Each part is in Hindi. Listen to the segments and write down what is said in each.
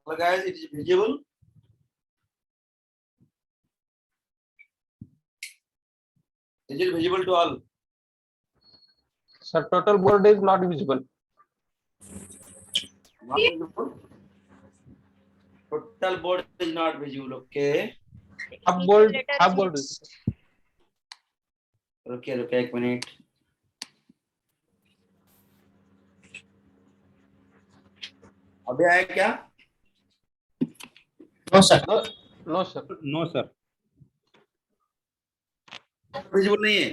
Hello guys, it is visible. Is it visible to all? Sir, total board is not visible. Not visible. Total board is not visible. Okay. Half board is. रुकिए रुकिए एक मिनट. अभी आया क्या? No sir. No, sir. No sir. Visible नहीं है.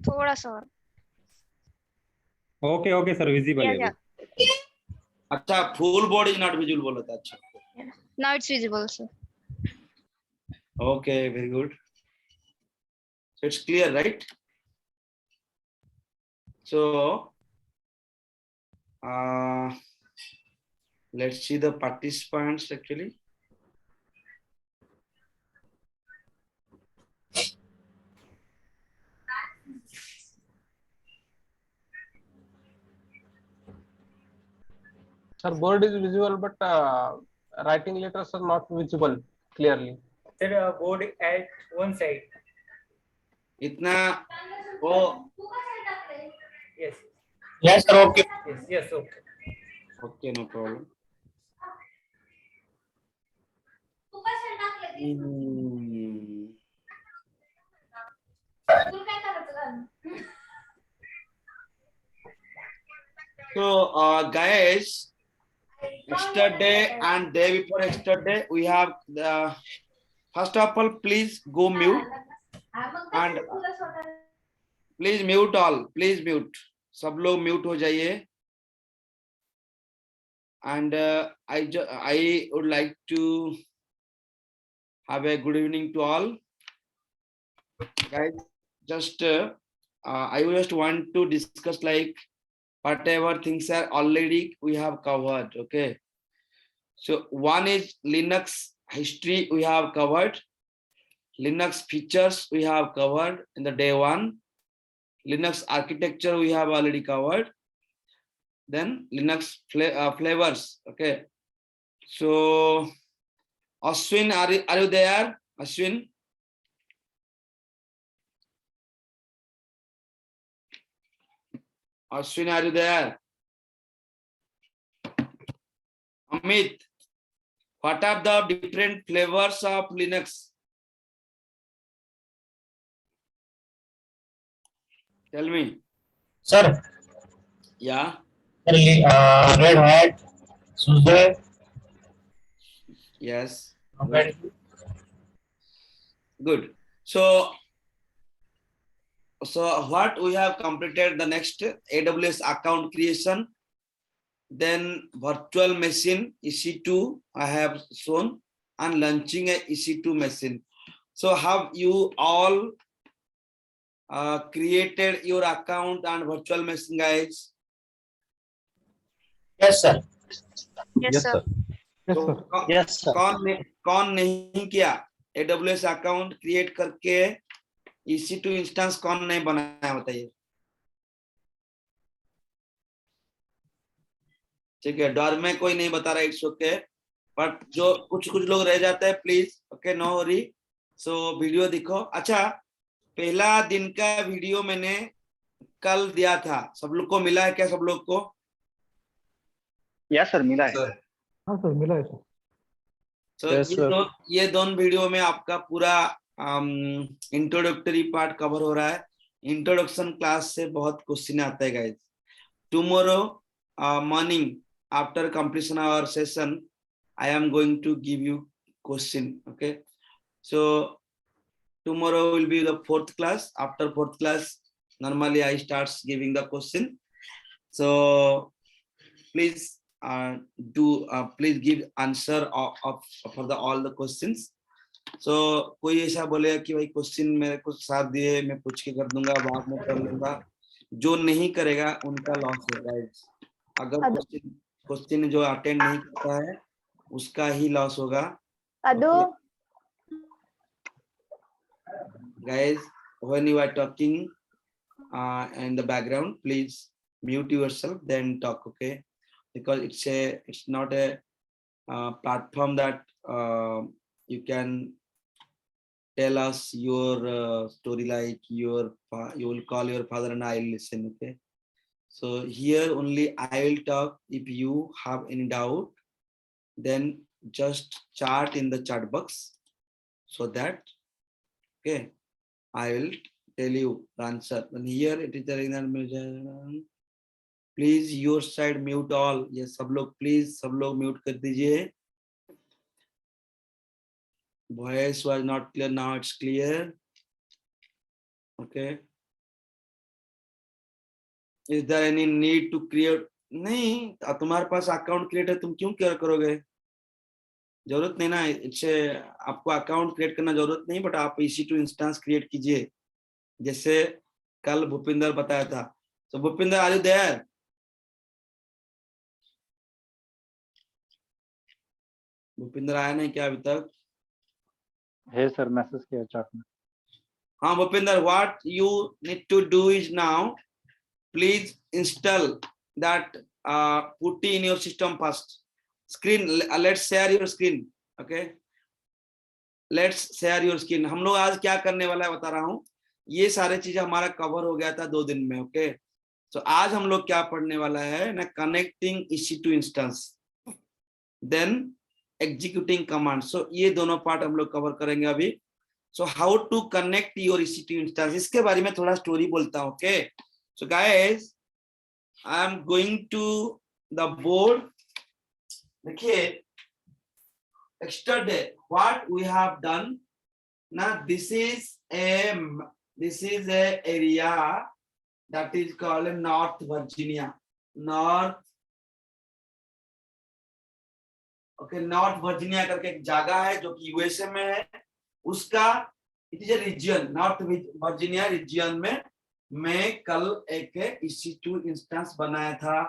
थोड़ा सा और ओके ओके सर, विजिबल है. अच्छा, full board is not visible बोला था. अच्छा. now it's visible sir. Okay, very good. So it's clear, right? So let's see the participants actually. Sir, board is visible, but writing letters are not visible clearly. Sir, board at one side. इतना वो Yes. Yes, sir. Okay. Yes. Yes. Okay. okay, no problem. So guys, yesterday and day before yesterday we have the first of all please go mute and please mute all, please mute, सब लोग mute हो जाइए. And I would like to have a good evening to all guys. Just I just want to discuss like whatever things are already we have covered. Okay, so one is Linux history we have covered, Linux features we have covered in the day one, Linux architecture we have already covered, then Linux flavors. Okay, so Ashwin, are you there? Ashwin? Ashwin, are you there? Amit, what are the different flavors of Linux? Tell me. Sir, Yeah. Red Hat, SUSE. Yes. Okay. Good. So what we have completed the next AWS account creation, then virtual machine EC2 I have shown, and launching a EC2 machine. So have you all created your account and virtual machine, guys? Yes, sir. yes sir. Yes, तो sir. Yes, sir. कौन नहीं किया AWS अकाउंट क्रिएट करके EC2 इंस्टेंस कौन नहीं बनाया बताइए. ठीक है, डर में कोई नहीं बता रहा, इट्स ओके, बट जो कुछ लोग रह जाते हैं please, okay, no worry. So video दिखो. अच्छा, पहला दिन का वीडियो मैंने कल दिया था, सब लोग को मिला है क्या? सब लोग को? Yes, sir. मिला है. हाँ सर, मिला है सर. So, Yes, sir. ये दोनों वीडियो में आपका पूरा इंट्रोडक्टरी पार्ट कवर हो रहा है. इंट्रोडक्शन क्लास से बहुत क्वेश्चन आता है guys. Tomorrow morning after completion our session I am going to give you question. Okay, so tomorrow will be the fourth class. After fourth class, normally I starts giving the question. So please please give answer for the all the questions. So कोई ऐसा बोलेगा कि भाई क्वेश्चन मेरे को साथ दिए, मैं पूछ के कर दूंगा, बाद में कर लूंगा, जो नहीं करेगा उनका लॉस होगा. अगर क्वेश्चन जो अटेंड नहीं करता है उसका ही लॉस होगा. Guys, when you are talking in the background, please mute yourself, then talk. Okay, because it's not a platform that you can tell us your story, like you will call your father and I'll listen. Okay, so here only I will talk. If you have any doubt, then just chat in the chat box, so that okay I will tell you the answer. And here it is the please your side mute all. Yes, सब लोग please सब लोग mute कर दीजिए. Voice was not clear, now it's clear. Okay. Is there any need to create? नहीं, तुम्हारे पास अकाउंट क्रिएट है, तुम क्यों क्या करोगे? जरूरत नहीं ना, इससे आपको अकाउंट क्रिएट करना जरूरत नहीं, बट आप EC2 इंस्टेंस क्रिएट कीजिए, जैसे कल भूपिंदर बताया था. तो Bhupinder are you there? Bhupinder आया नहीं क्या अभी तक? है सर, मैसेज किया चैट में. हाँ Bhupinder, what you need to do is now, please install that putty in your system first. Screen, let's share your screen. Okay, let's share your screen. हम लोग आज क्या करने वाला है बता रहा हूँ. ये सारे चीजें हमारा कवर हो गया था 2 दिन में. ओके, तो आज हम लोग क्या पढ़ने वाला है ना, connecting EC2 instance, then executing command. So ये दोनों पार्ट हम लोग कवर करेंगे अभी. So how to connect your EC2 instance, इसके बारे में थोड़ा स्टोरी बोलता हूँ. Okay, so guys I am going to the board. देखिए, yesterday what we have done, now this is a area that is called North Virginia. North Virginia करके एक जगह है जो कि यूएसए में है. उसका it is a region, north Virginia region में मैं कल एक EC2 इंस्टेंस बनाया था.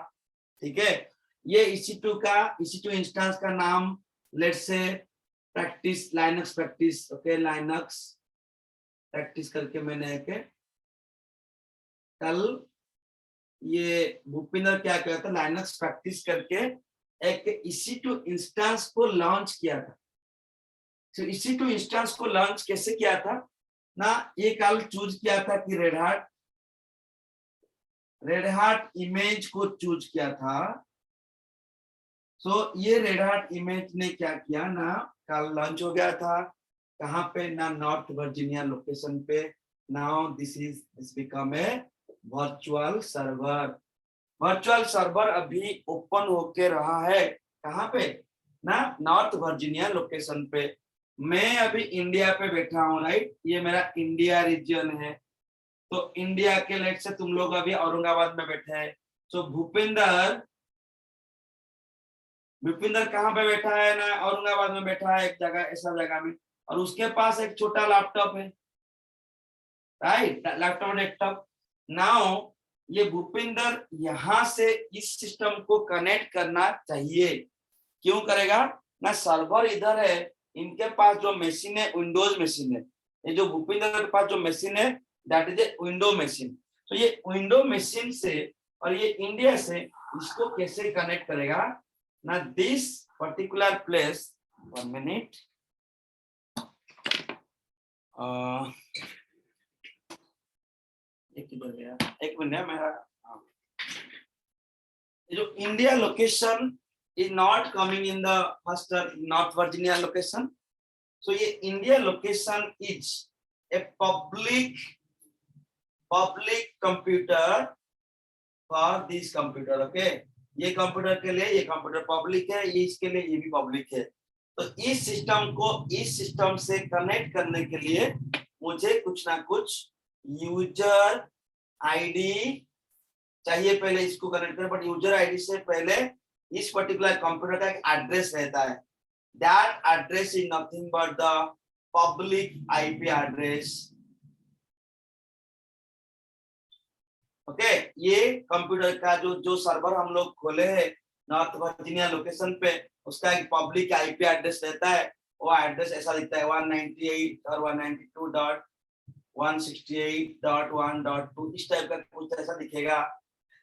ठीक है, ये EC2 इंस्टेंस का नाम let's say practice, Linux practice. Okay, Linux practice करके मैंने एक कल ये भूपिंदर क्या किया था, लाइनक्स प्रैक्टिस करके एक EC2 इंस्टेंस को लॉन्च किया था. तो EC2 इंस्टेंस को लॉन्च कैसे किया था ना, ये कल चूज किया था कि रेड हार्ट इमेज को चूज किया था. सो ये रेड हार्ट इमेज ने क्या किया ना, कल लॉन्च हो गया था. कहाँ पे ना, नॉर्थ वर्जीनिया लोकेशन पे. Now this become a virtual server. Virtual server अभी ओपन होके रहा है. कहाँ पे ना, नॉर्थ वर्जीनिया लोकेशन पे. मैं अभी इंडिया पे बैठा हूँ, राइट. ये मेरा इंडिया रीजन है. तो इंडिया के लेट से तुम लोग अभी औरंगाबाद में बैठे हैं. तो भूपिंदर कहाँ पे बैठा है ना, औरंगाबाद में बैठा है एक जगह, ऐसा जगह में. और उसके पास एक छोटा लैपटॉप है, राइट, लैपटॉप डेस्कटॉप. नाउ ये भूपिंदर यहाँ से इस सिस्टम को कनेक्ट करना चाहिए. क्यों करेगा ना, सर्वर इधर है, इनके पास जो मशीन है विंडोज मशीन है. ये जो भूपिंदर के पास जो मशीन है that is a window machine. तो ये विंडो मशीन से और ये इंडिया से इसको कैसे कनेक्ट करेगा ना, दिस पर्टिकुलर प्लेस. 1 मिनट, एक मिनट मेरा. जो India location is not coming in the first North Virginia location. So ये India location is a public computer for this computer. Okay, ये कंप्यूटर के लिए ये कंप्यूटर पब्लिक है, ये इसके लिए ये भी पब्लिक है. तो इस सिस्टम को इस सिस्टम से कनेक्ट करने के लिए मुझे कुछ ना कुछ यूजर आईडी चाहिए. पहले इसको कनेक्ट करें, बट यूजर आईडी से पहले इस पर्टिकुलर कंप्यूटर का एक एड्रेस रहता है. That address is nothing but the public IP address. Okay, ये कंप्यूटर का जो सर्वर हम लोग खोले हैं नॉर्थ वर्जीनिया लोकेशन पे, उसका एक पब्लिक IP एड्रेस रहता है. वो एड्रेस ऐसा दिखता है 198 और 192.168.1.2 इस टाइप का कुछ ऐसा दिखेगा.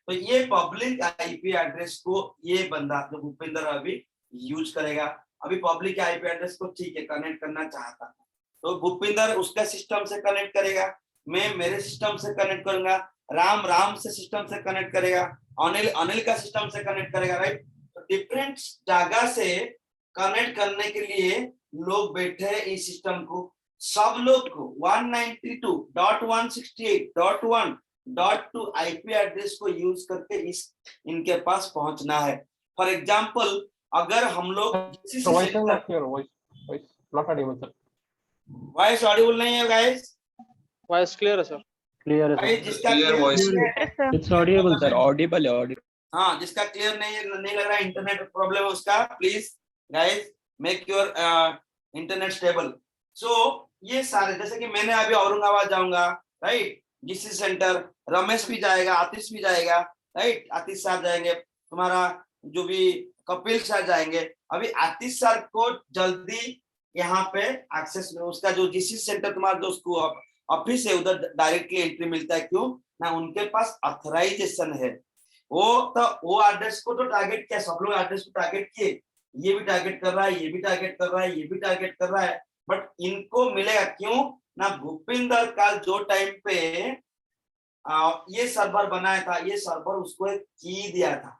तो ये पब्लिक आईपी एड्रेस को ये बंदा जो भूपिंदर अभी यूज करेगा। अभी पब्लिक आईपी एड्रेस को ठीक है कनेक्ट करना चाहता है, तो भूपिंदर उसका सिस्टम से कनेक्ट करेगा, मैं मेरे सिस्टम से कनेक्ट करूंगा, राम से सिस्टम से कनेक्ट करेगा, अनिल का सिस्टम से कनेक्ट करेगा, राइट। तो डिफरेंट जगह से कनेक्ट करने के लिए लोग बैठे हैं इस सिस्टम को। सब लोग को 192.168.1.2 आईपी एड्रेस को यूज करके इनके पास पहुंचना है। फॉर एग्जांपल अगर हम लोग Voice is not clear. Voice not audible, sir. Voice Audible नहीं है गाइस, वॉइस क्लियर है सर। क्लियर है भाई सर। जिसका Clear clear voice. नहीं है, Yes, sir. It's audible, sir. Audible, audible. हाँ जिसका क्लियर नहीं लग रहा है, इंटरनेट प्रॉब्लम है उसका, please guys make your internet stable. So ये सारे जैसे कि मैंने अभी औरंगाबाद जाऊंगा, राइट, जीसी सेंटर, रमेश भी जाएगा, आतिश भी जाएगा, राइट, आतिश सर जाएंगे, तुम्हारा जो भी कपिल सर जाएंगे। अभी आतिश सर को जल्दी यहाँ पे एक्सेस में उसका जो जीसी सेंटर तुम्हारा जो उसको ऑफिस है उधर डायरेक्टली एंट्री मिलता है, क्यों ना उनके पास ऑथराइजेशन है। वो एड्रेस को तो टारगेट किया, सब लोग एड्रेस को टारगेट किए, ये भी टारगेट कर रहा है, ये भी टारगेट कर रहा है, ये भी टारगेट कर रहा है, बट इनको मिलेगा क्यों ना भूपिंदर का जो टाइम पे ये सर्वर बनाया था, ये सर्वर उसको एक की दिया था।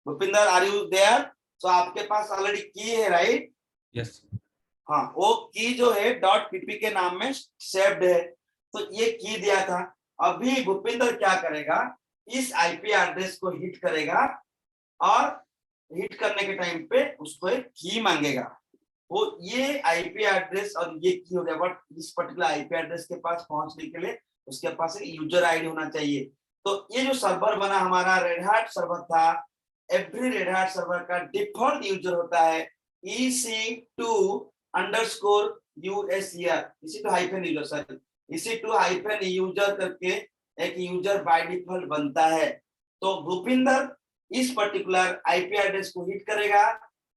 Bhupinder are you there? तो आपके पास ऑलरेडी की है, राइट? Yes. हाँ, वो की जो है .pp के नाम में सेव्ड है, तो ये की दिया था। अभी भूपिंदर क्या करेगा, इस आईपी एड्रेस को हिट करेगा और हिट करने के टाइम पे उसको एक की मांगेगा। वो ये आईपी एड्रेस और ये की हो गया, बट इस पर्टिकुलर आईपी एड्रेस के पास पहुंचने के लिए उसके पास एक यूजर आईडी होना चाहिए। तो ये जो सर्वर बना हमारा रेडहैट सर्वर था, एवरी रेडहैट सर्वर का डिफॉल्ट यूजर होता है EC2_USER, EC2 hyphen user, sorry EC2 hyphen user करके एक यूजर बाय डिफॉल्ट बनता है। तो भूपिंदर इस पर्टिकुलर आईपी एड्रेस को हिट करेगा,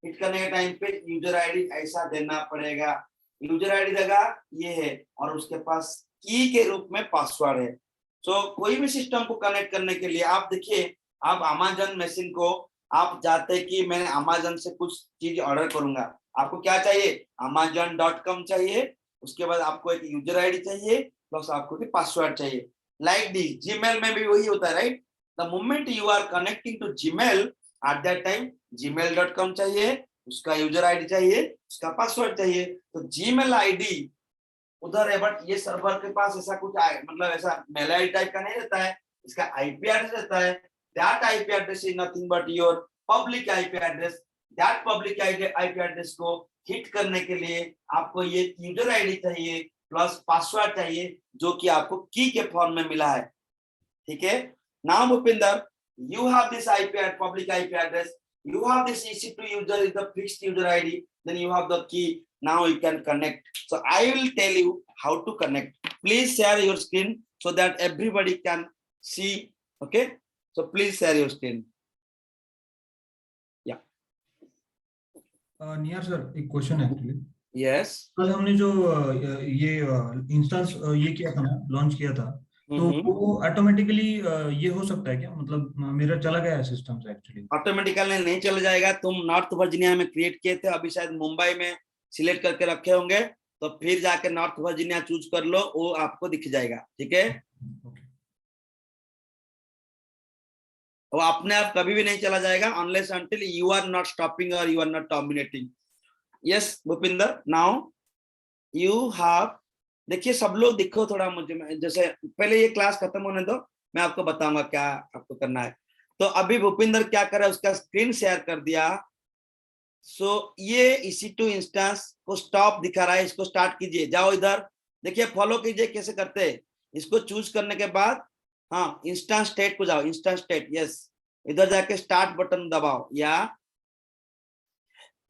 हिट करने के टाइम पे यूजर आईडी ऐसा देना पड़ेगा, यूजर आईडी देगा ये है, और उसके पास की के रूप में पासवर्ड है। सो कोई भी सिस्टम को कनेक्ट करने के लिए आप देखिए, आप अमेज़न मशीन को आप जाते कि मैं अमेज़न से कुछ चीज ऑर्डर करूंगा, आपको क्या चाहिए, amazon.com चाहिए, उसके बाद आपको एक यूजर आईडी चाहिए, प्लस आपको पासवर्ड चाहिए। लाइक दिस जीमेल में भी वही होता है, right? The moment you are connecting to Gmail, at that time gmail.com चाहिए, उसका यूजर आईडी चाहिए, उसका पासवर्ड चाहिए। तो जीमेल आईडी उधर है, बट ये सर्वर के पास ऐसा कुछ मतलब ऐसा मेल आईडी टाइप का नहीं रहता है, इसका आईपी एड्रेस रहता है। That IP address is nothing but your public IP address. That public IP address को हिट करने के लिए आपको ये यूजर आईडी चाहिए प्लस पासवर्ड चाहिए, जो कि आपको की के फॉर्म में मिला है। ठीक है, now Bhupinder, you have this public IP address, you have this EC2 user is the fixed user ID, then you have the key. Now you can connect. So I will tell you how to connect. Please share your screen so that everybody can see. Okay. So please share your screen. Yeah. Near sir, एक क्वेश्चन है एक्चुअली। Yes. कल हमने जो ये इंस्टेंस ये किया था ना, लॉन्च किया था, तो वो ऑटोमेटिकली ये हो सकता है क्या? मतलब मेरा चला गया है सिस्टम से एक्चुअली। ऑटोमेटिकली नहीं चला जाएगा, तुम नॉर्थ वर्जीनिया में क्रिएट किए थे, अभी शायद मुंबई में सिलेक्ट करके रखे होंगे, तो फिर जाके नॉर्थ वर्जीनिया चूज कर लो, वो आपको दिख जाएगा। ठीक है, वो अपने आप कभी भी नहीं चला जाएगा, unless until you are not stopping or you are not terminating. Yes, Bhupinder, now you have, देखिए सब लोग दिखो थोड़ा मुझे, जैसे पहले ये क्लास खत्म होने दो, मैं आपको बताऊंगा क्या आपको करना है। तो अभी भूपिंदर क्या कर रहा है, उसका स्क्रीन शेयर कर दिया। सो ये EC2 इंस्टेंस को स्टॉप दिखा रहा है, इसको स्टार्ट कीजिए, जाओ इधर देखिए, फॉलो कीजिए कैसे करते हैं। इसको चूज करने के बाद हाँ इंस्टेंस स्टेट को जाओ, इंस्टेंस स्टेट, यस, इधर जाके स्टार्ट बटन दबाओ। या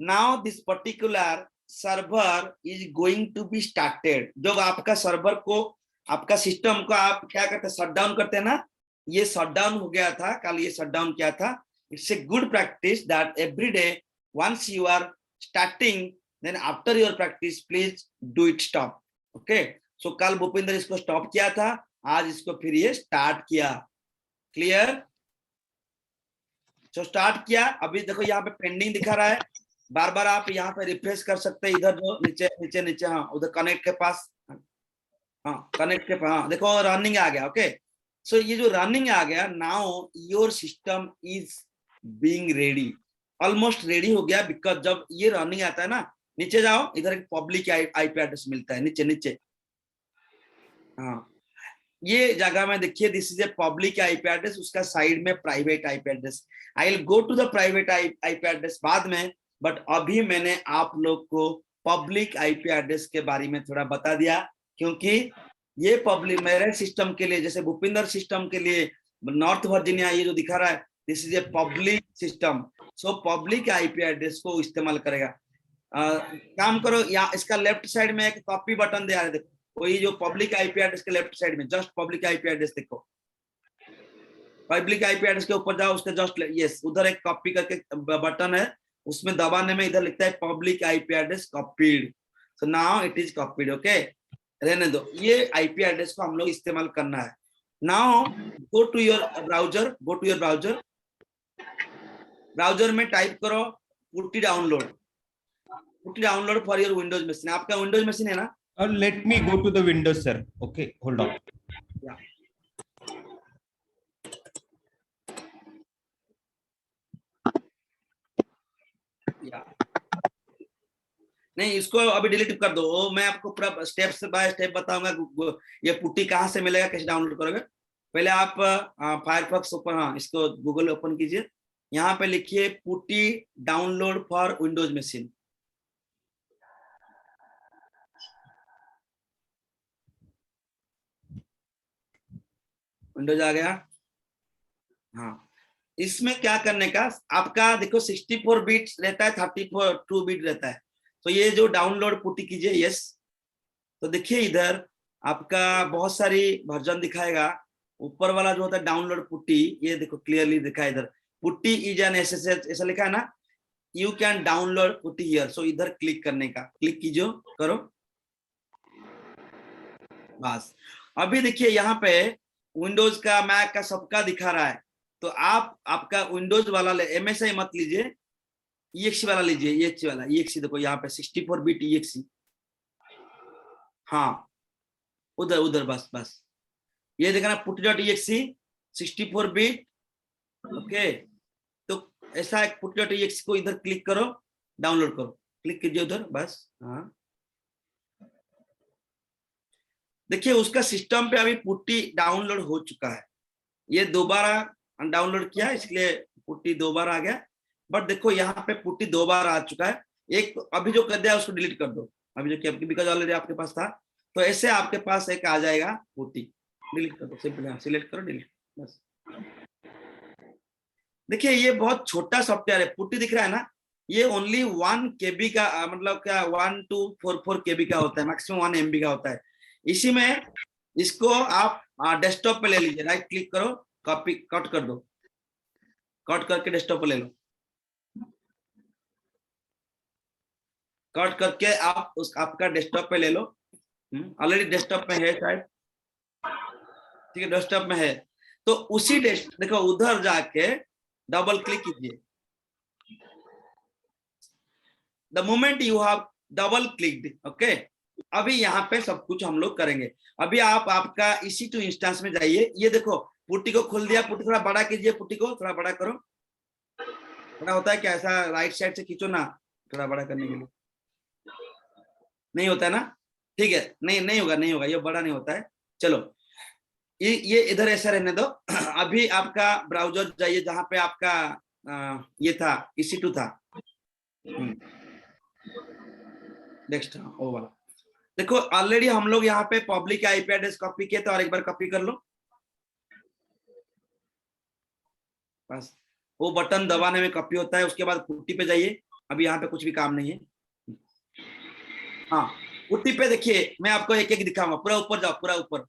now this particular server is going to be started. जब आपका सर्वर को, आपका सिस्टम को आप क्या करते हैं, शट डाउन करते हैं ना, ये शट डाउन हो गया था कल, ये शट डाउन किया था। It's a good practice that every day once you are starting, then after your practice please do it stop. Okay, so कल भूपिंदर इसको स्टॉप किया था, आज इसको फिर ये स्टार्ट किया। क्लियर? जो स्टार्ट किया, अभी देखो यहाँ पे पेंडिंग दिखा रहा है, बार बार आप यहाँ पे रिफ्रेश कर सकते हैं, इधर जो नीचे नीचे नीचे, हाँ उधर कनेक्ट के पास, हाँ कनेक्ट के पास, हाँ देखो रनिंग आ गया। ओके, सो ये जो रनिंग आ गया, now your system is being ready, almost ready हो गया, बिकॉज जब ये रनिंग आता है ना, नीचे जाओ, इधर एक पब्लिक आईपी एड्रेस मिलता है नीचे नीचे, हाँ ये जगह में देखिए, this is a public IP address, उसका साइड में private IP address. I will go to the private IP address बाद में, बट अभी मैंने आप लोग को पब्लिक आईपी एड्रेस के बारे में थोड़ा बता दिया, क्योंकि ये पब्लिक मेरे सिस्टम के लिए, जैसे भूपिंदर सिस्टम के लिए नॉर्थ वर्जीनिया ये जो दिखा रहा है, this is a public system, so public IP address को इस्तेमाल करेगा। काम करो, यहाँ इसका लेफ्ट साइड में एक कॉपी बटन दिया है, देखो वही जो पब्लिक आईपी एड्रेस के लेफ्ट साइड में, जस्ट पब्लिक आईपी एड्रेस देखो, पब्लिक आईपी एड्रेस के ऊपर जाओ, उसके जस्ट यस उधर एक कॉपी करके बटन है, उसमें दबाने में इधर लिखता है public IP address copied, so now it is copied. Okay, रहने दो, ये आईपी एड्रेस को हम लोग इस्तेमाल करना है। Now go to your browser, go to your browser, browser में टाइप करो PuTTY download for your Windows machine. आपका विंडोज मशीन है ना? Let me go to the Windows, sir. Okay, hold on. Yeah. Yeah. नहीं, इसको अभी डिलीट कर दो, मैं आपको पूरा स्टेप बाय स्टेप बताऊंगा, ये पुट्टी कहाँ से मिलेगा, कैसे डाउनलोड करोगे। पहले आप फायरफॉक्स ओपन, हाँ इसको गूगल ओपन कीजिए, यहाँ पे लिखिए putty download for Windows machine. Windows आ गया, हाँ इसमें क्या करने का, आपका देखो 64 बिट रहता है, 32 बिट रहता है, तो ये जो डाउनलोड पुट्टी कीजिए, यस, तो देखिए इधर आपका बहुत सारी वर्जन दिखाएगा, ऊपर वाला जो होता है डाउनलोड पुट्टी, ये देखो क्लियरली दिखा है इधर, पुट्टी इज एन एसएसएच ऐसा लिखा है ना, you can download putty here, so इधर क्लिक करने का, क्लिक कीजिए, करो बस। अभी देखिए यहाँ पे विंडोज का, मैक का, सबका दिखा रहा है, तो आप आपका विंडोज वाला एमएसआई मत लीजिए, EXE वाला लीजिए, EXE वाला, EXE देखो यहाँ पे 64 बिट EXE, हाँ उधर उधर बस बस, ये देखना putty.exe 64 बिट। ओके, तो ऐसा एक putty.exe को इधर क्लिक करो, डाउनलोड करो, क्लिक कीजिए उधर बस, हाँ देखिए उसका सिस्टम पे अभी पुट्टी डाउनलोड हो चुका है, ये दोबारा डाउनलोड किया इसलिए पुट्टी 2 बार आ गया, बट देखो यहाँ पे पुट्टी 2 बार आ चुका है, एक अभी जो कर दिया उसको डिलीट कर दो, अभी जो बिकॉज ऑलरेडी आपके पास था, तो ऐसे आपके पास एक आ जाएगा पुट्टी, डिलीट कर दो, सिंपल सिलेक्ट करो, डिलीट बस। देखिए ये बहुत छोटा सॉफ्टवेयर है, पुट्टी दिख रहा है ना, ये ओनली 1 KB का, मतलब क्या 1244 KB का होता है, मैक्सिमम 1 MB का होता है, इसी में इसको आप डेस्कटॉप पे ले लीजिए, राइट क्लिक करो, कॉपी कट कर दो, कट करके डेस्कटॉप पे ले लो, कट करके आप उस आपका डेस्कटॉप पे ले लो, ऑलरेडी डेस्कटॉप में है शायद, ठीक है डेस्कटॉप में है, तो उसी देखो उधर जाके डबल क्लिक कीजिए, the moment you have double clicked, okay, अभी यहाँ पे सब कुछ हम लोग करेंगे। अभी आप आपका EC2 इंस्टेंस में जाइए, ये देखो पुट्टी को खोल दिया, पुट्टी थोड़ा बड़ा कीजिए, पुट्टी को थोड़ा बड़ा करो, बड़ा होता है क्या, ऐसा राइट साइड से खींचो ना, थोड़ा बड़ा करने के लिए नहीं होता है ना, ठीक है, नहीं होगा, नहीं होगा, ये बड़ा नहीं होता है, चलो ये इधर ऐसा रहने दो। अभी आपका ब्राउजर जाइए जहां पे आपका ये था EC2 था, नेक्स्ट वो वाला देखो, ऑलरेडी हम लोग यहाँ पे पब्लिक आईपी एड्रेस कॉपी किए थे, और एक बार कॉपी कर लो बस, वो बटन दबाने में कॉपी होता है, उसके बाद पुट्टी पे जाइए, अभी यहाँ पे कुछ भी काम नहीं है, हाँ पुट्टी पे देखिए, मैं आपको एक एक दिखाऊंगा, पूरा ऊपर जाओ, पूरा ऊपर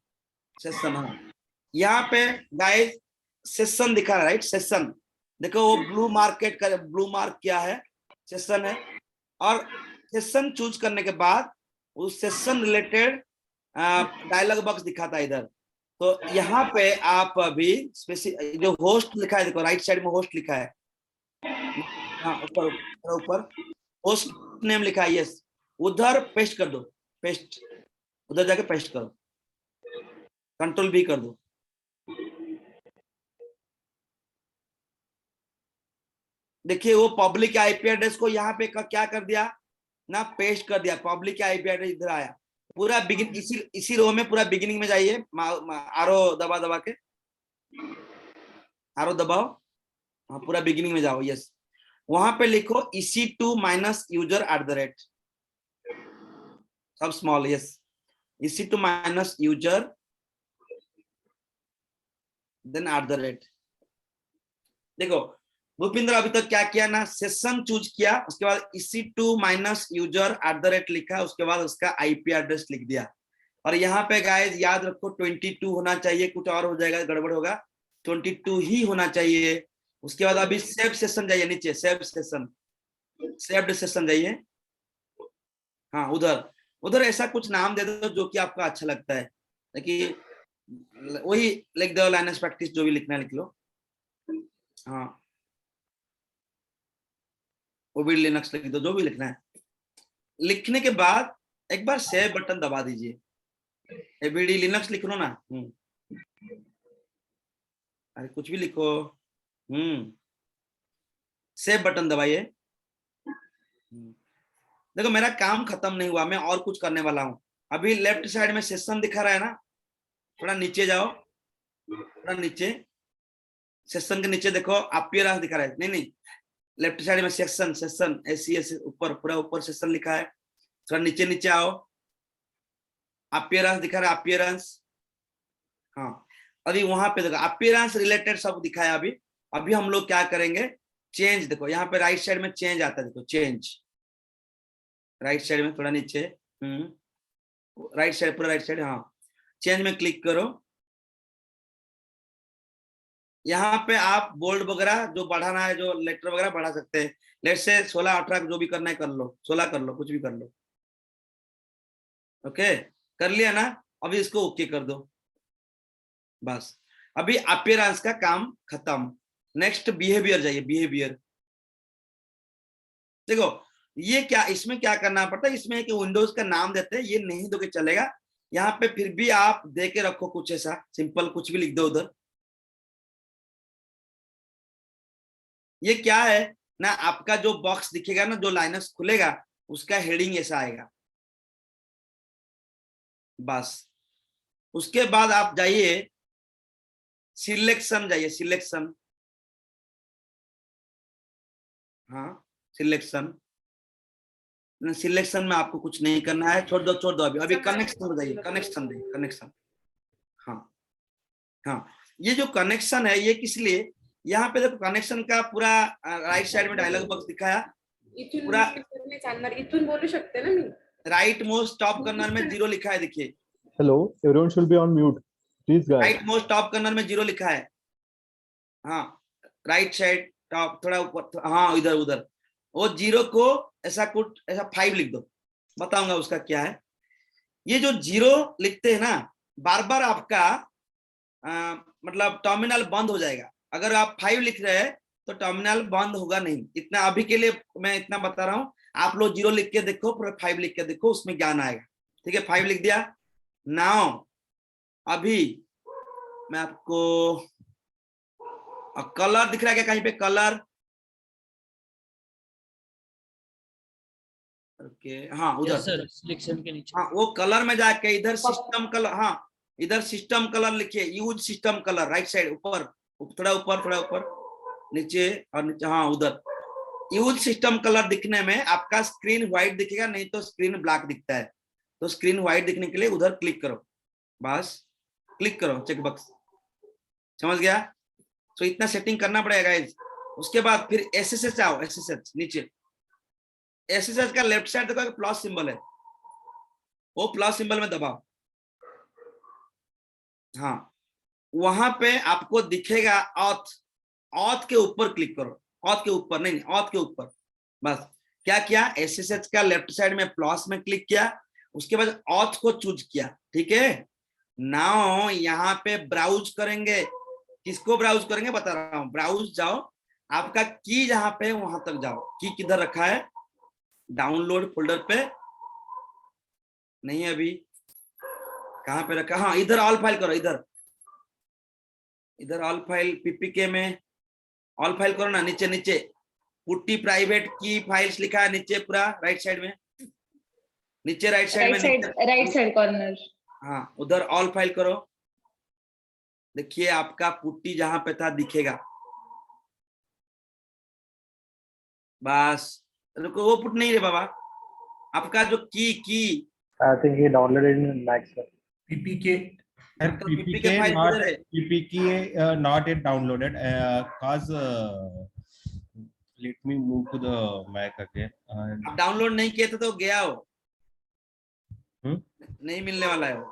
सेशन, हाँ यहाँ पे गाइस सेशन दिखा रहा है, राइट, सेशन देखो, वो ब्लू मार्क क्या है, सेशन है, और सेशन चूज करने के बाद उस सेशन रिलेटेड डायलॉग बॉक्स दिखाता है इधर, तो यहाँ पे आप अभी जो होस्ट लिखा है, देखो राइट साइड में होस्ट लिखा है, हाँ ऊपर ऊपर ऊपर पोस्ट नेम लिखा है, यस उधर पेस्ट कर दो, पेस्ट उधर जाके पेस्ट करो, कंट्रोल भी कर दो। देखिए वो पब्लिक आईपी एड्रेस को यहाँ पे क्या कर दिया ना, पेस्ट कर दिया, पब्लिक आईपी एड्रेस इधर आया पूरा बिगिन, इसी रो में पूरा बिगिनिंग में जाइए, आरो दबा के, आरो दबाओ, हाँ पूरा बिगिनिंग में जाओ, यस वहां पे लिखो EC2 माइनस यूजर @ सब small, yes EC2 minus user then @ देखो भूपिंद्र अभी तक क्या किया ना, सेशन चूज किया, उसके बाद EC2 माइनस यूजर @ लिखा, उसके बाद उसका आईपी एड्रेस लिख दिया। और यहाँ पे गाइस याद रखो 22 होना चाहिए, कुछ और हो जाएगा गड़बड़ होगा, 22 ही होना चाहिए। उसके बाद अभी सेव सेशन जाइए, नीचे सेव सेशन, सेव्ड सेशन जाइए, हाँ उधर ऐसा कुछ नाम दे दो जो कि आपका अच्छा लगता है, कि वही लिख दो, लाइनस प्रैक्टिस जो भी लिखना है लिख लो, हाँ वो भी लिनक्स लिख दो, जो भी लिखना है। लिखने के बाद एक बार सेव बटन दबा दीजिए, एबीडी लिनक्स लिख लो ना, अरे कुछ भी लिखो, सेव बटन दबाइए। देखो मेरा काम खत्म नहीं हुआ, मैं और कुछ करने वाला हूं। अभी लेफ्ट साइड में सेशन दिखा रहा है ना, थोड़ा नीचे जाओ, थोड़ा नीचे, सेशन के नीचे देखो अपीयरेंस दिखा रहा है, नहीं लेफ्ट साइड में सेक्शन SES ऊपर, पूरा ऊपर सेशन लिखा है, थोड़ा नीचे आओ, अपीयरेंस दिखा रहा है, अपीयरेंस, हाँ अभी वहां पे देखो अपीयरेंस रिलेटेड सब दिखाया। अभी हम लोग क्या करेंगे, चेंज, देखो यहाँ पे राइट साइड में चेंज आता है, देखो चेंज, राइट साइड में थोड़ा नीचे, राइट साइड, पूरा राइट साइड, हाँ चेंज में क्लिक करो। यहाँ पे आप बोल्ड वगैरह जो बढ़ाना है, जो लेटर वगैरह बढ़ा सकते हैं, लेट से 16 18 जो भी करना है कर लो, 16 कर लो, कुछ भी कर लो, ओके कर लिया ना। अभी इसको ओके कर दो, बस अभी अपीयरेंस का काम खत्म। नेक्स्ट बिहेवियर जाइए, बिहेवियर देखो ये क्या, इसमें क्या करना पड़ता है, इसमें कि विंडोज का नाम देते हैं, ये नहीं दोगे चलेगा, यहाँ पे फिर भी आप दे के रखो कुछ ऐसा सिंपल, कुछ भी लिख दो उधर। ये क्या है ना, आपका जो बॉक्स दिखेगा ना, जो लाइनक्स खुलेगा उसका हेडिंग ऐसा आएगा, बस उसके बाद आप जाइए सिलेक्शन, जाइए सिलेक्शन, हाँ सिलेक्शन में आपको कुछ नहीं करना है, छोड़ दो अभी कनेक्शन हो जाइए, कनेक्शन, हाँ ये जो कनेक्शन है ये किस लिए, यहाँ पे देखो कनेक्शन का पूरा राइट साइड में डायलॉग बॉक्स दिखाया, पूरा इथून बोलू शकते ना मी, राइट मोस्ट टॉप कॉर्नर में 0 लिखा है, देखिए Hello, everyone should be on mute. Please, guys. Right most top corner में 0 लिखा है, हाँ राइट साइड टॉप थोड़ा ऊपर, हाँ उधर वो 0 को ऐसा कुछ ऐसा 5 लिख दो, बताऊंगा उसका क्या है। ये जो 0 लिखते हैं ना, बार बार आपका मतलब टर्मिनल बंद हो जाएगा। अगर आप 5 लिख रहे हैं तो टर्मिनल बंद होगा नहीं, इतना अभी के लिए मैं इतना बता रहा हूँ। आप लोग 0 लिख के देखो, पूरा 5 लिख के देखो, उसमें ज्ञान आएगा। ठीक है 5 लिख दिया। नाउ अभी मैं आपको कलर दिख रहा है क्या कहीं पे, कलर ओके हाँ उधर सिलेक्शन के नीचे, हाँ वो कलर में जाके इधर सिस्टम कलर, हाँ इधर सिस्टम कलर लिखिए, use system colour, right side ऊपर, थोड़ा ऊपर नीचे और नीचे, हाँ उधर यूज सिस्टम कलर दिखने में आपका स्क्रीन व्हाइट दिखेगा, नहीं तो स्क्रीन ब्लैक दिखता है। तो स्क्रीन व्हाइट दिखने के लिए उधर क्लिक करो, बस क्लिक करो चेकबॉक्स, समझ गया। तो इतना सेटिंग करना पड़ेगा गाइस। उसके बाद फिर एसएसएच आओ, एसएसएच नीचे, एसएसएच का लेफ्ट साइड देखो प्लस सिंबल है, वो प्लस सिंबल में दबाओ, हाँ वहां पे आपको दिखेगा ऑथ के ऊपर क्लिक करो, ऑथ के ऊपर नहीं, ऑथ के ऊपर। बस क्या किया, एसएसएच का लेफ्ट साइड में प्लस में क्लिक किया, उसके बाद ऑथ को चूज किया। ठीक है नाउ यहाँ पे ब्राउज करेंगे, किसको ब्राउज करेंगे बता रहा हूँ, ब्राउज जाओ, आपका की जहां पे वहां तक जाओ। की किधर रखा है? डाउनलोड फोल्डर पे नहीं, अभी कहां पे रखा? हाँ, इधर ऑल फाइल करो, इधर ऑल फाइल, पीपीके में ऑल फाइल करो ना, नीचे नीचे पुट्टी प्राइवेट की फाइल्स लिखा है नीचे, पूरा राइट साइड में, नीचे राइट साइड में, राइट साइड कॉर्नर। हाँ, उधर ऑल फाइल करो। देखिए आपका पुट्टी जहां पे था दिखेगा। बस रुको, वो पुट नहीं रे बाबा, आपका जो की I think he downloaded in Mac, sir. PPK Sir, तो PPK फाइल not किधर है? PPK not yet downloaded. Cause let me move to the Mac again. And आप डाउनलोड नहीं किए थे तो गया हो, हम्म? नहीं मिलने वाला है वो।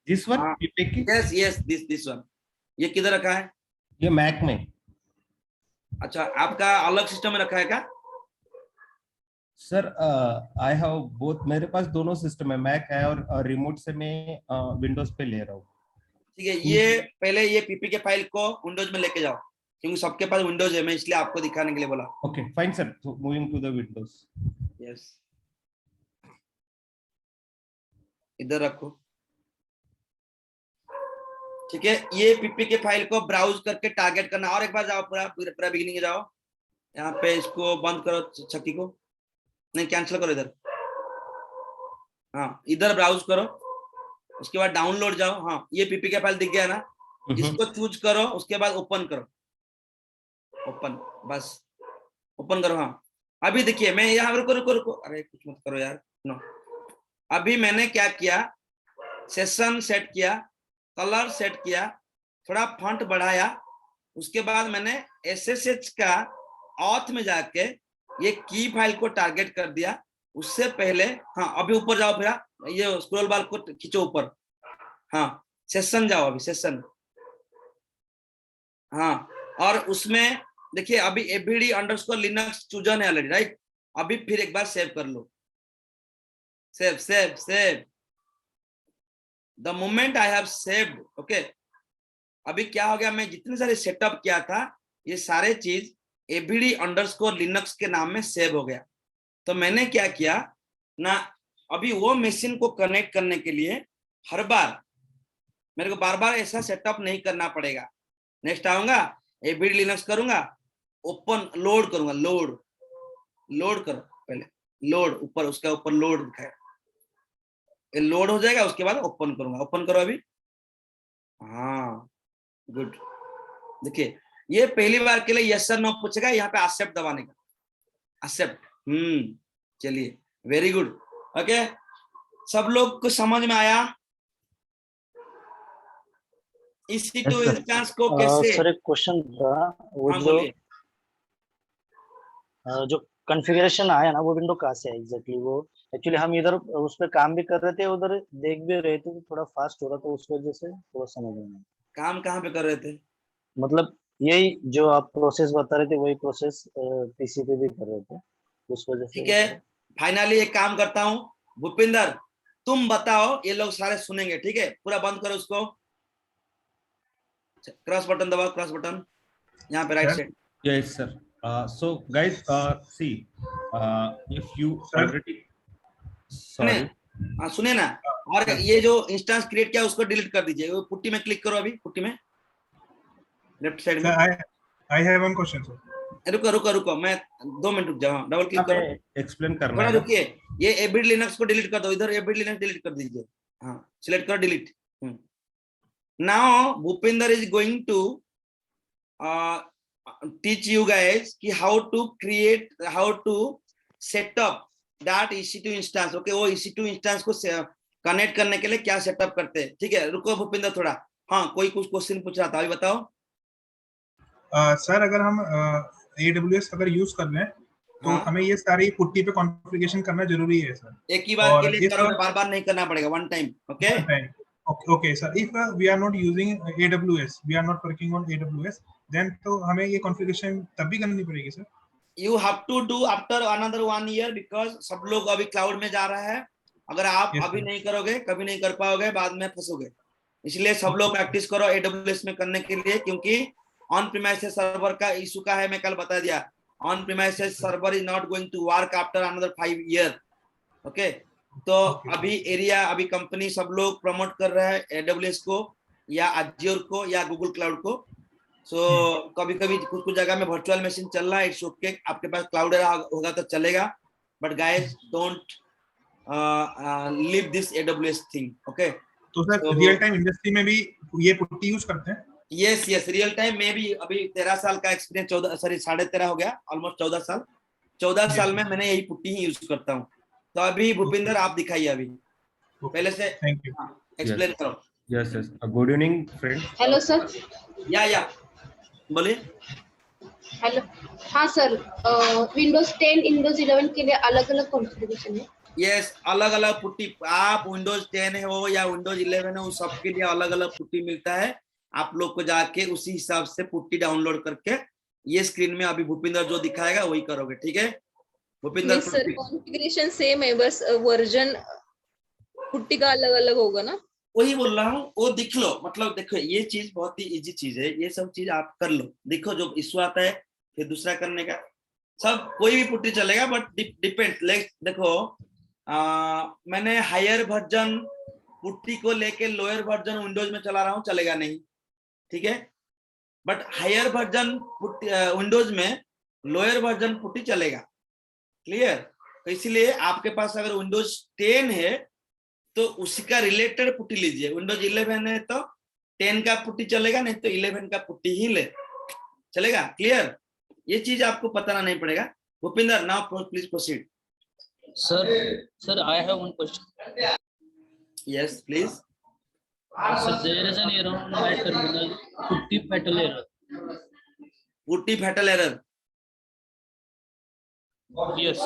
this one हाँ। PPK yes yes, this one. ये किधर रखा है? ये Mac में। अच्छा, आपका अलग सिस्टम में रखा है क्या? सर आई हैव बोथ, मेरे पास दोनों सिस्टम है, मैक है और रिमोट से मैं विंडोज पे ले रहा हूँ। ठीक है, ये पहले ये पीपीके फाइल को विंडोज में लेके जाओ, क्योंकि सबके पास विंडोज है, मैं इसलिए आपको दिखाने के लिए बोला। Okay fine sir, moving to the Windows. Yes, इधर रखो। ठीक है, ये पीपीके फाइल को ब्राउज करके टारगेट करना। और एक बार जाओ, पूरा बिगिनिंग में जाओ, यहाँ पे इसको बंद करो, छक्की को नहीं, कैंसिल करो इधर। हाँ, इधर ब्राउज करो, उसके बाद डाउनलोड जाओ। हाँ, ये पीपीके फाइल दिख गया ना, इसको चूज करो, उसके बाद ओपन करो, ओपन, बस ओपन करो। हाँ, अभी देखिए मैं यहाँ, रुको रुको रुको, अरे कुछ मत करो यार, नो। अभी मैंने क्या किया, सेशन सेट किया, कलर सेट किया, थोड़ा फॉन्ट बढ़ाया, उसके बाद मैंने एसएसएच का ऑथ में जाके ये की फाइल को टारगेट कर दिया। उससे पहले हाँ, अभी ऊपर जाओ, फिर ये स्क्रॉल बार को खींचो ऊपर। हाँ, सेशन जाओ, अभी सेशन। हाँ, और उसमें देखिए अभी AVD_Linux चूजन है ऑलरेडी, राइट? अभी फिर एक बार सेव कर लो, save save save. The moment I have saved, okay, अभी क्या हो गया, मैं जितने सारे सेटअप किया था ये सारे चीज AVD_Linux के नाम में सेव हो गया। तो मैंने क्या किया ना, अभी वो मशीन को कनेक्ट करने के लिए हर बार मेरे को बार बार ऐसा सेटअप नहीं करना पड़ेगा। नेक्स्ट आऊंगा, AVD_Linux करूंगा, ओपन लोड करूंगा, लोड करो पहले, लोड ऊपर, उसका ऊपर लोड दिखाएगा, ये लोड हो जाएगा, उसके बाद ओपन करूंगा। ओपन करो अभी। हाँ, गुड। देखिए ये पहली बार के लिए यस सर नो पूछेगा, यहाँ पे एक्सेप्ट दबाने का, एक्सेप्ट। चलिए, वेरी गुड। ओके, सब लोग को समझ में आया EC2 इंस्टेंस को कैसे? सर एक क्वेश्चन था, वो हाँ, जो बोलिए। जो कॉन्फ़िगरेशन आया ना, वो विंडो कहाँ से है एग्जैक्टली? वो एक्चुअली हम इधर उस पर काम भी कर रहे थे, उधर देख भी रहे थे, तो थोड़ा फास्ट हो रहा था, उस वजह से थोड़ा समझ में नहीं। काम कहाँ पे कर रहे थे? मतलब यही जो आप प्रोसेस बता रहे थे, वही प्रोसेस पीसी पे भी कर रहे थे, उस वजह से। ठीक है, फाइनली एक काम करता हूँ, भूपिंदर तुम बताओ, ये लोग सारे सुनेंगे, ठीक है? पूरा बंद करो उसको, क्रॉस बटन दबाओ, क्रॉस बटन यहाँ पे right side. Yes sir. So guys, see, if you already, sorry, हाँ सुने ना, और ये जो इंस्टेंस क्रिएट किया उसको डिलीट कर दीजिए। वो पुट्टी में क्लिक करो, अभी पुट्टी में लेफ्ट साइड में। I have one question, sir. रुको रुको रुको, मैं 2 मिनट रुक जाओ, डबल क्लिक करो, एक्सप्लेन करना थोड़ा है। रुकिए। ये AVD_Linux को डिलीट कर दो, इधर AVD_Linux डिलीट कर दीजिए। हाँ, सिलेक्ट करो, delete. Now Bhupinder is going to teach you guys कि how to set up that EC2 instance। Okay, वो EC2 इंस्टेंस को कनेक्ट करने के लिए क्या सेटअप करते हैं। ठीक है, रुको भूपिंदर थोड़ा। हाँ, कोई कुछ क्वेश्चन पूछ रहा था, अभी बताओ। सर अगर हम AWS अगर यूज कर रहे हैं तो हाँ, हमें ये सारी पुट्टी पे कॉन्फ़िगरेशन करना जरूरी है सर? एक ही बार के और लिए इस करो, बार बार नहीं करना पड़ेगा, one time. Okay okay sir, if we are not using AWS, we are not working on AWS, then तो हमें ये कॉन्फ़िगरेशन तब भी करनी पड़ेगी sir? you have to do after another 1 year, because सब लोग अभी क्लाउड में जा रहा है। अगर आप Yes, अभी sir. नहीं करोगे, कभी नहीं कर पाओगे, बाद में फंसोगे। इसलिए सब लोग प्रैक्टिस करो AWS में करने के लिए, क्योंकि ऑन प्रीमाइसेस सर्वर का इशू का है, मैं कल बता दिया। On premises server is not going to work after another 5 year. Okay, तो अभी एरिया, अभी कंपनी सब लोग प्रमोट कर रहा है AWS को या Azure को या गूगल क्लाउड को। सो कभी कभी कुछ कुछ जगह में वर्चुअल मशीन चल रहा है, इट्स ओके, आपके पास क्लाउड होगा तो चलेगा, but guys don't leave this AWS thing. Okay, तो सर रियल टाइम इंडस्ट्री में भी ये पुट्टी यूज करते हैं? यस यस, रियल टाइम में भी अभी 13 साल का एक्सपीरियंस, 13.5 हो गया, ऑलमोस्ट 14 साल। 14 साल में मैंने यही पुट्टी ही यूज करता हूँ। तो अभी भूपिंदर आप दिखाइए, अभी पहले से एक्सप्लेन करो। Yes, yes. Good evening, friends. Hello sir. या बोलिए। हेलो, हाँ सर, विंडोज 10 विंडोज 11 के लिए अलग अलग कॉन्फ़िगरेशन है? यस, अलग अलग पुट्टी, आप विंडोज 10 हो या विंडोज 11 हो, सबके लिए अलग अलग पुट्टी मिलता है। आप लोग को जाके उसी हिसाब से पुट्टी डाउनलोड करके ये स्क्रीन में अभी भूपिंदर जो दिखाएगा वही करोगे, ठीक है भूपिंदर? सर कॉन्फ़िगरेशन सेम है, बस वर्जन पुट्टी का अलग अलग होगा ना? वही बोल रहा हूँ, वो दिख लो, मतलब देखो ये चीज बहुत ही इजी चीज है, ये सब चीज आप कर लो। देखो जो इशू आता है फिर दूसरा करने का, सब कोई भी पुट्टी चलेगा, बट डिपेंड। देखो मैंने हायर वर्जन पुट्टी को लेके लोअर वर्जन विंडोज में चला रहा हूँ, चलेगा नहीं, ठीक है। बट हायर वर्जन विंडोज में लोअर वर्जन पुट्टी चलेगा, क्लियर। तो इसलिए आपके पास अगर विंडोज 10 है तो उसी का रिलेटेड पुट्टी लीजिए। विंडोज 11 है तो 10 का पुट्टी चलेगा, नहीं तो 11 का पुट्टी ही ले चलेगा, क्लियर। ये चीज आपको बताना नहीं पड़ेगा। Bhupinder, now please proceed. Sir, I have one question. Yes please. Sir, there is an error on my terminal, putty fatal error. Putty fatal error, Yes.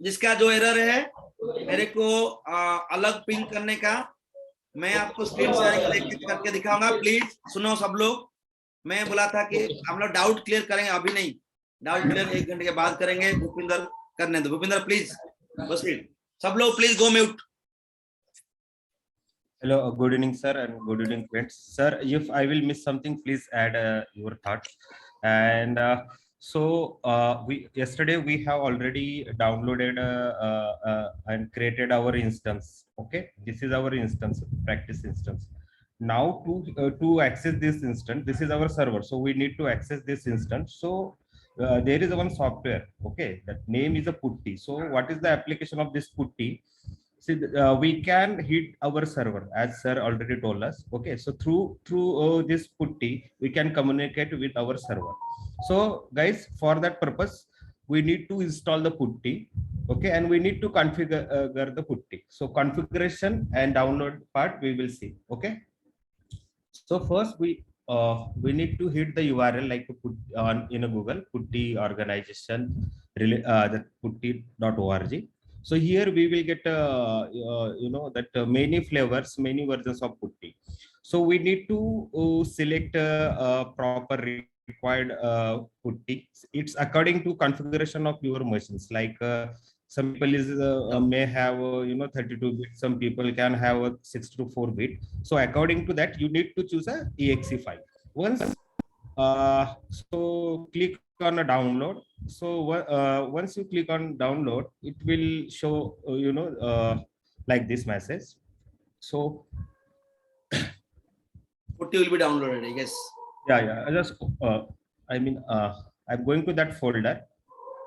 जिसका जो एरर है मेरे को अलग पिंग करने का, मैं आपको स्क्रीन शेयरिंग करके दिखाऊंगा। प्लीज सुनो सब लोग, मैं बोला था कि हम लोग डाउट क्लियर करेंगे, अभी नहीं, डाउट क्लियर 1 घंटे के बाद करेंगे। भूपिंदर करने दो, भूपिंदर प्लीज प्रोसीड। सब लोग please go mute. Hello, good evening, sir, and good evening, friends. Sir, if I will miss something, please add your thoughts. And yesterday we have already downloaded and created our instance. Okay, this is our instance, practice instance. Now to access this instance, this is our server, so we need to access this instance. So there is one software. Okay, that name is a putty. So what is the application of this putty? See, we can hit our server, as sir already told us. Okay, so through this putty we can communicate with our server. So guys, for that purpose we need to install the putty. Okay, and we need to configure the putty. So configuration and download part we will see. Okay, so first we need to hit the URL, like put on in a Google putty organization, the putty.org. So here we will get many flavors, many versions of putty. So we need to select proper required putty. It's according to configuration of your machines. Like some people may have 32 bit, some people can have a 64 bit. So according to that you need to choose a exe file. Once so click on a download. So once you click on download, it will show like this message. So putty will be downloaded, I guess. Yeah, just I'm going to that folder.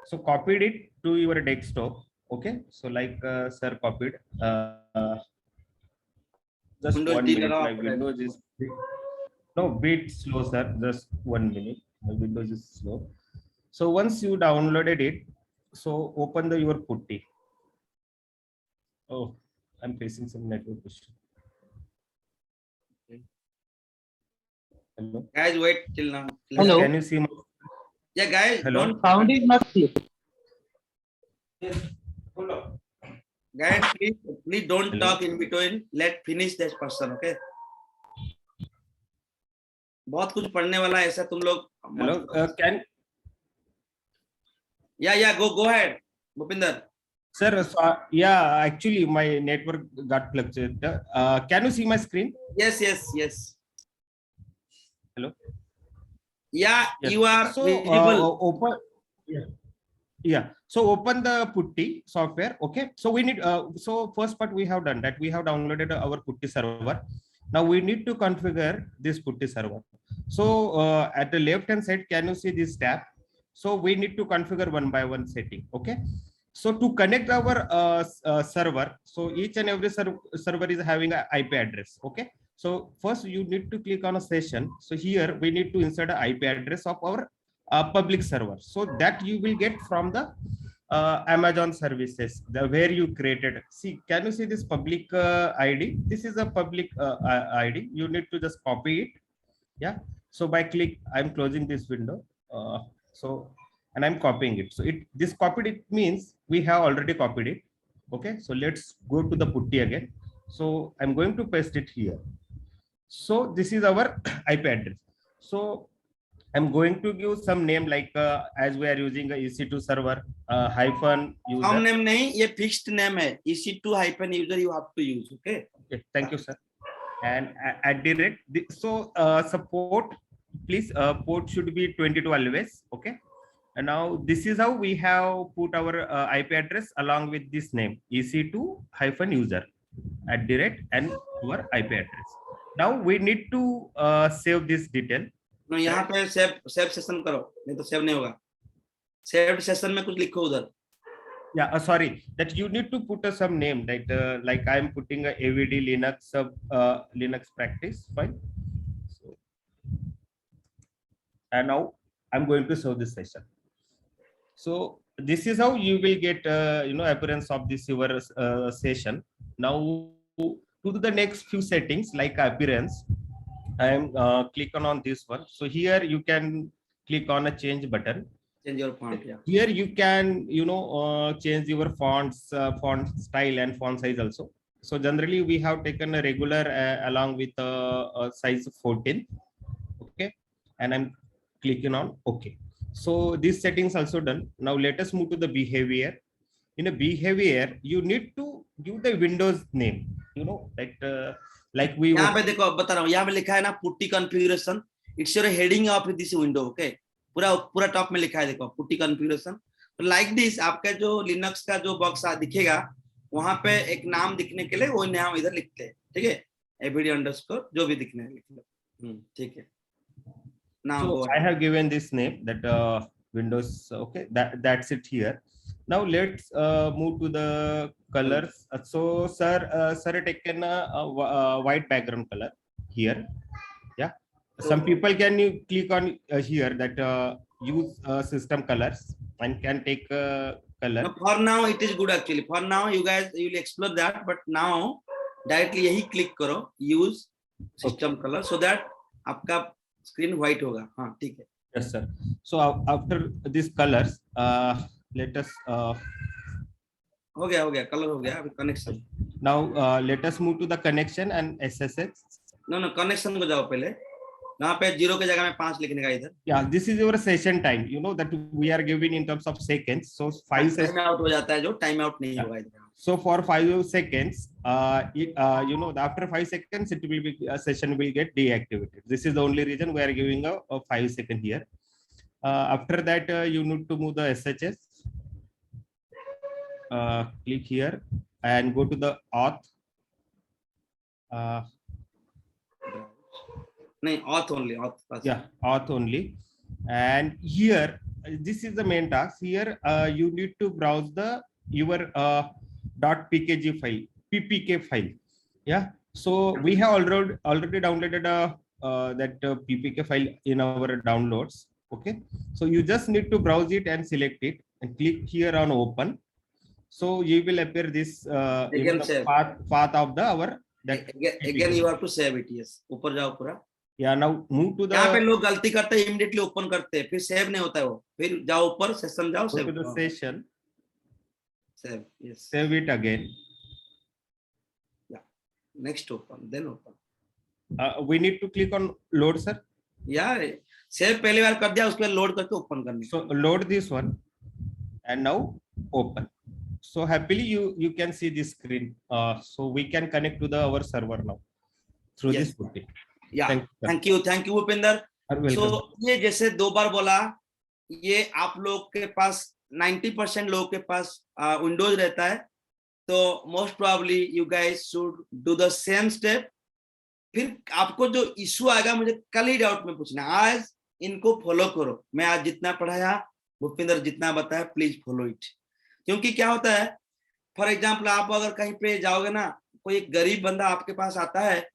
So copied it to your desktop. Okay, so like sir copied just Windows 1 minute. My Windows is bit slow, sir, just 1 minute. My Windows is slow. So once you downloaded it, so open your putty. Oh, I'm facing some network issue. Hello guys, wait till now. Hello. Can you see my... Yeah guys, Hello. don't Sound is not clear. Yes, hold on. guys, please don't Hello. talk in between, let finish that person. Okay, बहुत कुछ पढ़ने वाला है, ऐसा तुम लोग। Hello, can yeah go ahead Bhupinder. Sir, so, yeah, actually my network got fluctuated. Can you see my screen? Yes, yes, yes. Hello? Yeah, Yes. you are So, visible. open. Yeah. Yeah. So open the Putty software. Okay. So we need. So first part we have done that. We have downloaded our Putty server. Now we need to configure this Putty server. So at the left hand side, can you see this tab? So we need to configure one by one setting. Okay. So to connect our server, so each and every server is having an IP address. Okay. So first you need to click on a session. So here we need to insert an IP address of our public server. So that you will get from the Amazon services, where you created. See, can you see this public ID? This is a public ID. You need to just copy it. Yeah. So by click, I'm closing this window. And I'm copying it. So this copied, it means we have already copied it. Okay. So let's go to the Putty again. So I'm going to paste it here. So this is our IP address. So I'm going to give some name like as we are using a EC2 server hyphen user. Some name nahi, ye fixed name hai. EC2 hyphen user you have to use. Okay. Okay. Thank you, sir. And at the rate, so support, please port should be 22 always. Okay. And now this is how we have put our IP address along with this name EC2 hyphen user at the rate and our IP address. Now we need to save this detail. No, यहाँ पे save session करो, नहीं तो save नहीं होगा. Saved session में कुछ लिखो उधर. Yeah, sorry, that you need to put some name, like I am putting a AVD Linux Linux practice file. So, and now I'm going to show this session. So this is how you will get appearance of this your session. Now to the next few settings like appearance, I am clicking on this one. So here you can click on a change button. Change your font. Yeah. Here you can change your fonts, font style and font size also. So generally we have taken a regular along with a size 14. Okay, and I'm clicking on OK. So these settings also done. Now let us move to the behavior. In a behavior, you need to give the Windows name. Like we. यहाँ पे देखो बता रहा हूँ, यहाँ पे लिखा है ना Putty configuration. It's your heading of this window. Okay. पूरा टॉप में लिखा है देखो Putty configuration. तो like this आपका जो Linux का जो बॉक्स दिखेगा वहां पे एक नाम दिखने के लिए वो नाम इधर लिखते हैं. ठीक है. AVD_ जो भी दिखने लिख लो. ठीक है. Now so I have given this name that Windows. Okay, that's it here. Now let's move to the colors. So sir taken a white background color here. Yeah. Some people can you click on here that use system colors and can take color. No, for now it is good actually. For now you guys you will explore that, but now directly यही click करो use system color so that आपका screen white होगा. हाँ ठीक है. Yes sir. So after these colors, let us. हो गया color हो गया. अभी connection. Now let us move to the connection and SSH. No connection को जाओ पहले. यहाँ पे 0 के जगह में 5 लिखने का इधर. Yeah, this is your session time. You know that we are giving in terms of seconds. So 5 seconds. Time out हो जाता है जो time out नहीं होगा इधर. So for 5 seconds, after 5 seconds, it will be session will get deactivated. This is the only reason we are giving a 5 second here. After that, you need to move the SSH. Click here and go to the auth. Auth only. Yeah, auth only. And here, this is the main task. Here, you need to browse your .pkg file, ppk file. Yeah. So we have already downloaded that ppk file in our downloads. Okay. So you just need to browse it and select it and click here on open. So you will appear this path of our that. Again you have to save it. Yes. ऊपर जाओ पूरा. Yeah. Now move to the. यहाँ पे लोग गलती करते हैं immediately open करते हैं फिर save नहीं होता है वो फिर जाओ ऊपर session जाओ save. Go to the session. Save. Yes. Save it again. Yeah. Next open. Then open. We need to click on load, sir. Yeah. Save पहली बार कर दिया उसके बाद load करके open करने. So load this one, and now open. So happily you can see this screen. So we can connect to the our server now through Yes. this putty. Yeah, thank you Bhupinder. So ये जैसे 2 बार बोला, ये आप लोग के पास 90% लोगों के पास विंडोज रहता है, तो most probably you guys should do the same step. फिर आपको जो इशू आएगा मुझे कल ही डाउट में पूछना, आज इनको फॉलो करो. मैं आज जितना पढ़ाया, भूपिंदर जितना बताया, प्लीज फॉलो इट. क्योंकि क्या होता है, फॉर एग्जाम्पल आप अगर कहीं पे जाओगे ना, कोई एक गरीब बंदा आपके पास आता है,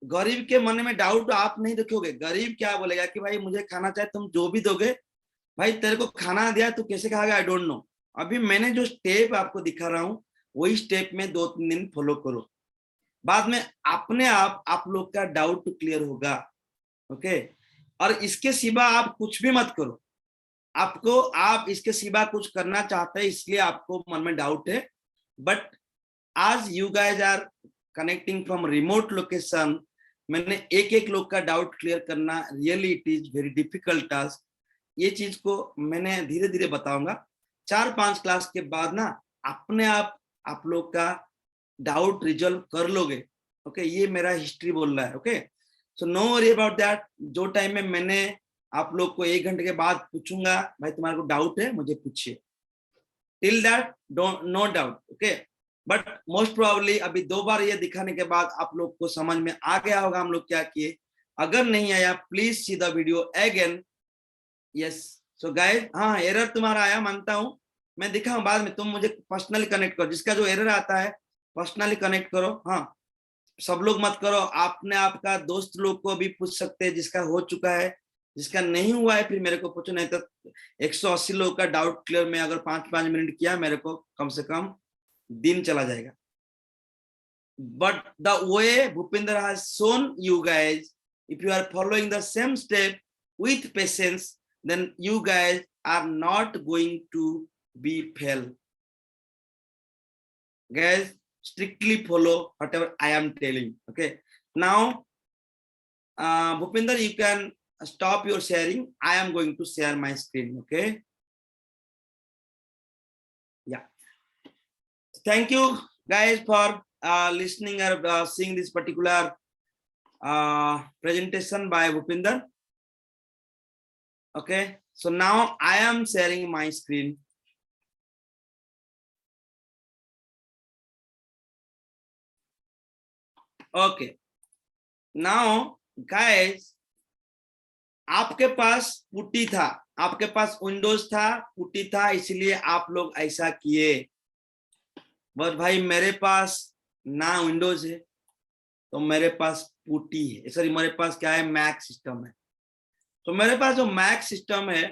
गरीब के मन में डाउट आप नहीं रखोगे. गरीब क्या बोलेगा कि भाई मुझे खाना चाहिए, तुम जो भी दोगे, भाई तेरे को खाना दिया तू कैसे खाएगा, आई डोंट नो. अभी मैंने जो स्टेप आपको दिखा रहा हूँ, वही स्टेप में 2-3 दिन फॉलो करो. बाद में अपने आप लोग का डाउट क्लियर होगा. ओके, और इसके सिवा आप कुछ भी मत करो. आपको आप इसके सिवा कुछ करना चाहते हैं, इसलिए आपको मन में डाउट है. बट आज you guys are connecting from remote location, मैंने एक लोग का डाउट क्लियर करना, really it is very difficult task. ये चीज को मैंने धीरे धीरे बताऊंगा. 4-5 क्लास के बाद ना अपने आप लोग का डाउट रिजॉल्व कर लोगे. ओके, ये मेरा हिस्ट्री बोल रहा है. Okay, so no worry about that. जो टाइम में मैंने आप लोग को 1 घंटे के बाद पूछूंगा, भाई तुम्हारे को डाउट है, मुझे पूछिए. Till that no doubt. Okay, but most probably अभी 2 बार ये दिखाने के बाद आप लोग को समझ में आ गया होगा हम लोग क्या किए. अगर नहीं आया, please see the video again. Yes, so guys, हाँ एरर तुम्हारा आया, मानता हूँ, मैं दिखाऊं बाद में. तुम मुझे पर्सनली कनेक्ट करो, जिसका जो एरर आता है पर्सनली कनेक्ट करो. हाँ, सब लोग मत करो, आपने आपका दोस्त लोग को भी पूछ सकते हैं, जिसका हो चुका है. जिसका नहीं हुआ है फिर मेरे को पूछो, नहीं तो 180 लोगों का डाउट क्लियर में अगर 5-5 मिनट किया, मेरे को कम से कम दिन चला जाएगा. But the way Bhupinder has shown you guys, if you are following the same step with patience, then you guys are not going to be fail. Guys, strictly follow whatever I am telling. Okay, now Bhupinder, you can stop your sharing. I am going to share my screen. Okay, yeah, thank you guys for listening or seeing this particular presentation by Bhupinder. Okay, so now I am sharing my screen. Okay, now guys, आपके पास पुट्टी था, आपके पास विंडोज था, पुट्टी था, इसलिए आप लोग ऐसा किए. बस भाई मेरे पास ना विंडोज है, तो मेरे पास पुट्टी है. सॉरी, मेरे पास क्या है, मैक सिस्टम है. तो मेरे पास जो मैक सिस्टम है,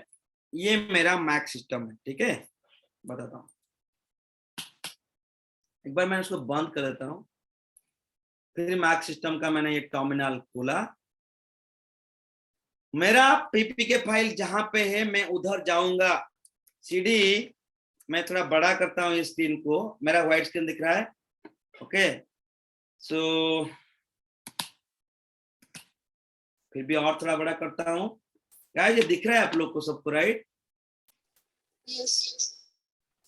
ये मेरा मैक सिस्टम है. ठीक है, बताता हूँ. एक बार मैं इसको बंद कर देता हूँ. फिर मैक सिस्टम का मैंने ये टर्मिनल खोला. मेरा पीपीके फाइल जहां पे है, मैं उधर जाऊंगा. सीडी मैं थोड़ा बड़ा करता हूँ स्क्रीन को, मेरा व्हाइट स्क्रीन दिख रहा है. ओके, सो फिर भी और थोड़ा बड़ा करता हूँ. गाइस, ये दिख रहा है आप लोग को सबको, राइट?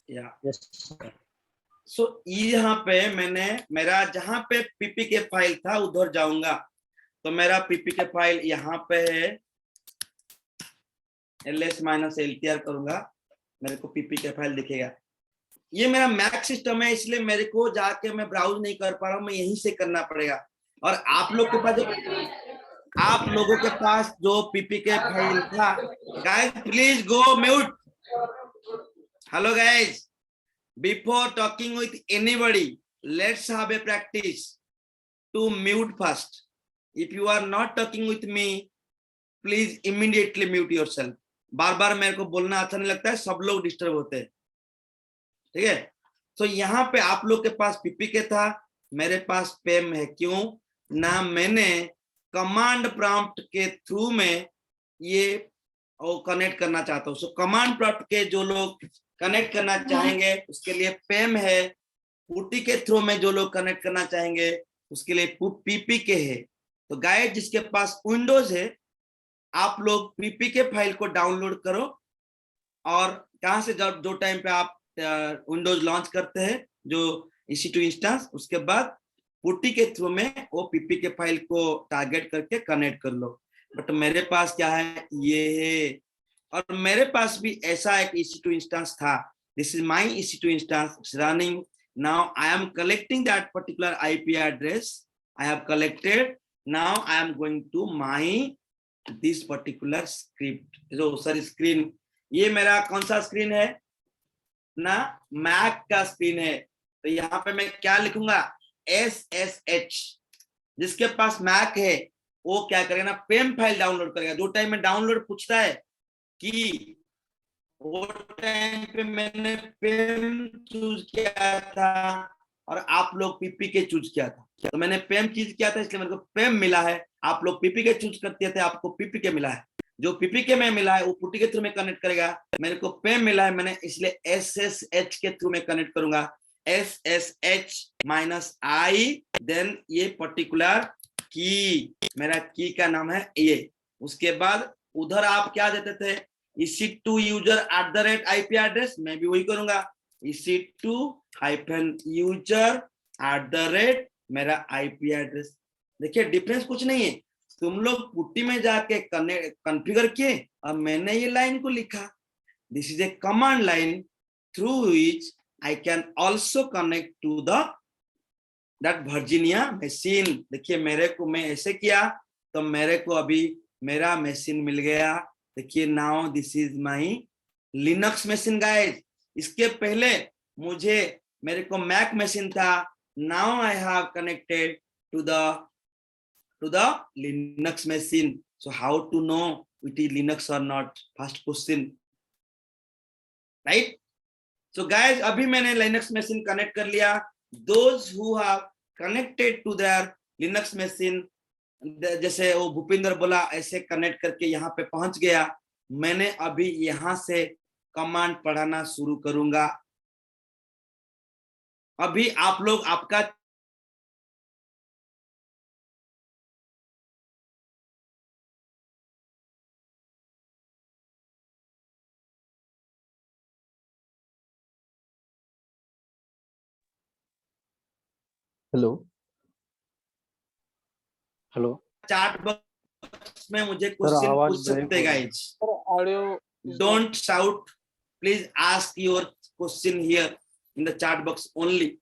या सो यहाँ पे मैंने मेरा जहां पे पीपीके फाइल था उधर जाऊंगा. तो मेरा पीपीके फाइल यहाँ पे है, ls-ltr करूंगा, मेरे को पीपीके फाइल दिखेगा. ये मेरा मैक सिस्टम है, इसलिए मेरे को जाके मैं ब्राउज नहीं कर पा रहा हूँ, मैं यहीं से करना पड़ेगा. और आप लोग के पास आप लोगों के पास जो पीपीके फाइल था, guys please go mute. Hello guys, before talking with anybody, let's have a practice to mute first. If you are not talking with me, please immediately mute yourself. बार बार मेरे को बोलना अच्छा नहीं लगता है, सब लोग डिस्टर्ब होते हैं. ठीक है, तो यहाँ पे आप लोग के पास पीपीके था, मेरे पास पेम है. क्यों ना, मैंने कमांड प्रॉम्प्ट के थ्रू में ये कनेक्ट करना चाहता हूँ. सो कमांड प्रॉम्प्ट के जो लोग कनेक्ट करना चाहेंगे उसके लिए पेम है. पुट्टी के थ्रू में जो लोग कनेक्ट करना चाहेंगे उसके लिए पीपीके है. तो गाइस, जिसके पास विंडोज है, आप लोग पीपीके फाइल को डाउनलोड करो. और कहाँ से, जो टाइम पे आप विंडोज लॉन्च करते हैं जो EC2 इंस्टेंस, उसके बाद पुट्टी के थ्रू में वो पीपी के फाइल को टारगेट करके कनेक्ट कर लो। बट मेरे पास क्या है, ये है, और मेरे पास भी ऐसा एक EC2 इंस्टेंस था। This is my EC2 instance running now. I am collecting that particular IP address, I have collected. Now I am going to my this particular script. So sir screen, ये मेरा कौन सा स्क्रीन है ना, मैक का स्क्रीन है। तो यहाँ पे मैं क्या लिखूंगा, SSH। जिसके पास मैक है वो क्या करेगा ना, पेम फाइल डाउनलोड करेगा। जो टाइम में डाउनलोड पूछता है कि वो टाइम पे मैंने पेम चूज किया था और आप लोग पीपी के चूज किया था, तो मैंने पेम चूज किया था इसलिए मेरे को पेम मिला है। आप लोग पीपी के चूज करते थे, आपको पीपी के मिला है। जो पीपी के में मिला है वो पुट्टी के थ्रू में कनेक्ट करेगा। मेरे को पेम मिला है, मैंने इसलिए SSH के थ्रू में कनेक्ट करूंगा। SSH-I, देन ये पर्टिकुलर की, मेरा की का नाम है ये। उसके बाद उधर आप क्या देते थे, EC2 यूजर @IP एड्रेस, मैं भी वही करूंगा। EC2-user मेरा IP एड्रेस। देखिए डिफरेंस कुछ नहीं है, तुम लोग पुट्टी में जाके कॉन्फ़िगर किए और मैंने ये लाइन को लिखा। This is a command line through which I can also connect to that Virginia machine. देखिए मेरे को, मैं ऐसे किया तो मेरे को अभी मेरा मशीन मिल गया। देखिए now this is my Linux machine guys. इसके पहले मेरे को मैक मशीन था। Now I have connected to the Linux machine. So how to know it is Linux और not, first question, right. So guys अभी मैंने लिनक्स मशीन कनेक्ट कर लिया। Those who have connected to their Linux machine, जैसे वो भूपिंदर बोला, ऐसे कनेक्ट करके यहाँ पे पहुंच गया। मैंने अभी यहाँ से कमांड पढ़ाना शुरू करूंगा। अभी आप लोग आपका हेलो चैट बॉक्स में मुझे क्वेश्चन पूछ सकते guys. Audio Don't shout. Please ask your question here in the chat box only.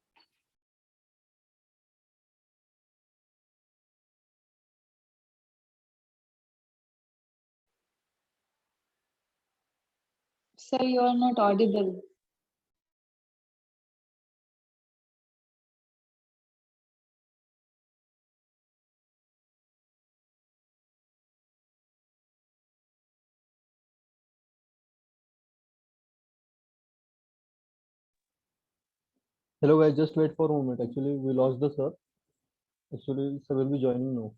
Sir, you are not audible. Hello guys, just wait for a moment. Actually, we lost the sir. Actually, sir will be joining now.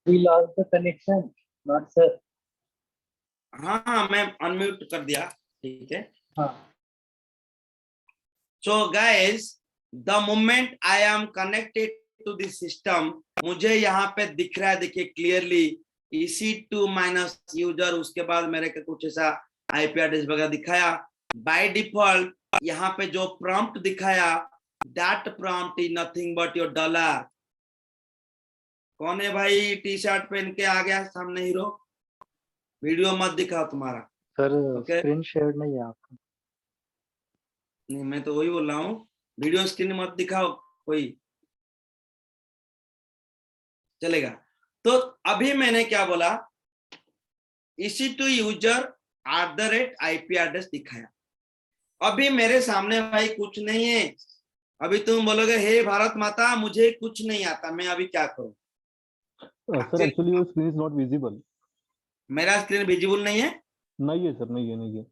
We lost the connection, not sir. हाँ मैं अनम्यूट कर दिया, ठीक है। हाँ. So guys, the moment I am connected to this system, मुझे यहाँ पे दिख रहा है, देखिए क्लियरली EC2 माइनस यूजर, उसके बाद मेरे को कुछ ऐसा IP एड्रेस वगैरह दिखाया। बाय डिफॉल्ट यहाँ पे जो प्रॉम्प्ट दिखाया, that prompt is nothing but your $। कौन है भाई टी शर्ट पहन के आ गया सामने हीरो? वीडियो मत दिखाओ तुम्हारा सर Okay. स्क्रीन शेयर नहीं है आपका। नहीं, मैं तो वही बोल रहा हूँ, वीडियो स्क्रीन मत दिखाओ कोई, चलेगा। तो अभी मैंने क्या बोला, EC2 यूजर @IP एड्रेस दिखाया। अभी मेरे सामने भाई कुछ नहीं है। अभी तुम बोलोगे हे भारत माता मुझे कुछ नहीं आता, मैं अभी क्या करूं? Sir actually your screen is not visible. मेरा स्क्रीन विजिबल नहीं है? नहीं है सर, नहीं है।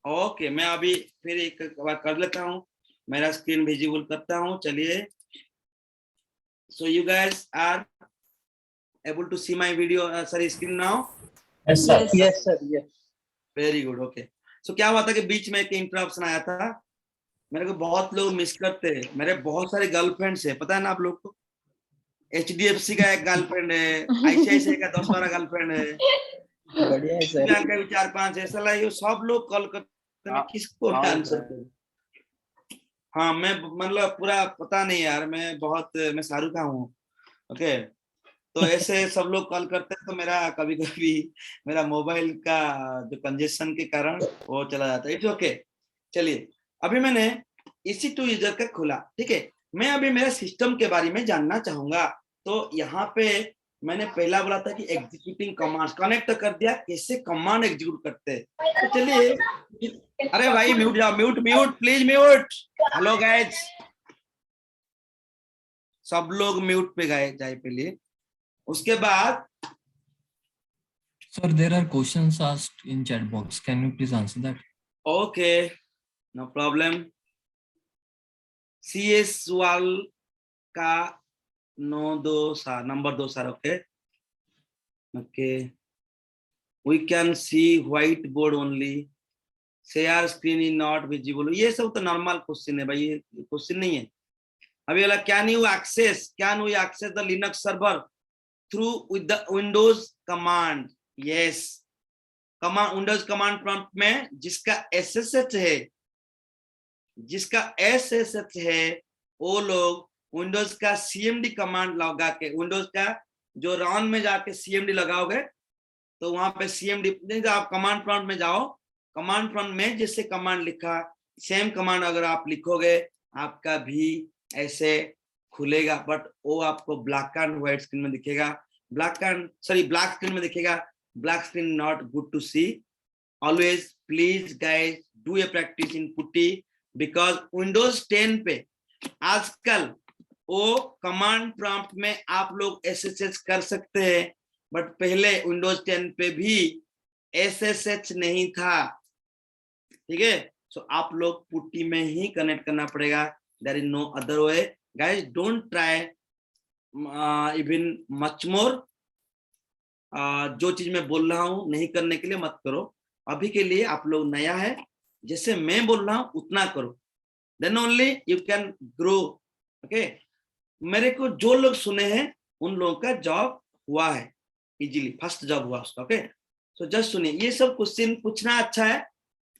ओके, मैं अभी फिर एक बार कर लेता हूँ, मेरा स्क्रीन विजिबल करता हूँ। चलिए, so you guys are able to see my video sorry screen now? Yes sir. Yes sir. Yes. Very good, okay. सो क्या हुआ था कि बीच में एक इंटरप्शन आया था, मेरे को बहुत लोग मिस करते हैं, मेरे बहुत सारे गर्लफ्रेंड्स है, पता है ना आप लोग को। HDFC का एक गर्लफ्रेंड है, ICICI का 10-12 गर्लफ्रेंड है, बढ़िया है सर। बैंक का भी 4-5 ऐसा लाइए, सब लोग कॉल करते हैं, मैं किसको आंसर करूं। हाँ मैं मतलब पूरा पता नहीं यार, मैं शाहरुख खान हूँ। ओके, तो ऐसे सब लोग कॉल करते हैं, तो मेरा कभी कभी मेरा मोबाइल का जो कंजेशन के कारण वो चला जाता है। It's okay. चलिए, अभी मैंने EC2 यूजर का खोला, ठीक है। मैं अभी मेरा सिस्टम के बारे में जानना चाहूंगा। तो यहाँ पे मैंने पहला बोला था कि एग्जीक्यूटिंग कमांड कनेक्ट कर दिया, कैसे कमांड एग्जीक्यूट करते हैं। तो चलिए, अरे भाई म्यूट जाओ, mute mute please mute. Hello guys, सब लोग म्यूट पे गए जाए पहले, उसके बाद Sir, there are questions asked in chat box. Can you please answer that? Okay, no problem. CS वाल का number 2 sir. Okay okay, we can see white board only, share screen is not visible. ये सब तो नॉर्मल क्वेश्चन है भाई, ये क्वेश्चन नहीं है। अभी वाला can you access the Linux server through with the Windows command. Yes, command Windows command prompt में जिसका SSH है वो लोग विंडोज का CMD कमांड लगा के, विंडोज का जो रॉन में जाके CMD लगाओगे तो वहां पे CMD, आप कमांड प्रॉम्प्ट में जाओ, कमांड प्रॉम्प्ट में जैसे कमांड लिखा सेम कमांड अगर आप लिखोगे आपका भी ऐसे खुलेगा, बट वो आपको ब्लैक एंड व्हाइट स्क्रीन में दिखेगा, ब्लैक स्क्रीन में दिखेगा। Black screen not good to see. Always please guys do a practice in PuTTY, because Windows 10 पे आजकल वो कमांड प्रॉम्प्ट में आप लोग SSH कर सकते हैं, बट पहले विंडोज 10 पे भी SSH नहीं था, ठीक है। सो आप लोग पुट्टी में ही कनेक्ट करना पड़ेगा, there is no other way. Guys don't try even much more. जो चीज मैं बोल रहा हूं नहीं करने के लिए मत करो। अभी के लिए आप लोग नया है, जैसे मैं बोल रहा हूं उतना करो, then only you can grow. Okay, मेरे को जो लोग सुने हैं उन लोगों का जॉब हुआ है इजीली, फर्स्ट जॉब हुआ उसका। ओके, सो जस्ट सुनिए, ये सब क्वेश्चन पूछना अच्छा है,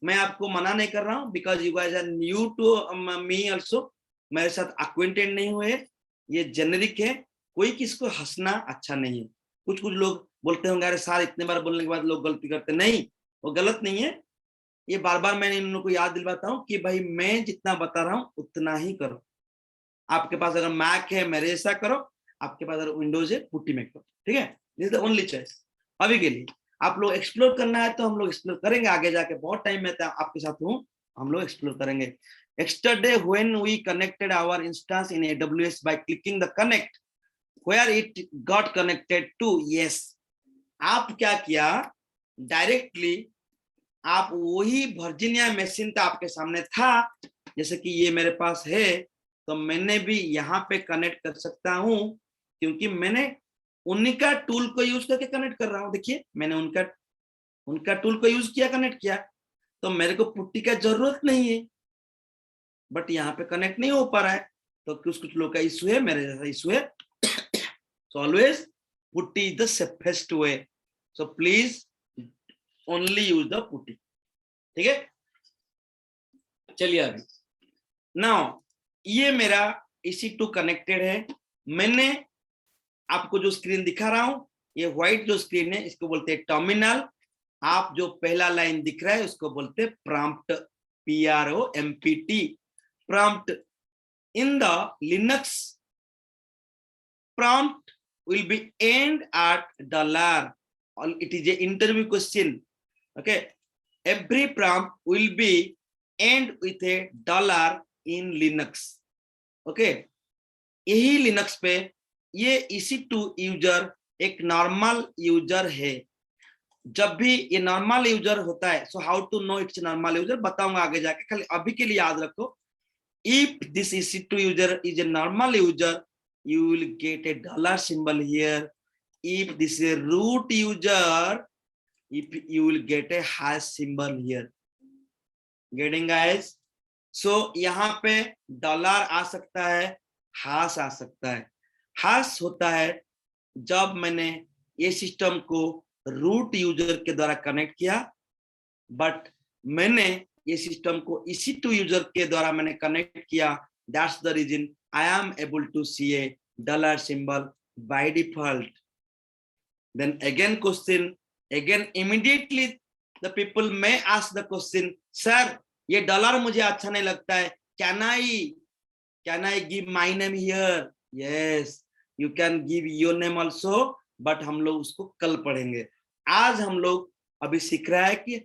मैं आपको मना नहीं कर रहा हूँ, because you guys are new to me also, मेरे साथ अक्वेंटेड नहीं हुए, ये जेनेरिक है, कोई किसको हंसना अच्छा नहीं है। कुछ लोग बोलते होंगे अरे सर इतने बार बोलने के बाद लोग गलती करते, नहीं, वो गलत नहीं है। ये बार बार मैं इन लोगों को याद दिलवाता हूँ कि भाई मैं जितना बता रहा हूँ उतना ही करो। आपके पास अगर मैक है मेरे जैसा करो, आपके पास अगर विंडोज है पुट्टी में करो, ठीक है। This is the only choice. अभी के लिए आप लोग एक्सप्लोर करना है तो हम लोग एक्सप्लोर करेंगे आगे जाके, बहुत टाइम में आपके साथ हूँ, हम लोग एक्सप्लोर करेंगे। Yesterday when we connected our instance in AWS by clicking the connect, where it got connected to, yes, आप क्या किया, डायरेक्टली आप वही वर्जीनिया मशीन तो आपके सामने था, जैसे कि ये मेरे पास है, तो मैंने भी यहाँ पे कनेक्ट कर सकता हूँ, क्योंकि मैंने उनका टूल को यूज करके कनेक्ट कर रहा हूँ। देखिए मैंने उनका टूल को यूज किया, कनेक्ट किया, तो मेरे को पुट्टी का जरूरत नहीं है, बट यहाँ पे कनेक्ट नहीं हो पा रहा है, तो कुछ लोग का इशू है, मेरे जैसा इशू है। So always putty is the safest way, so please only use the putty, ठीक है। चलिए अभी नाउ ये मेरा EC2 कनेक्टेड है। मैंने आपको जो स्क्रीन दिखा रहा हूं, ये व्हाइट जो स्क्रीन है इसको बोलते हैं टर्मिनल। आप जो पहला लाइन दिख रहा है उसको बोलते हैं prompt, PROMPT, prompt. In the Linux, prompt will be end at $. It is an interview question. Okay, every prompt will be end with a $. In Linux. Okay, यही Linux पे ये EC2 यूजर एक नॉर्मल यूजर है। जब भी ये नॉर्मल यूजर होता है, so how to know it's normal user बताऊंगा आगे जाके, खाली अभी के लिए याद रखो, if this EC2 user is a normal user, you will get a $. Symbol here. If this is a root user, if you will get a hash symbol here. Getting guys? सो यहाँ पे डॉलर आ सकता है, हाश आ सकता है। हाश होता है जब मैंने ये सिस्टम को रूट यूजर के द्वारा कनेक्ट किया, बट मैंने ये सिस्टम को EC2 यूजर के द्वारा मैंने कनेक्ट किया, that's the reason I am able to see a dollar symbol by default. Then again question, again immediately the people may ask the question, sir ये डॉलर मुझे अच्छा नहीं लगता है, can I give my name here? Yes, you can give your name also, but हम लोग उसको कल पढ़ेंगे। आज हम लोग अभी सीख रहा है कि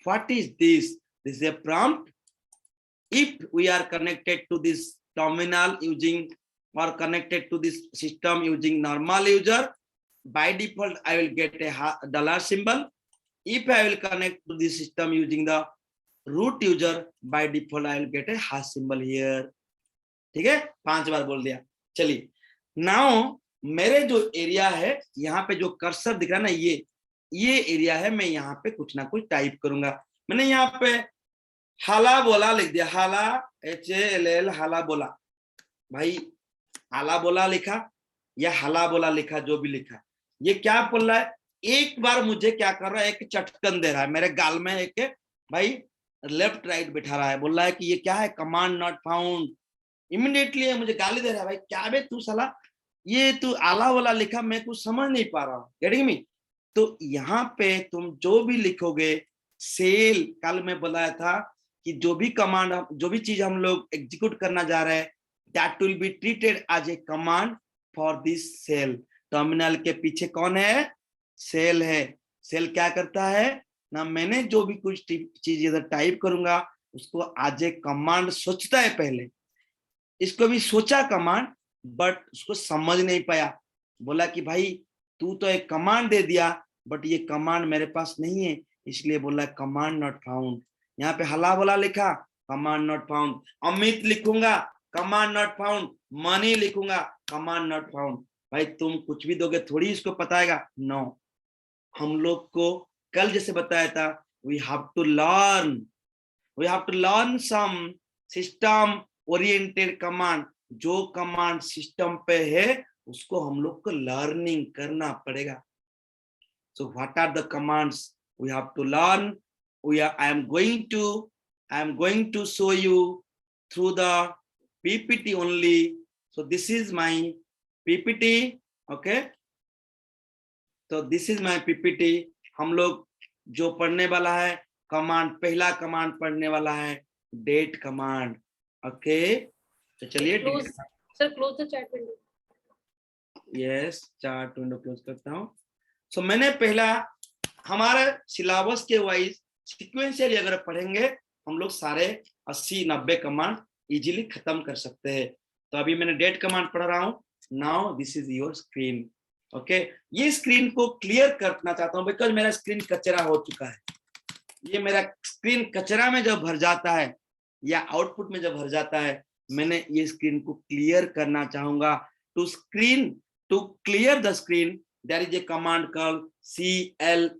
what is this is a prompt. If we are connected to this terminal using or connected to this system using normal user, by default I will get a dollar symbol. If I will connect to this system using the root user, by default I will get a hash symbol here. ठीक है, 5 बार बोल दिया। चलिए, नाउ मेरे जो एरिया है, यहाँ पे जो कर्सर दिख रहा है ना, ये एरिया है, मैं यहाँ पे कुछ ना कुछ टाइप करूंगा। मैंने यहाँ पे हाला बोला लिख दिया, हाला HALL हाला बोला। भाई हाला बोला लिखा या हला बोला लिखा, जो भी लिखा, ये क्या बोल रहा है? एक बार मुझे क्या कर रहा है, एक चटकन दे रहा है मेरे गाल में, एक भाई लेफ्ट राइट बिठा रहा है, बोल रहा है कि ये क्या है, कमांड नॉट फाउंड। इमीडिएटली मुझे गाली दे रहा है, भाई क्या बे तू साला, ये तू आला वाला लिखा, मैं कुछ समझ नहीं पा रहा हूँ, गेटिंग मी? तो यहाँ पे तुम जो भी लिखोगे, सेल, कल मैं बताया था कि जो भी कमांड, जो भी चीज हम लोग एग्जीक्यूट करना जा रहे हैं, that will be treated as a command for this cell. Terminal के पीछे कौन है? सेल है। सेल क्या करता है ना, मैंने जो भी कुछ चीज इधर टाइप करूंगा उसको आज एक कमांड सोचता है। पहले इसको भी सोचा कमांड, बट उसको समझ नहीं पाया, बोला कि भाई तू तो एक कमांड दे दिया, बट ये कमांड मेरे पास नहीं है, इसलिए बोला कमांड नॉट फाउंड। यहाँ पे हला बोला लिखा, कमांड नॉट फाउंड। अमित लिखूंगा, कमांड नॉट फाउंड। मनी लिखूंगा, कमांड नॉट फाउंड। भाई तुम कुछ भी दोगे थोड़ी इसको पताएगा? नो, हम लोग को कल जैसे बताया था, we have to learn some system oriented command. जो कमांड सिस्टम पे है उसको हम लोग को लर्निंग करना पड़ेगा। So what are the commands we have to learn? I am going to show you through the PPT only. So this is my PPT, okay? So this is my PPT. हम लोग जो पढ़ने वाला है कमांड, पहला कमांड पढ़ने वाला है डेट कमांड, ओके? तो चलिए, sir close the chat window. Yes, chat window close करता हूँ। सो मैंने पहला, हमारे सिलेबस के वाइज सीक्वेंशियली अगर पढ़ेंगे हम लोग सारे 80-90 कमांड इजीली खत्म कर सकते हैं। तो अभी मैंने डेट कमांड पढ़ रहा हूँ। Now this is your screen, okay? ये स्क्रीन को क्लियर करना चाहता हूँ बिकॉज मेरा स्क्रीन कचरा हो चुका है। ये मेरा स्क्रीन कचरा में जब भर जाता है या आउटपुट में जब भर जाता है, मैंने ये स्क्रीन को क्लियर करना चाहूंगा। To clear the screen, there is a command called CLEAR,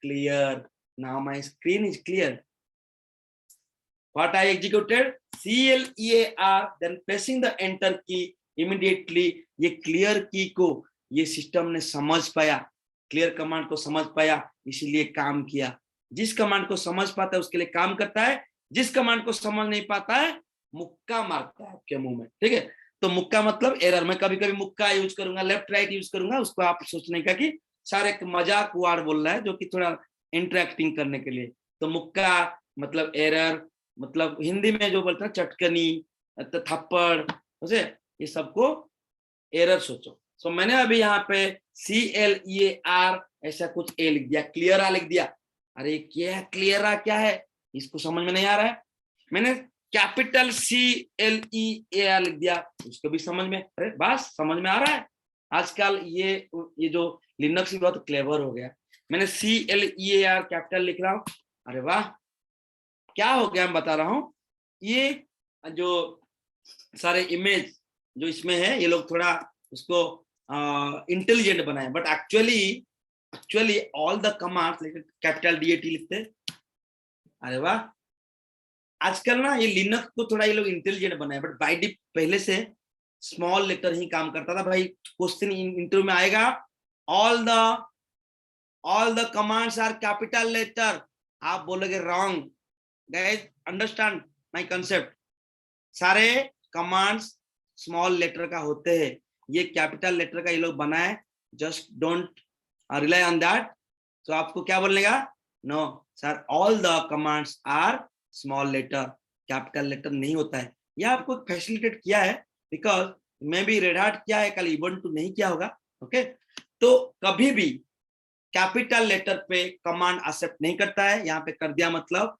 clear. Now my screen is clear. What I executed? CLEAR, then pressing the enter key, immediately ये clear key को ये system ने समझ पाया, clear command को समझ पाया, इसीलिए काम किया। जिस command को समझ पाता है उसके लिए काम करता है, जिस command को समझ नहीं पाता है मुक्का मारता है आपके मुंह में, ठीक है? तो मुक्का मतलब एरर। मैं कभी कभी मुक्का यूज करूंगा, लेफ्ट राइट यूज करूंगा, उसको आप सोचने का कि सारे एक मजाक वर्ड बोल रहा है जो कि थोड़ा इंटरेक्टिंग करने के लिए। तो मुक्का मतलब एरर, मतलब हिंदी में जो बोलते हैं चटकनी, थप्पड़, उसे ये सबको एरर सोचो। सो मैंने अभी यहाँ पे CLEAR ऐसा कुछ ए लिख दिया, क्लियरा लिख दिया। अरे क्या क्लियरा क्या है, इसको समझ में नहीं आ रहा है। मैंने कैपिटल CLEAR लिख दिया, उसको भी समझ में, अरे बस समझ में आ रहा है। आजकल ये जो लिनक्स बहुत क्लेवर हो गया। मैंने CLEAR कैपिटल लिख रहा हूँ, अरे वाह क्या हो गया, मैं बता रहा हूँ। ये जो सारे इमेज जो इसमें है, ये लोग थोड़ा उसको इंटेलिजेंट बनाए, but actually all the commands capital DAT लिखते। अरे वाह, आजकल ना ये लिनक्स को थोड़ा ये लोग इंटेलिजेंट बनाए, बट बाय डिफ पहले से स्मॉल लेटर ही काम करता था भाई। क्वेश्चन इंटरव्यू में आएगा, all the commands are capital letter, आप बोलोगे wrong. Guys understand my concept, सारे कमांड्स स्मॉल लेटर का होते हैं, ये कैपिटल लेटर का ये लोग बनाए, just don't rely on that. तो आपको क्या बोलने का, no sir all the commands are small letter, capital letter नहीं होता है। यह आपको फैसिलिटेट किया है बिकॉज मैं भी रेड हार्ट किया है, कल इवेंट नहीं किया होगा। ओके, तो कभी भी कैपिटल लेटर पे कमांड एक्सेप्ट नहीं करता है, यहाँ पे कर दिया मतलब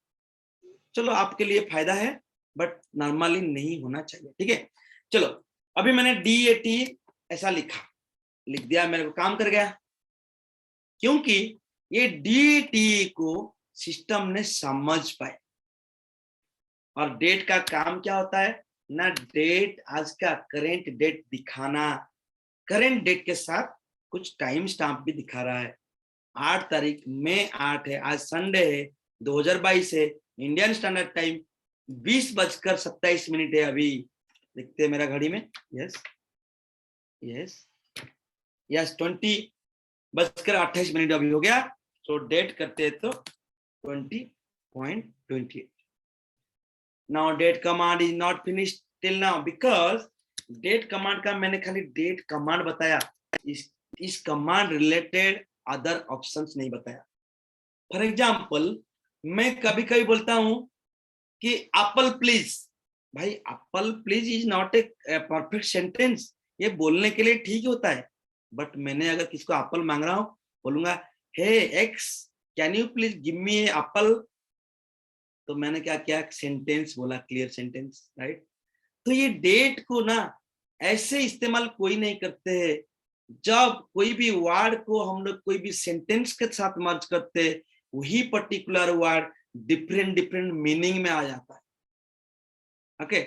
चलो आपके लिए फायदा है, बट नॉर्मली नहीं होना चाहिए। ठीक है, चलो अभी मैंने DAT ऐसा लिख दिया, मेरे को काम कर गया, क्योंकि ये DAT को सिस्टम ने समझ पाए। और डेट का काम क्या होता है ना, डेट आज का करेंट डेट दिखाना, करेंट डेट के साथ कुछ टाइम स्टैम्प भी दिखा रहा है। 8 तारीख मई 8 है, आज संडे है, 2022 है, इंडियन स्टैंडर्ड टाइम 20:27 है। अभी देखते हैं मेरा घड़ी में, यस 20:28 अभी हो गया। तो डेट करते हैं तो 20.28। Now date command is not finished till now because date command का मैंने खाली date command बताया, इस command related other options नहीं बताया। For example, मैं कभी कभी बोलता हूं कि apple please, भाई apple please is not a perfect sentence, ये बोलने के लिए ठीक होता है, बट मैंने अगर किसको apple मांग रहा हूं, बोलूंगा hey X can you please give me a apple, तो मैंने क्या किया, सेंटेंस बोला, क्लियर सेंटेंस, राइट। तो ये डेट को ना ऐसे इस्तेमाल कोई नहीं करते हैं। जब कोई भी वर्ड को हम लोग कोई भी सेंटेंस के साथ मर्ज करते हैं, वही पर्टिकुलर वर्ड डिफरेंट मीनिंग में आ जाता है। ओके,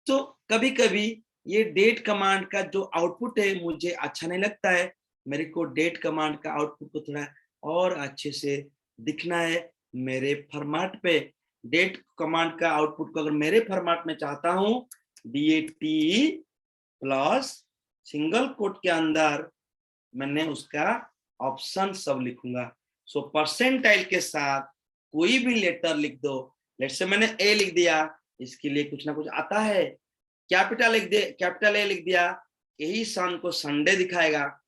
तो कभी कभी ये डेट कमांड का जो आउटपुट है मुझे अच्छा नहीं लगता है, मेरे को डेट कमांड का आउटपुट को थोड़ा और अच्छे से दिखना है मेरे फॉर्मेट पे। डेट कमांड का आउटपुट को अगर मेरे फॉर्मेट में चाहता हूं, DAT प्लस सिंगल कोट के अंदर मैंने उसका ऑप्शन सब लिखूंगा। सो परसेंटाइल के साथ कोई भी लेटर लिख दो, लेट्स से मैंने A लिख दिया, इसके लिए कुछ ना कुछ आता है, कैपिटल A लिख दिया, यही सन को संडे दिखाएगा।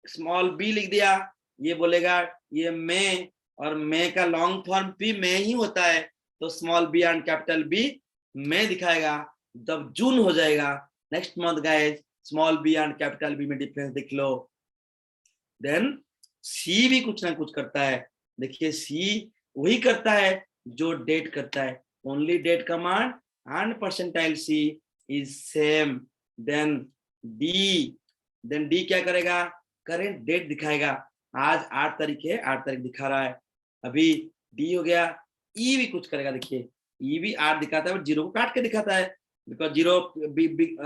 स्मॉल b लिख दिया, ये बोलेगा ये मैं, और मैं का लॉन्ग फॉर्म भी मैं ही होता है, तो small b and capital B मैं दिखाएगा। जब जून हो जाएगा next month guys, small b and capital B में डिफरेंस देख लो। देन C भी कुछ ना कुछ करता है, देखिए C वही करता है जो डेट करता है, only date command and percentile C is same. Then D क्या करेगा, करेंट डेट दिखाएगा, आज 8 तारीख है, 8 तारीख दिखा रहा है, अभी D हो गया। E भी कुछ करेगा, देखिए E भी 8 दिखाता है, बट 0 को काट के दिखाता है, बिकॉज 0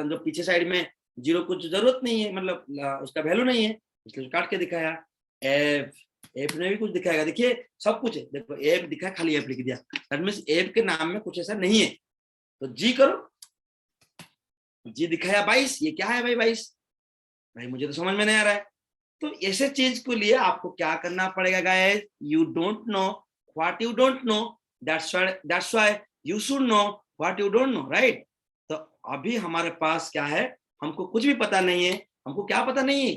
जो पीछे साइड में 0 को जरूरत नहीं है, मतलब उसका वैल्यू नहीं है, इसलिए काट के दिखाया। F में भी कुछ दिखाएगा, देखिए सब कुछ है, देखो F दिखा, खाली F लिख दिया, दैट मींस F के नाम में कुछ ऐसा नहीं है। तो G करो, G दिखाया 22, ये क्या है भाई 22, भाई मुझे तो समझ में नहीं आ रहा है। तो ऐसे चीज के लिए आपको क्या करना पड़ेगा guys, you don't know what you don't no, that's why you should know what you don't no, right. तो अभी हमारे पास क्या है, हमको कुछ भी पता नहीं है, हमको क्या पता नहीं है,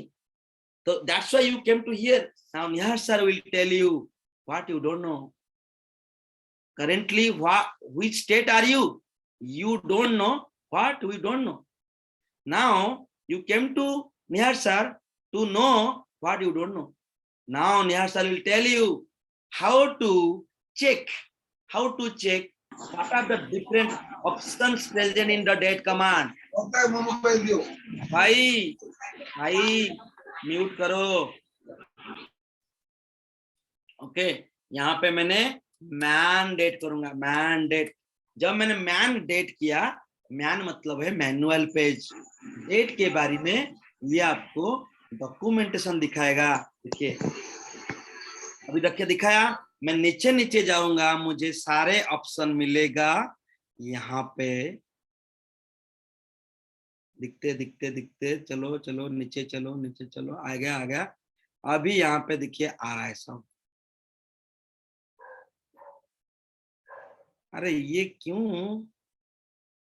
तो that's why you came to here. Now Nihar sir will tell you what you don't know. Currently which state are you, you don't know what we don't know. Now you came to Nihar sir to know what you don't know. Now Nihar sir will tell you how to check what are the different options present in the date command. भाई म्यूट करो। ओके, यहाँ पे मैंने मैंडेट करूंगा, मैंडेट। जब मैंने मैंडेट किया, मैन मतलब है मैनुअल पेज, डेट के बारे में ये आपको डॉक्यूमेंटेशन दिखाएगा। देखिए अभी देखिए दिखाया, मैं नीचे नीचे जाऊंगा, मुझे सारे ऑप्शन मिलेगा यहाँ पे। दिखते दिखते दिखते, चलो चलो नीचे चलो, नीचे चलो, आ गया आ गया। अभी यहाँ पे देखिए आ रहा है सब। अरे ये क्यों,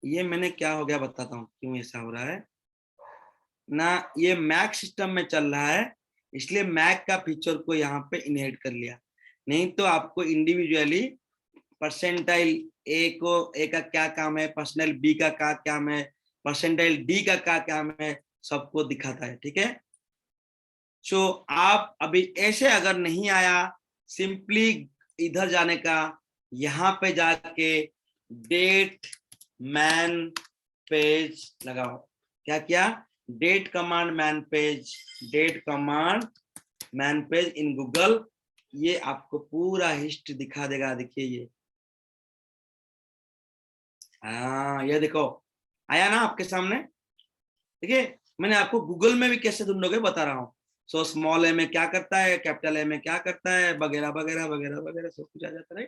ये मैंने क्या हो गया बताता हूँ क्यों ऐसा हो रहा है ना। ये मैक सिस्टम में चल रहा है, इसलिए मैक का फीचर को यहाँ पे इनहेरिट कर लिया। नहीं तो आपको इंडिविजुअली परसेंटाइल ए को, ए का क्या काम है, परसेंटाइल बी का क्या काम है, परसेंटाइल डी का क्या काम है, सबको दिखाता है। ठीक है, सो आप अभी ऐसे अगर नहीं आया, सिंपली इधर जाने का, यहाँ पे जाके डेट मैन पेज लगाओ। क्या क्या, date command man page, date command man page in Google. ये आपको पूरा हिस्ट्री दिखा देगा। देखिए ये, हाँ ये देखो आया ना आपके सामने। देखिए मैंने आपको गूगल में भी कैसे ढूंढोगे बता रहा हूँ। सो स्मॉल ए में क्या करता है, कैपिटल ए में क्या करता है, वगैरह वगैरह वगैरह वगैरह सब कुछ आ जाता है।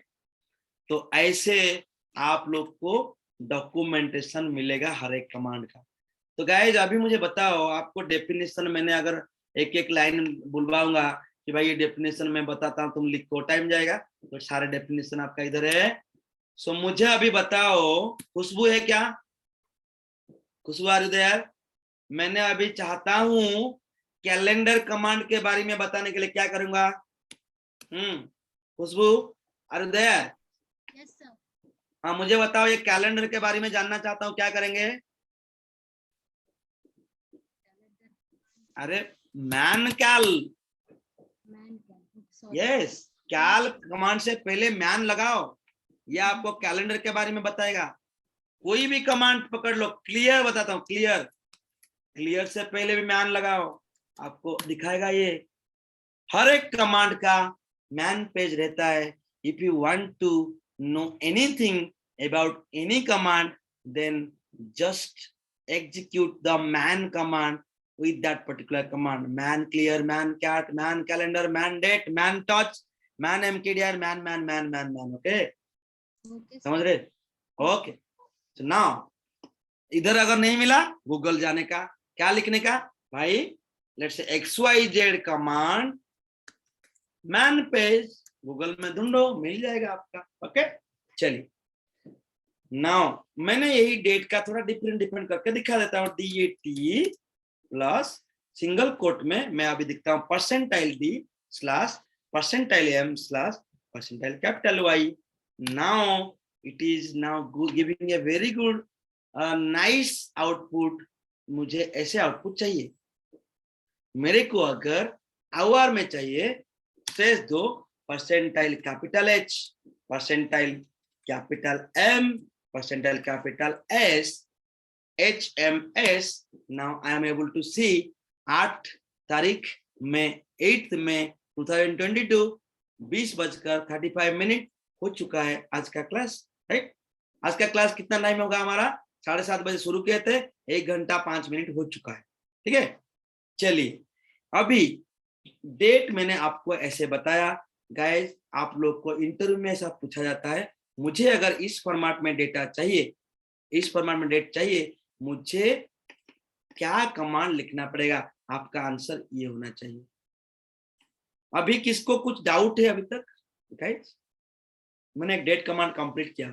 तो ऐसे आप लोग को डॉक्यूमेंटेशन मिलेगा हर एक कमांड का। तो गाइज अभी मुझे बताओ, आपको डेफिनेशन मैंने अगर एक एक लाइन बुलवाऊंगा कि भाई ये डेफिनेशन मैं बताता हूँ, तुम लिखो, टाइम जाएगा। तो सारे डेफिनेशन आपका इधर है। सो मुझे अभी बताओ, खुशबू है क्या? खुशबू आ रही है? मैंने अभी चाहता हूं कैलेंडर कमांड के बारे में बताने के लिए क्या करूंगा? खुशबू आर देयर? हाँ मुझे बताओ, ये कैलेंडर के बारे में जानना चाहता हूँ, क्या करेंगे? अरे मैन कैल, यस, कैल कमांड से पहले मैन लगाओ, ये आपको कैलेंडर के बारे में बताएगा। कोई भी कमांड पकड़ लो, क्लियर बताता हूँ, क्लियर, क्लियर से पहले भी मैन लगाओ, आपको दिखाएगा ये। हर एक कमांड का मैन पेज रहता है। If you want to know anything about any command, then just execute the man command with that particular command. Man clear, man cat, man calendar, man date, man touch, man mkdir, man. Okay, समझ रहे? ओके, so now इधर अगर नहीं मिला, गूगल जाने का, क्या लिखने का भाई, let's say XYZ command man page, Google में ढूंढो, मिल जाएगा आपका। ओके चलिए, नाउ मैंने यही डेट का थोड़ा डिफरेंट करके दिखा देता हूँ। DAT प्लस सिंगल कोट में मैं अभी दिखता हूँ percentile D slash percentile M slash percentile capital Y। Now it is now giving a very good nice output. मुझे ऐसे आउटपुट चाहिए। मेरे को अगर आवर में चाहिए, स्पेस दो, percentile capital H, percentile capital M, percentile capital S, HMS. Now I am able to see 8 तारीख में 8 में 2022 20:35 हो चुका है आज का क्लास। राइट, आज का क्लास कितना टाइम होगा हमारा? 7:30 बजे शुरू किए थे, 1 घंटा 5 मिनट हो चुका है। ठीक है, चलिए अभी डेट मैंने आपको ऐसे बताया। गाइज आप लोग को इंटरव्यू में ऐसा पूछा जाता है, मुझे अगर इस फॉर्मेट में डेटा चाहिए, इस फॉर्मेट में डेट चाहिए, मुझे क्या कमांड लिखना पड़ेगा? आपका आंसर ये होना चाहिए। अभी किसको कुछ डाउट है अभी तक? गाइस मैंने एक डेट कमांड कंप्लीट किया।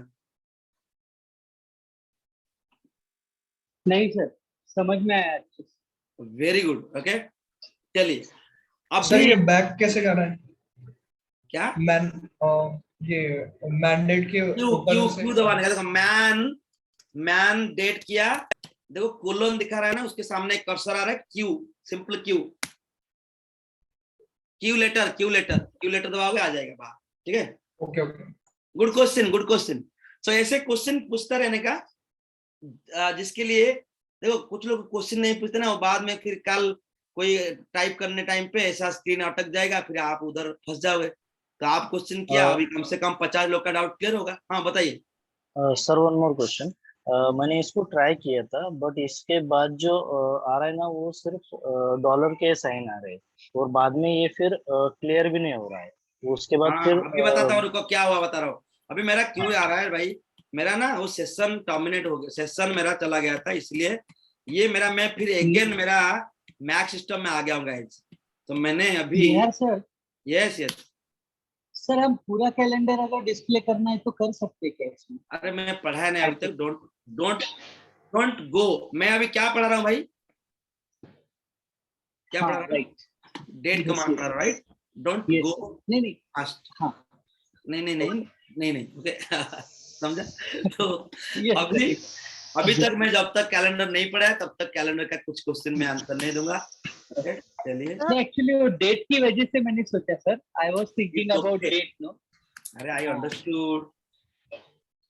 नहीं सर, समझ में आया। वेरी गुड, ओके चलिए। अब सर ये बैक कैसे करना है? क्या ये मैंडेट के क्यू दबाने का। देखो मैन डेट किया, देखो कोलन दिखा रहा है ना, उसके सामने एक कर्सर आ रहा है, क्यू, सिंपल क्यू लेटर दबाओगे आ जाएगा बाहर। ठीक है, ओके, गुड क्वेश्चन। सो ऐसे क्वेश्चन पूछता रहने का, जिसके लिए देखो कुछ लोग क्वेश्चन नहीं पूछते ना, वो बाद में फिर कल कोई टाइप करने टाइम पे ऐसा स्क्रीन अटक जाएगा, फिर आप उधर फंस जाओगे। तो आप क्वेश्चन किया, अभी कम से कम 50 लोग का डाउट क्लियर होगा। हाँ बताइए सर, वन मोर क्वेश्चन। मैंने इसको ट्राई किया था, बट इसके बाद जो आ रहा है ना, वो सिर्फ डॉलर के साइन आ रहे हैं, और बाद में ये फिर क्लियर भी नहीं हो रहा है। उसके बाद हाँ, फिर अभी बताता हूँ, रुको क्या हुआ बता रहा हूँ। अभी मेरा क्यों आ रहा है भाई, मेरा ना वो सेशन टर्मिनेट हो गया, सेशन मेरा चला गया था, इसलिए ये मेरा मैं फिर अगेन मेरा मैक सिस्टम में आ गया हूँ गाइस। तो मैंने अभी सर यस यस सर हम पूरा कैलेंडर अगर डिस्प्ले करना है तो कर सकते हैं क्या इसमें? अरे मैं पढ़ा नहीं अभी तक, डोंट डोंट डोंट गो। मैं अभी क्या पढ़ा रहा हूँ भाई, क्या पढ़ा रहा हूँ, डेट कमांड पढ़ा रहा हूँ, राइट? डोंट गो नहीं फास्ट, हाँ नहीं ओके समझा? तो अभी तक मैं जब तक कैलेंडर नहीं पढ़ा है तब तक कैलेंडर का कुछ क्वेश्चन में आंसर नहीं दूंगा। चलिए, एक्चुअली वो डेट की वजह से मैंने सोचा sir, I was thinking about date no. अरे I understood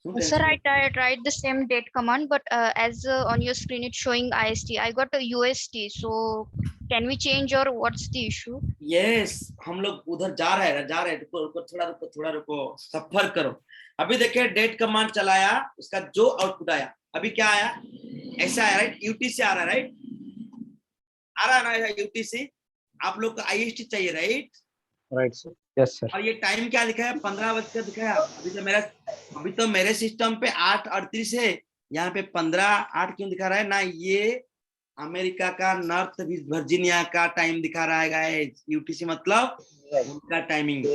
Sir, I tried the same date command, but as on your screen it's showing IST. I got a UST. So can we change or what's the issue? Yes हम लोग उधर जा रहे हैं, थोड़ा रुको सफर करो। अभी देखिए डेट कमांड चलाया, उसका जो आउटपुट आया अभी क्या आया, ऐसा आया राइट, यूटीसी आ रहा है राइट, आ रहा है ना यूटीसी। आप लोग को आईएसटी चाहिए right? Right sir, yes sir. और ये टाइम क्या दिखाया, 15 बजकर दिखाया। अभी तो मेरे सिस्टम पे 8:38 है, यहाँ पे 15:08 क्यों दिखा रहा है ना? ये अमेरिका का नॉर्थ वर्जीनिया का टाइम दिखा रहा है गाइस, यूटीसी मतलब उनका टाइमिंग।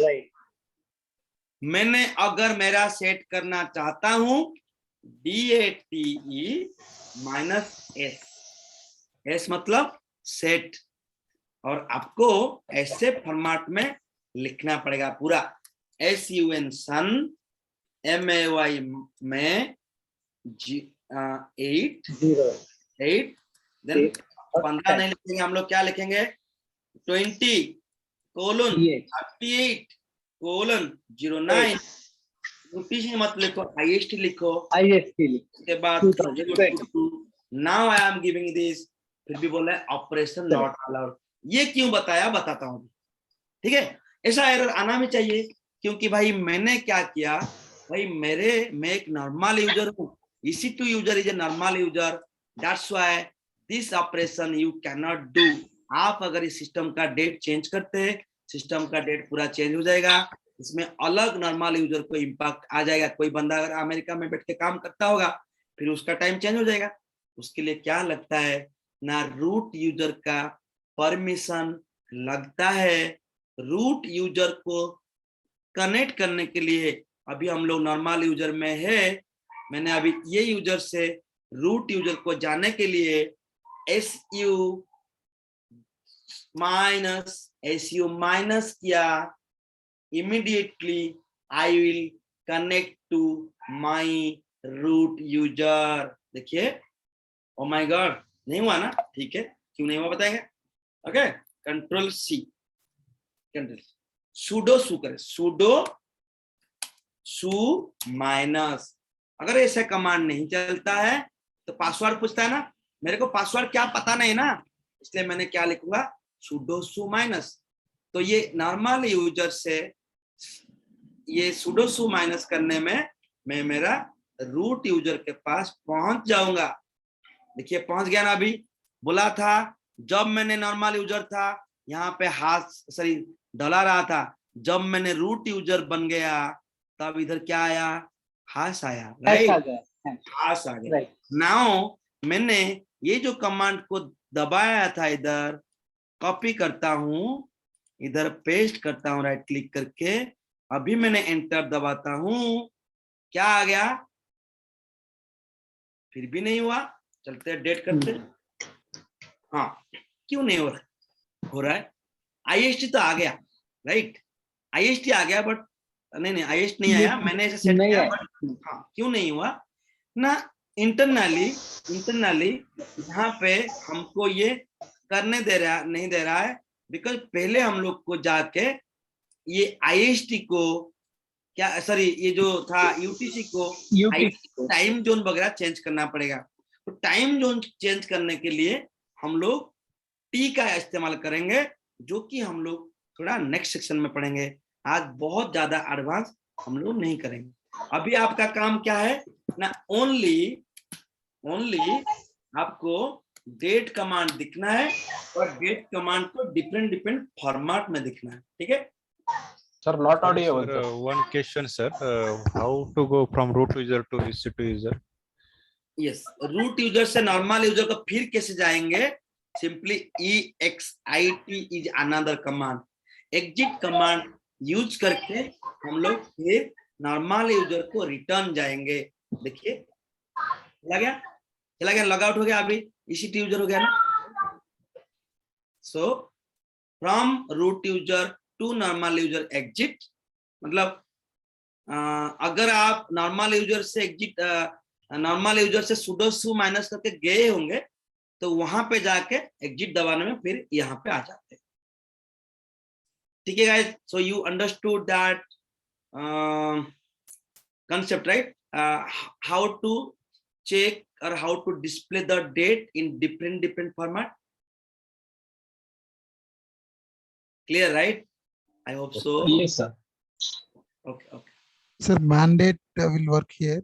मैंने अगर मेरा सेट करना चाहता हूं DATE -S, S मतलब सेट, और आपको ऐसे फॉर्मेट में लिखना पड़ेगा पूरा, SUN सन MAY में 8 देन 15 नहीं लिखेंगे हम लोग, क्या लिखेंगे 20:38:09। यूटीसी मत लिखो, IST लिखो, उसके बाद now I am giving this, फिर भी बोला ऑपरेशन नॉट अलाउड। ये क्यों बताया, बताता हूँ, ठीक है? ऐसा एरर आना भी चाहिए, क्योंकि भाई मैंने क्या किया भाई, मैं एक नॉर्मल यूजर हूँ, EC2 user is a normal user, that's why this operation you can not do. आप अगर इस सिस्टम का डेट चेंज करते हैं, सिस्टम का डेट पूरा चेंज हो जाएगा, इसमें अलग नॉर्मल यूजर को इम्पैक्ट आ जाएगा। कोई बंदा अगर अमेरिका में बैठ के काम करता होगा, फिर उसका टाइम चेंज हो जाएगा। उसके लिए क्या लगता है ना, रूट यूजर का परमिशन लगता है। रूट यूजर को कनेक्ट करने के लिए अभी हम लोग नॉर्मल यूजर में है, मैंने अभी ये यूजर से रूट यूजर को जाने के लिए SU माइनस किया, immediately I will connect to my root user। देखिए, oh my god, नहीं हुआ ना? ठीक है, क्यों नहीं हुआ बताएंगे। ओके, कंट्रोल C, सुडो सु करें, सुडो सु माइनस। अगर ऐसे कमांड नहीं चलता है तो पासवर्ड पूछता है ना, मेरे को पासवर्ड क्या पता नहीं ना, इसलिए मैंने क्या लिखूंगा, सुडो सु माइनस। तो ये नॉर्मल यूजर से ये सुडो सु माइनस करने में मैं मेरा रूट यूजर के पास पहुंच जाऊंगा। देखिए पहुंच गया ना। अभी बोला था जब मैंने नॉर्मल यूजर था यहाँ पे हाथ डला रहा था, जब मैंने रूट यूजर बन गया तब इधर क्या आया, हाश आया, राइट? हाश आ गया। नाउ मैंने ये जो कमांड को दबाया था, इधर कॉपी करता हूं, इधर पेस्ट करता हूं राइट क्लिक करके, अभी मैंने एंटर दबाता हूं, क्या आ गया, फिर भी नहीं हुआ। चलते डेट करते, हाँ क्यों नहीं हो रहा है? IST तो आ गया राइट, IST आ गया, बट नहीं IST नहीं आया, मैंने ऐसे सेट किया, बट हाँ क्यों नहीं हुआ ना? इंटरनली यहाँ पे हमको ये करने नहीं दे रहा है, बिकॉज पहले हम लोग को जाके ये IST को क्या ये जो था UTC को टाइम जोन वगैरह चेंज करना पड़ेगा। तो टाइम जोन चेंज करने के लिए हम लोग T का इस्तेमाल करेंगे, जो कि हम लोग थोड़ा नेक्स्ट सेक्शन में पढ़ेंगे। आज बहुत ज्यादा एडवांस हम लोग नहीं करेंगे। अभी आपका काम क्या है ना, ओनली आपको डेट कमांड दिखना है और डेट कमांड को डिफरेंट फॉर्मेट में दिखना है, ठीक है? Sir, not audible. Sir, one question, sir. How to go from root user to EC2 user? Yes, root user से नॉर्मल यूजर को फिर कैसे जाएंगे? Simply exit is another command, exit command use करके हम लोग फिर नॉर्मल यूजर को रिटर्न जाएंगे। देखिए चला गया, लॉग आउट हो गया, अभी EC2 यूजर हो गया ना। So from root user to normal user exit, मतलब अगर आप नॉर्मल यूजर से एग्जिट, नॉर्मल यूजर से sudo su माइनस करके गए होंगे तो वहां पे जाके एग्जिट दबाने में फिर यहाँ पे आ जाते हैं। ठीक है guys, so you understood that concept, right? How to check or how to display the date in different format. Clear, right? I hope so. Yes, sir. Okay. Sir, mandate will work here.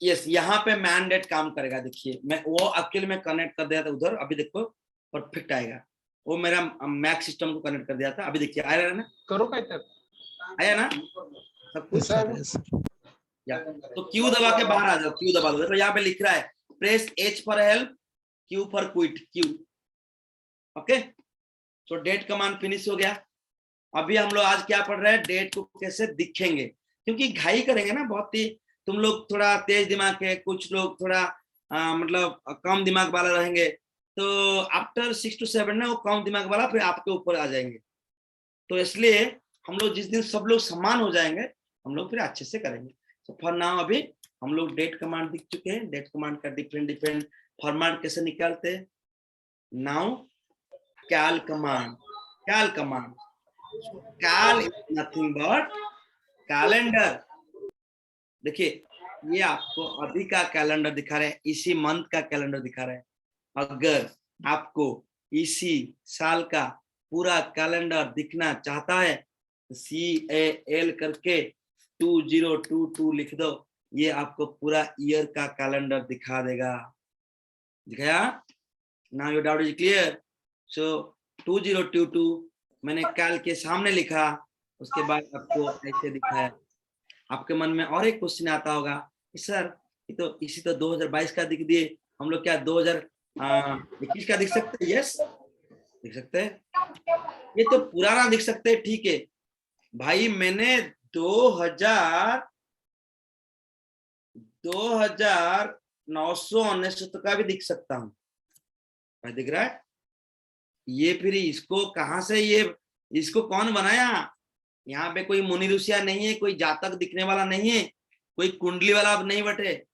Yes, यहाँ पे mandate काम करेगा। देखिए मैं वो अकेले में कनेक्ट कर दिया था उधर, अभी देखो परफेक्ट आएगा। वो मेरा मैक सिस्टम को कनेक्ट कर दिया था, अभी देखिए आया ना, करो काय तर आया ना सब कुछ। या तो क्यू दबा के बाहर आ जाओ, क्यू दबा दो। देखो यहाँ पे लिख रहा है press H for help, Q for quit, Q. Okay, so date command finish हो गया। अभी हम लोग आज क्या पढ़ रहे हैं? डेट को कैसे दिखेंगे, क्योंकि घाई करेंगे ना बहुत ही। तुम लोग थोड़ा तेज दिमाग के, कुछ लोग थोड़ा मतलब कम दिमाग वाला रहेंगे, तो आफ्टर 6 to 7 ना वो कम दिमाग वाला फिर आपके ऊपर आ जाएंगे। तो इसलिए हम लोग जिस दिन सब लोग समान हो जाएंगे हम लोग फिर अच्छे से करेंगे। तो फॉर नाउ अभी हम लोग डेट कमांड दिख चुके हैं। डेट कमांड का डिफरेंट फॉर्मेट कैसे निकालते हैं। Now cal command, cal is nothing but calendar. देखिए ये आपको अभी का कैलेंडर दिखा रहे हैं, इसी मंथ का कैलेंडर दिखा रहे हैं। अगर आपको इसी साल का पूरा कैलेंडर दिखना चाहता है तो CAL करके 2022 लिख दो, ये आपको पूरा ईयर का कैलेंडर दिखा देगा। दिखाया? Now your doubt is clear. So 2022 मैंने कैल के सामने लिखा, उसके बाद आपको ऐसे दिखाया। आपके मन में और एक क्वेश्चन आता होगा, सर ये तो इसी तो 2022 का दिख दिए, हम लोग क्या 2021 का दिख सकते हैं? यस दिख सकते हैं। ये तो पुराना दिख सकते हैं, ठीक है भाई, मैंने 2999 का भी दिख सकता हूँ। दिख रहा है ये? फिर इसको कहाँ से, ये इसको कौन बनाया? यहाँ पे कोई मुनि ऋषिया नहीं है, कोई जातक दिखने वाला नहीं है, कोई कुंडली वाला नहीं बटे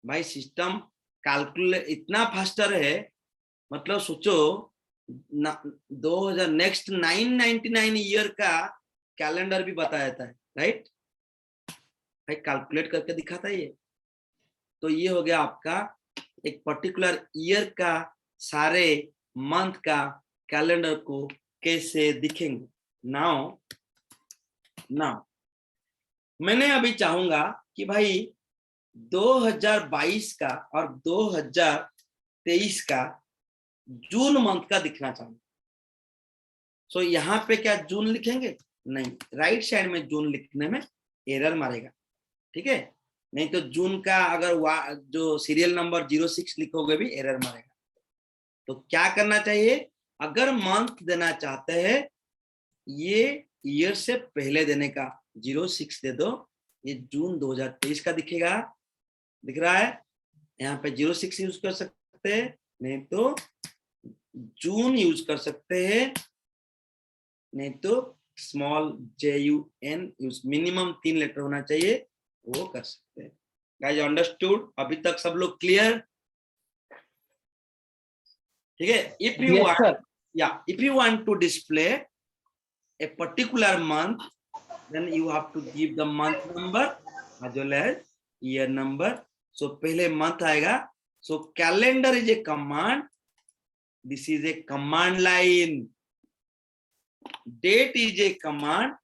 भाई। सिस्टम कैलकुलेट इतना फास्टर है, मतलब सोचो 2000 नेक्स्ट 999 ईयर का कैलेंडर भी बताया जाता है, राइट भाई, कैलकुलेट करके दिखाता है ये। तो ये हो गया आपका एक पर्टिकुलर ईयर का सारे मंथ का कैलेंडर को कैसे दिखेंगे। नाउ मैंने अभी चाहूंगा कि भाई 2022 का और 2023 का जून मंथ का दिखना चाहूंगा। सो यहाँ पे क्या जून लिखेंगे? नहीं, राइट साइड में जून लिखने में एरर मारेगा, ठीक है। नहीं तो जून का अगर जो सीरियल नंबर 06 लिखोगे भी एरर मारेगा। तो क्या करना चाहिए? अगर मंथ देना चाहते हैं ये ईयर से पहले देने का 06 दे दो, ये जून 2023 का दिखेगा। दिख रहा है? यहाँ पे 06 यूज कर सकते हैं, नहीं तो जून यूज कर सकते हैं, नहीं तो small JUN use, minimum 3 letter होना चाहिए, वो कर सकते हैं। Guys understood? अभी तक सब लोग क्लियर? ठीक है। If you want to display a particular month, then you have to give the month number as well as year number. So पहले month आएगा। So calendar is a command. This is a command line. Date is a command.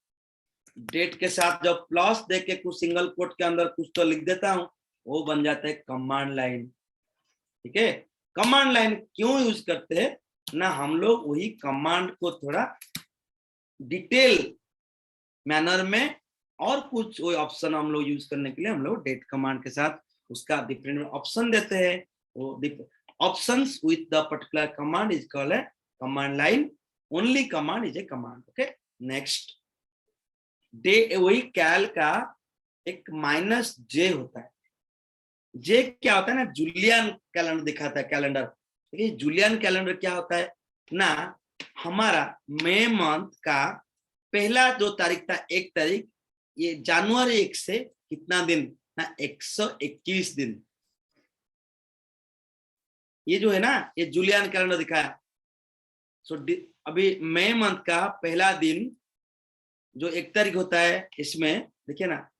Date के साथ जब प्लस दे के कुछ सिंगल कोट के अंदर कुछ तो लिख देता हूँ, वो बन जाता है कमांड लाइन। ठीक है। कमांड लाइन क्यों यूज करते हैं ना, हम लोग वही कमांड को थोड़ा डिटेल मैनर में, और कुछ वो ऑप्शन हम लोग यूज करने के लिए हम लोग डेट कमांड के साथ उसका डिफरेंट ऑप्शन देते हैं। वो options with the particular command is called a command line. Only command is a command. Okay, next day, वही कैल का एक माइनस जे होता है। जे क्या होता है ना, जूलियन कैलेंडर दिखाता है कैलेंडर। देखिए जूलियन कैलेंडर क्या होता है ना, हमारा मई मंथ का पहला जो तारीख था 1 तारीख, ये जनवरी 1 से कितना दिन ना, 121 दिन। ये जो है ना, ये जूलियन कैलेंडर दिखाया। सो अभी मई मंथ का पहला दिन जो 1 तारीख होता है, इसमें देखिए ना,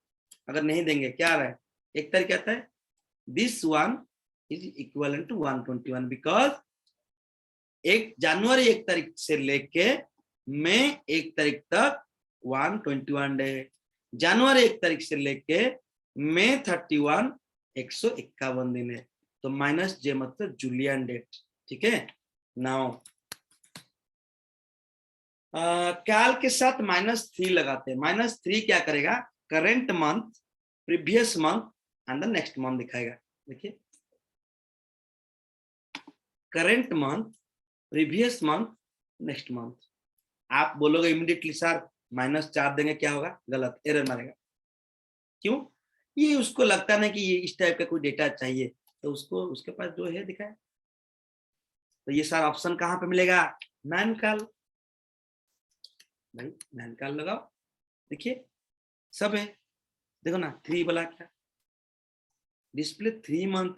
अगर नहीं देंगे क्या आ रहा है, 1 तारीख क्या आता है, this one is equal to 121 because जनवरी 1 तारीख से लेके मई 1 तारीख तक 121 डे, जनवरी 1 तारीख से लेके मई 31 151 दिन है। तो माइनस जे मतलब जूलियन डेट। ठीक है, नाउ कैल के साथ -3 लगाते हैं। -3 क्या करेगा, current month, previous month and the next month दिखाएगा। देखिए current month, previous month, next month. आप बोलोगे इमीडिएटली सर -4 देंगे, क्या होगा, गलत, एरर मारेगा। क्यों, ये उसको लगता नहीं कि ये इस टाइप का कोई डेटा चाहिए, तो उसको उसके पास जो है दिखाए। तो ये सारा ऑप्शन कहाँ पे मिलेगा, मैन कैल। भाई मैन कैल लगाओ, देखिए सब है। देखो ना 3 वाला क्या, display 3 month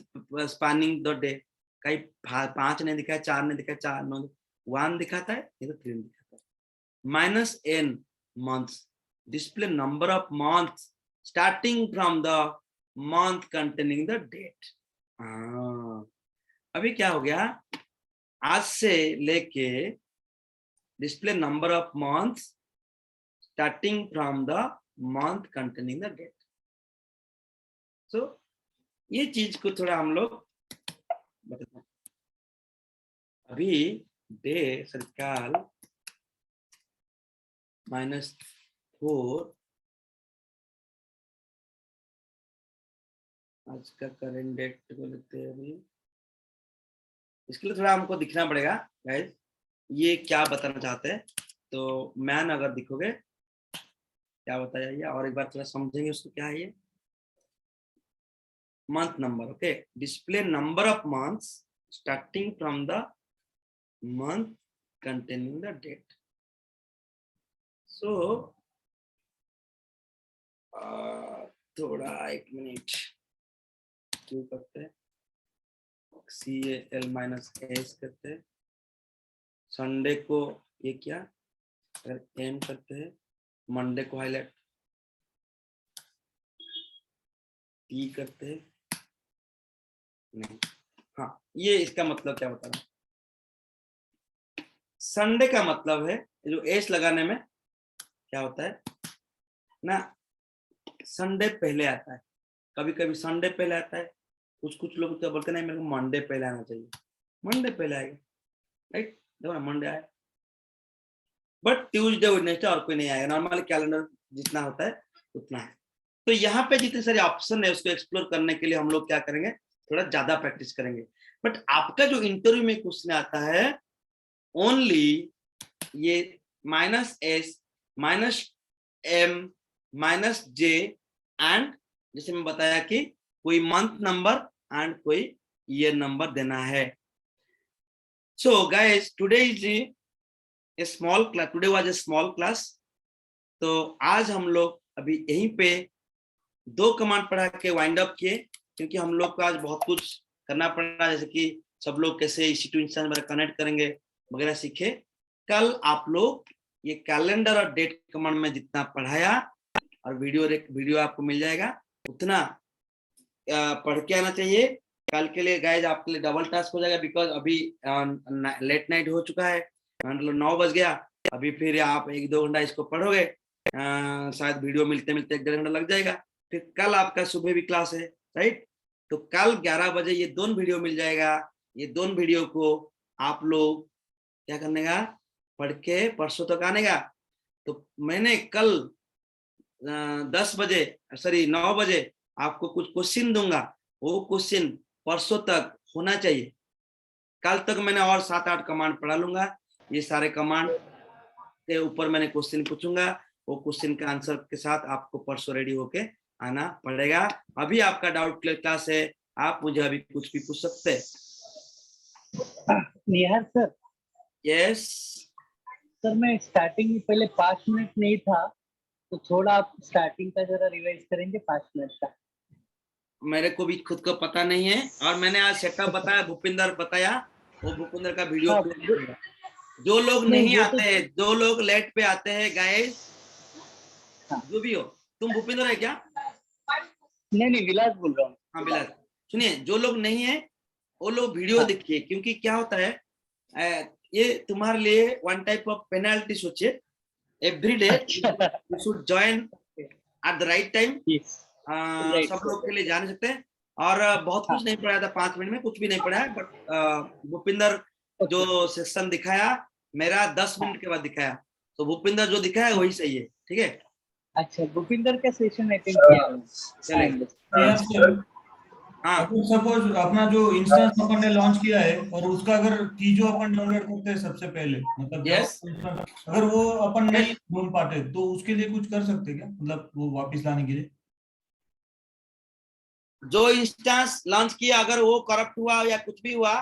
spanning the day, कहीं 5 नहीं दिखाया, 4 नहीं दिखाया, 4 9 1 दिखाता है, ये तो 3 दिखाता है। -n months, display number of months starting from the month containing the date। अभी क्या हो गया, आज से लेके display number of months starting from the month containing the date। so ये चीज को थोड़ा हम लोग बताते हैं। अभी डे सरकाल -4, आज का करेंट डेट को लेते हैं। अभी इसके लिए थोड़ा हमको दिखना पड़ेगा गाइस, ये क्या बताना चाहते हैं। तो मैन अगर दिखोगे क्या बताया ये, और एक बार थोड़ा समझेंगे उसको क्या है ये। month number, okay, display number of months starting from the month containing the date। so थोड़ा 1 मिनट क्यों करते हैं, CAL-S करते हैं। संडे को ये क्या, अगर एम करते हैं, मंडे को हाईलाइट टी करते हैं, नहीं, हाँ ये इसका मतलब क्या बता रहा हूं। संडे का मतलब है जो एस लगाने में क्या होता है ना, संडे पहले आता है, कभी कभी संडे पहले आता है, कुछ लोग तो बोलते नहीं मेरे को मंडे पहले आना चाहिए, मंडे पहले आएगा, राइट, देखो ना मंडे आया, बट ट्यूसडे वेडनेसडे और कोई नहीं आएगा। नॉर्मल कैलेंडर जितना होता है उतना है। तो यहाँ पे जितने सारे ऑप्शन है उसको एक्सप्लोर करने के लिए हम लोग क्या करेंगे, थोड़ा ज्यादा प्रैक्टिस करेंगे। बट आपका जो इंटरव्यू में क्वेश्चन आता है ओनली ये -S -M -J एंड जैसे मैं बताया कि कोई मंथ नंबर एंड कोई ईयर नंबर देना है। So guys today is a small class, today was a small class. तो आज हम लोग अभी यहीं पे 2 कमांड पढ़ा के वाइंड अप किए, क्योंकि हम लोग को आज बहुत कुछ करना पड़ा, जैसे कि सब लोग कैसे EC2 इंस्टेंस वगैरह कनेक्ट करेंगे वगैरह सीखे। कल आप लोग ये कैलेंडर और डेट कमांड में जितना पढ़ाया और वीडियो आपको मिल जाएगा, उतना पढ़ के आना चाहिए। कल के लिए गाइज आपके लिए डबल टास्क हो जाएगा, बिकॉज अभी लेट नाइट हो चुका है, मतलब 9 बज गया। अभी फिर आप 1-2 घंटा इसको पढ़ोगे, शायद वीडियो मिलते मिलते 1-1.5 घंटा लग जाएगा। फिर कल आपका सुबह भी क्लास है, राइट। तो कल 11 बजे ये 2 वीडियो मिल जाएगा। ये 2 वीडियो को आप लोग क्या करने का, पढ़ के परसों तक आने का। तो मैंने कल 10 बजे सॉरी 9 बजे आपको कुछ क्वेश्चन दूंगा, वो क्वेश्चन परसों तक होना चाहिए। कल तक मैंने और 7-8 कमांड पढ़ा लूंगा, ये सारे कमांड के ऊपर मैंने क्वेश्चन पूछूंगा, वो क्वेश्चन के आंसर के साथ आपको परसों रेडी होके आना पड़ेगा। अभी आपका डाउट क्लास है, आप मुझे अभी कुछ भी पूछ सकते हैं। निहार सर, यस सर मैं स्टार्टिंग में पहले 5 मिनट नहीं था, तो थोड़ा आप स्टार्टिंग का जरा रिवाइज करेंगे 5 मिनट का। मेरे को भी खुद को पता नहीं है, और मैंने आज सेटअप बताया, भूपिंदर बताया, वो भूपिंदर का वीडियो जो लोग नहीं आते हैं, जो लोग लेट पे आते हैं गाइस, जो भी हो, तुम भूपिंदर है क्या? नहीं विलास बोल रहा हूँ। हाँ विलास, सुनिए, जो लोग नहीं है वो लोग वीडियो देखिए, क्योंकि क्या होता है ये तुम्हारे लिए वन टाइप ऑफ पेनल्टी सोचिए, every day you should join at the right time. सब लोग के लिए जान सकते हैं, और बहुत कुछ नहीं पढ़ाया था 5 मिनट में, कुछ भी नहीं पढ़ाया, बट भूपिंदर जो सेक्शन दिखाया मेरा 10 मिनट के बाद दिखाया, तो भूपिंदर जो दिखाया वही सही है, ठीक है। अच्छा, भूपिंदर का सेशन अटेंड किया है। चलिए हाँ, सपोज अपना जो इंस्टेंस अपन ने लॉन्च किया है और उसका अगर की जो अपन डाउनलोड करते हैं सबसे पहले, मतलब अगर वो अपन नहीं ढूंढ पाते तो उसके लिए कुछ कर सकते क्या, मतलब वो वापस लाने के लिए? जो इंस्टेंस लॉन्च किया अगर वो करप्ट हुआ या कुछ भी हुआ,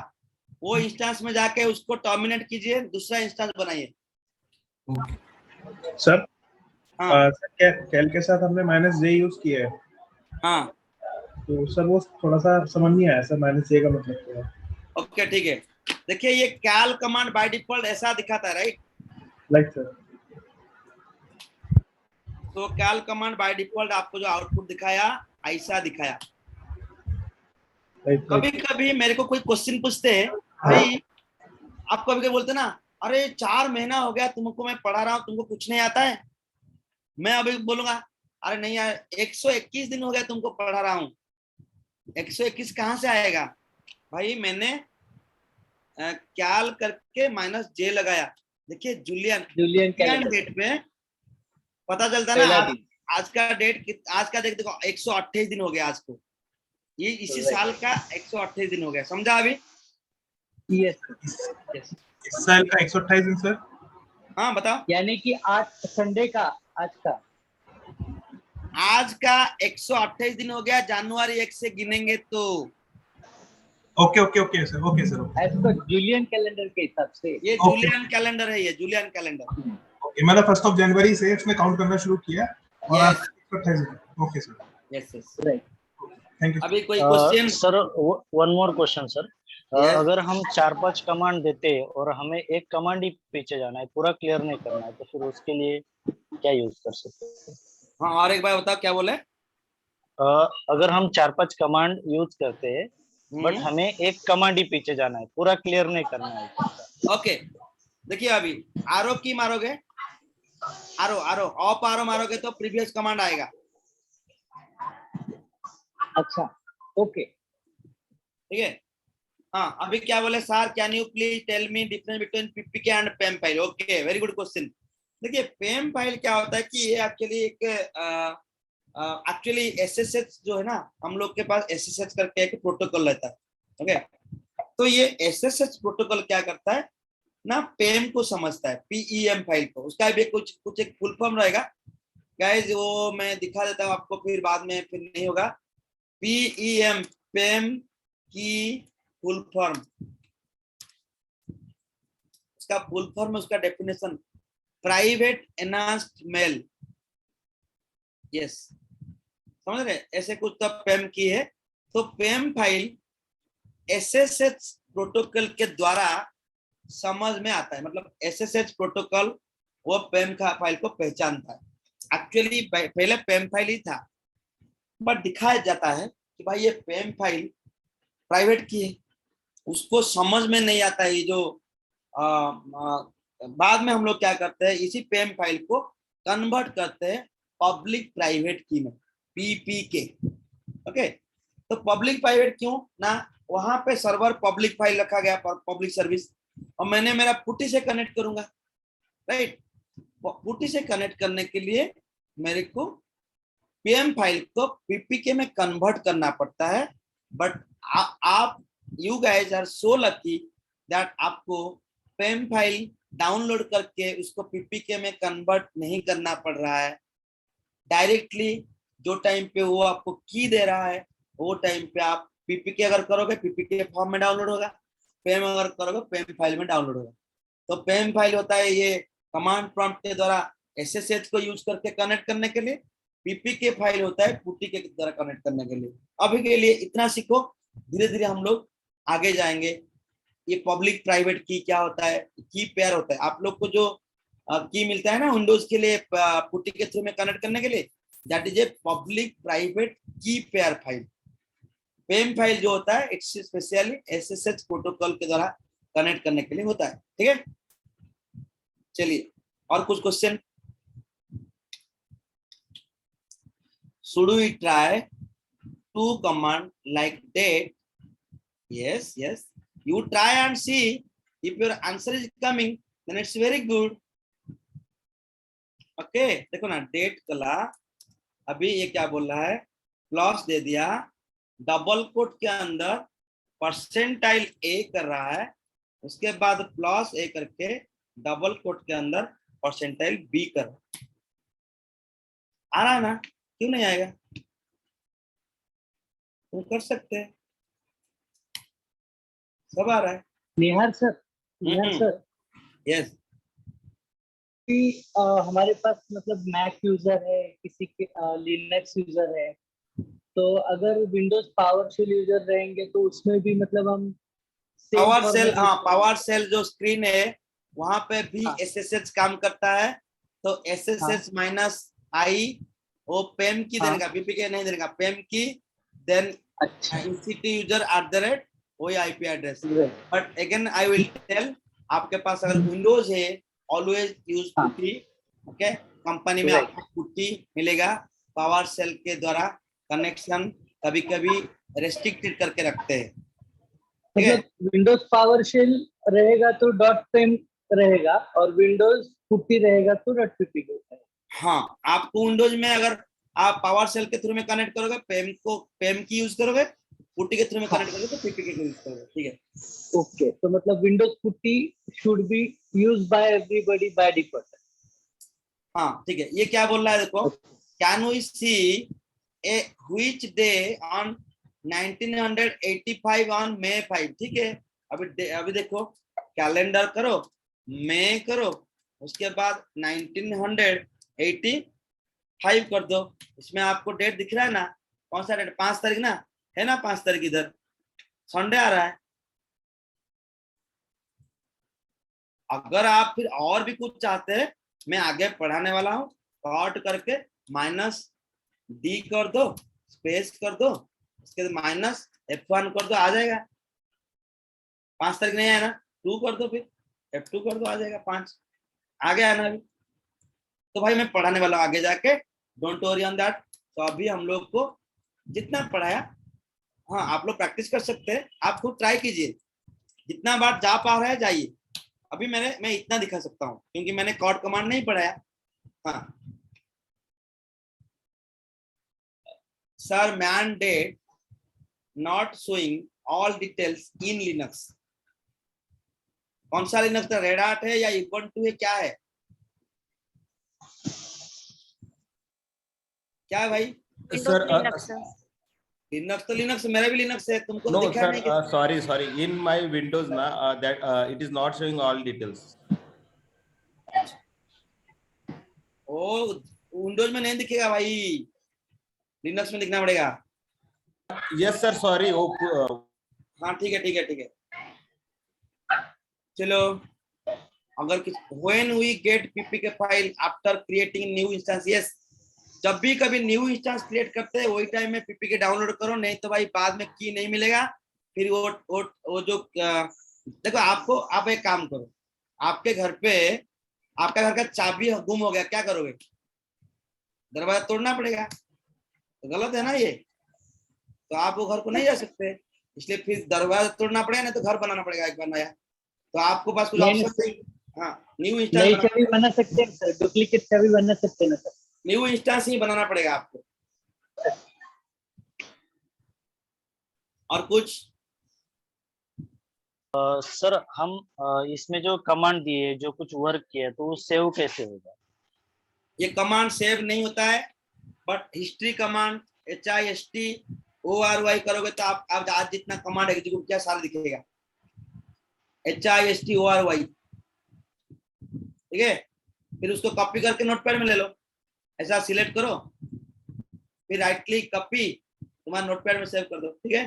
वो इंस्टेंस में जाके उसको टर्मिनेट कीजिए, दूसरा इंस्टेंस बनाइए। सर कैल के साथ हमने -j यूज किया है। हाँ, तो सर वो थोड़ा सा समझ नहीं आया सर, -j का मतलब क्या है? ओके ठीक है, देखिए ये कैल कमांड बाय डिफॉल्ट ऐसा दिखाता है, राइट? Right sir. तो कैल कमांड बाय डिफॉल्ट आपको जो आउटपुट दिखाया ऐसा दिखाया। कभी कभी मेरे को कोई क्वेश्चन पूछते हैं, भाई आप कभी कभी बोलते ना, अरे 4 महीना हो गया तुमको मैं पढ़ा रहा हूँ, तुमको कुछ नहीं आता है। मैं अभी बोलूंगा, अरे नहीं यार 121 दिन हो गया तुमको पढ़ा रहा हूँ, 121 कहाँ से आएगा? भाई मैंने कैल करके -j लगाया। देखिए जूलियन डेट पे पता चलता ना, आज का डेट, आज का देखो 128 दिन हो गया आज को, ये इसी साल का 128 दिन हो गया, समझा अभी? यस इस साल का 128 दिन सर। हाँ बताओ। यानी कि आज संडे का आज का 128 दिन हो गया, जनवरी 1 से गिनेंगे तो। Okay sir, okay sir. As per Julian calendar के हिसाब से ये जूलियन कैलेंडर है, ये जूलियन कैलेंडर। ओके, मतलब 1 जनवरी से इसने काउंट करना शुरू किया और आज 128 दिन। Okay sir. Yes right, thank you. अभी कोई question? Sir one more question sir. अगर हम 4-5 कमांड देते हैं और हमें एक कमांड ही पीछे जाना है, पूरा क्लियर नहीं करना है, तो फिर उसके लिए क्या यूज कर सकते हैं? हाँ, और एक बार बताओ क्या बोले? अगर हम 4-5 कमांड यूज करते हैं बट हमें एक कमांड ही पीछे जाना है, पूरा क्लियर नहीं करना है। ओके, देखिए अभी आरो की मारोगे, आरो ऑप आरो मारोगे तो प्रीवियस कमांड आएगा। अच्छा, ओके ठीक है। हाँ, अभी क्या बोले sir, can you please tell me difference between PPK and PEM file? Okay, very good question. देखिए पेम फाइल क्या होता है कि ये एक्चुअली एसएसएच जो है ना, हम लोग के पास एसएसएच करके एक प्रोटोकॉल रहता है। ओके, तो ये एसएसएच प्रोटोकॉल क्या करता है ना, पेम को समझता है, पीईएम फाइल को, उसका भी कुछ एक फुल फॉर्म रहेगा गाइस, वो मैं दिखा देता हूँ आपको, फिर बाद में फिर नहीं होगा। पीईएम, पेम की फुल फॉर्म, उसका फुल फॉर्म, उसका definition, private enhanced mail. Yes, समझ रहे, ऐसे कुछ तो पेम की है। तो पेम फाइल एसएसएच प्रोटोकॉल के द्वारा समझ में आता है, मतलब एसएसएच प्रोटोकॉल वो पेम फाइल को पहचानता है। एक्चुअली पहले पेम फाइल ही था, बट दिखाया जाता है कि भाई ये पेम फाइल प्राइवेट की है, उसको समझ में नहीं आता है। ये जो बाद में हम लोग क्या करते हैं, इसी पेम फाइल को कन्वर्ट करते हैं पब्लिक प्राइवेट की में, पीपीके। ओके, तो पब्लिक प्राइवेट क्यों ना, वहां पे सर्वर पब्लिक फाइल रखा गया, पब्लिक सर्विस, और मैंने मेरा पुटी से कनेक्ट करूंगा, राइट? पुटी से कनेक्ट करने के लिए मेरे को पीएम फाइल को पीपीके में कन्वर्ट करना पड़ता है, बट आप you guys are so lucky that आपको पीएम फाइल डाउनलोड करके उसको पीपीके में कन्वर्ट नहीं करना पड़ रहा है। डायरेक्टली जो टाइम पे वो आपको की दे रहा है वो टाइम पे आप पीपीके अगर करोगे पीपीके फॉर्म में डाउनलोड होगा, पीएम अगर करोगे पीएम फाइल में डाउनलोड होगा। तो पीएम फाइल होता है ये कमांड प्रॉम्प्ट के द्वारा एसएसएच को यूज करके कनेक्ट करने के लिए, पीपीके फाइल होता है पुटी के द्वारा कनेक्ट करने के लिए। अभी के लिए इतना सीखो, धीरे धीरे हम लोग आगे जाएंगे। ये पब्लिक प्राइवेट की क्या होता है, की पेयर होता है। आप लोग को जो की मिलता है ना विंडोज के लिए पुटी के थ्रू में कनेक्ट करने के लिए, that is a public private की पेयर फाइल। पीएम फाइल जो होता है इट्स स्पेशली एसएसएच प्रोटोकॉल के द्वारा कनेक्ट करने के लिए होता है। ठीक है, चलिए और कुछ question. Should we try two command like that? Yes, yes. You try and see if your answer is coming, then it's very good. Okay, देखो ना डेट कला अभी ये क्या बोल रहा है, प्लस दे दिया, डबल कोट के अंदर परसेंटाइल ए कर रहा है, उसके बाद प्लस ए करके डबल कोट के अंदर परसेंटाइल बी कर रहा है। आ रहा है ना, क्यों नहीं आएगा, तुम कर सकते हैं, सब आ रहा है। निहार सर यस, हमारे पास मतलब मैक यूजर है, किसी के लिनक्स यूजर है, तो अगर विंडोज पावरशेल यूजर रहेंगे तो उसमें भी मतलब हम पावरशेल, हाँ पावरशेल जो स्क्रीन है वहां पे भी एसएसएच काम करता है। तो एसएसएच माइनस आई वो पेम की देगा, पीपीके नहीं देगा, पेम की देन ईसीटी यूजर @ वही IP address. But again I will tell, आपके पास अगर विंडोज है always use PuTTY. Okay, company में आपको पुट्टी मिलेगा, पावरशेल के द्वारा कनेक्शन कभी कभी रेस्ट्रिक्टेड करके रखते हैं। मतलब विंडोज पावरशेल रहेगा तो .pem रहेगा और विंडोज पुट्टी रहेगा तो .ppk। हाँ, आपको विंडोज में अगर आप पावरशेल के थ्रू में कनेक्ट करोगे पेम की यूज करोगे, पुट्टी के थ्रू में कनेक्ट करोगे तो पीपीके की यूज करोगे। ठीक है, ओके, तो मतलब Windows PuTTY should be used by everybody by default. हाँ ठीक है, ये क्या बोल रहा है देखो, can we see which day on 1985 on May 5। ठीक है, अभी देखो कैलेंडर करो, मई करो, उसके बाद 1985 कर दो। इसमें आपको डेट दिख रहा है ना, कौन सा डेट, 5 तारीख ना है ना, 5 तारीख इधर संडे आ रहा है। अगर आप फिर और भी कुछ चाहते हैं, मैं आगे पढ़ाने वाला हूँ, कॉट करके -d कर दो, स्पेस कर दो, उसके बाद -f1 कर दो, आ जाएगा। 5 तारीख नहीं आया ना, 2 कर दो, फिर f2 कर दो, आ जाएगा 5। आ गया ना अभी, तो भाई मैं पढ़ाने वाला हूँ आगे जाके, डोंट वरी ऑन दैट। तो अभी हम लोग को जितना पढ़ाया, हाँ आप लोग प्रैक्टिस कर सकते हैं, आप खुद ट्राई कीजिए, जितना बार जा पा रहे हैं जाइए। अभी मैं इतना दिखा सकता हूँ क्योंकि मैंने कॉट कमांड नहीं पढ़ाया। हाँ sir, mandate not showing all details in Linux. कौन सा लिनक्स का, रेड हार्ट है या ubuntu है, क्या है, क्या है भाई? सर लिनक्स तो लिनक्स, मेरा भी लिनक्स है, तुमको नो दिखा नहीं sir, sorry in my Windows ना that it is not showing all details. ओ विंडोज में नहीं दिखेगा भाई, लिनक्स में दिखना पड़ेगा। Yes sir, sorry. हाँ ठीक है। चलो, अगर when we get PPK file after creating new instance, yes, जब भी कभी न्यू इंस्टेंस क्रिएट करते हैं वही टाइम में पीपीके डाउनलोड करो, नहीं तो भाई बाद में की नहीं मिलेगा। फिर वो जो देखो, आप एक काम करो, आपके घर पे आपका घर का चाबी गुम हो गया, क्या करोगे? दरवाजा तोड़ना पड़ेगा, तो गलत है ना ये, तो आप वो घर को नहीं जा सकते, इसलिए फिर दरवाजा तोड़ना पड़ेगा, नहीं तो घर बनाना पड़ेगा एक बार नया। तो आपको पास कुछ ऑप्शन नहीं, हाँ न्यू इंस्टेंस बना सकते हैं सर, डुप्लीकेट चाबी बना सकते हैं सर, न्यू इंस्टेंस ही बनाना पड़ेगा आपको। और कुछ? सर हम इसमें जो कमांड दिए, जो कुछ वर्क किया है, तो वो सेव कैसे होगा? ये कमांड सेव नहीं होता है, बट हिस्ट्री कमांड HISTORY करोगे तो आप आज जितना कमांड एग्जीक्यूट किया सारा दिखेगा। HISTORY, ठीक है। फिर उसको कॉपी करके नोटपैड में ले लो, ऐसा सिलेक्ट करो, फिर राइट क्लिक कॉपी, तुम्हारे नोटपैड में सेव कर दो, ठीक है।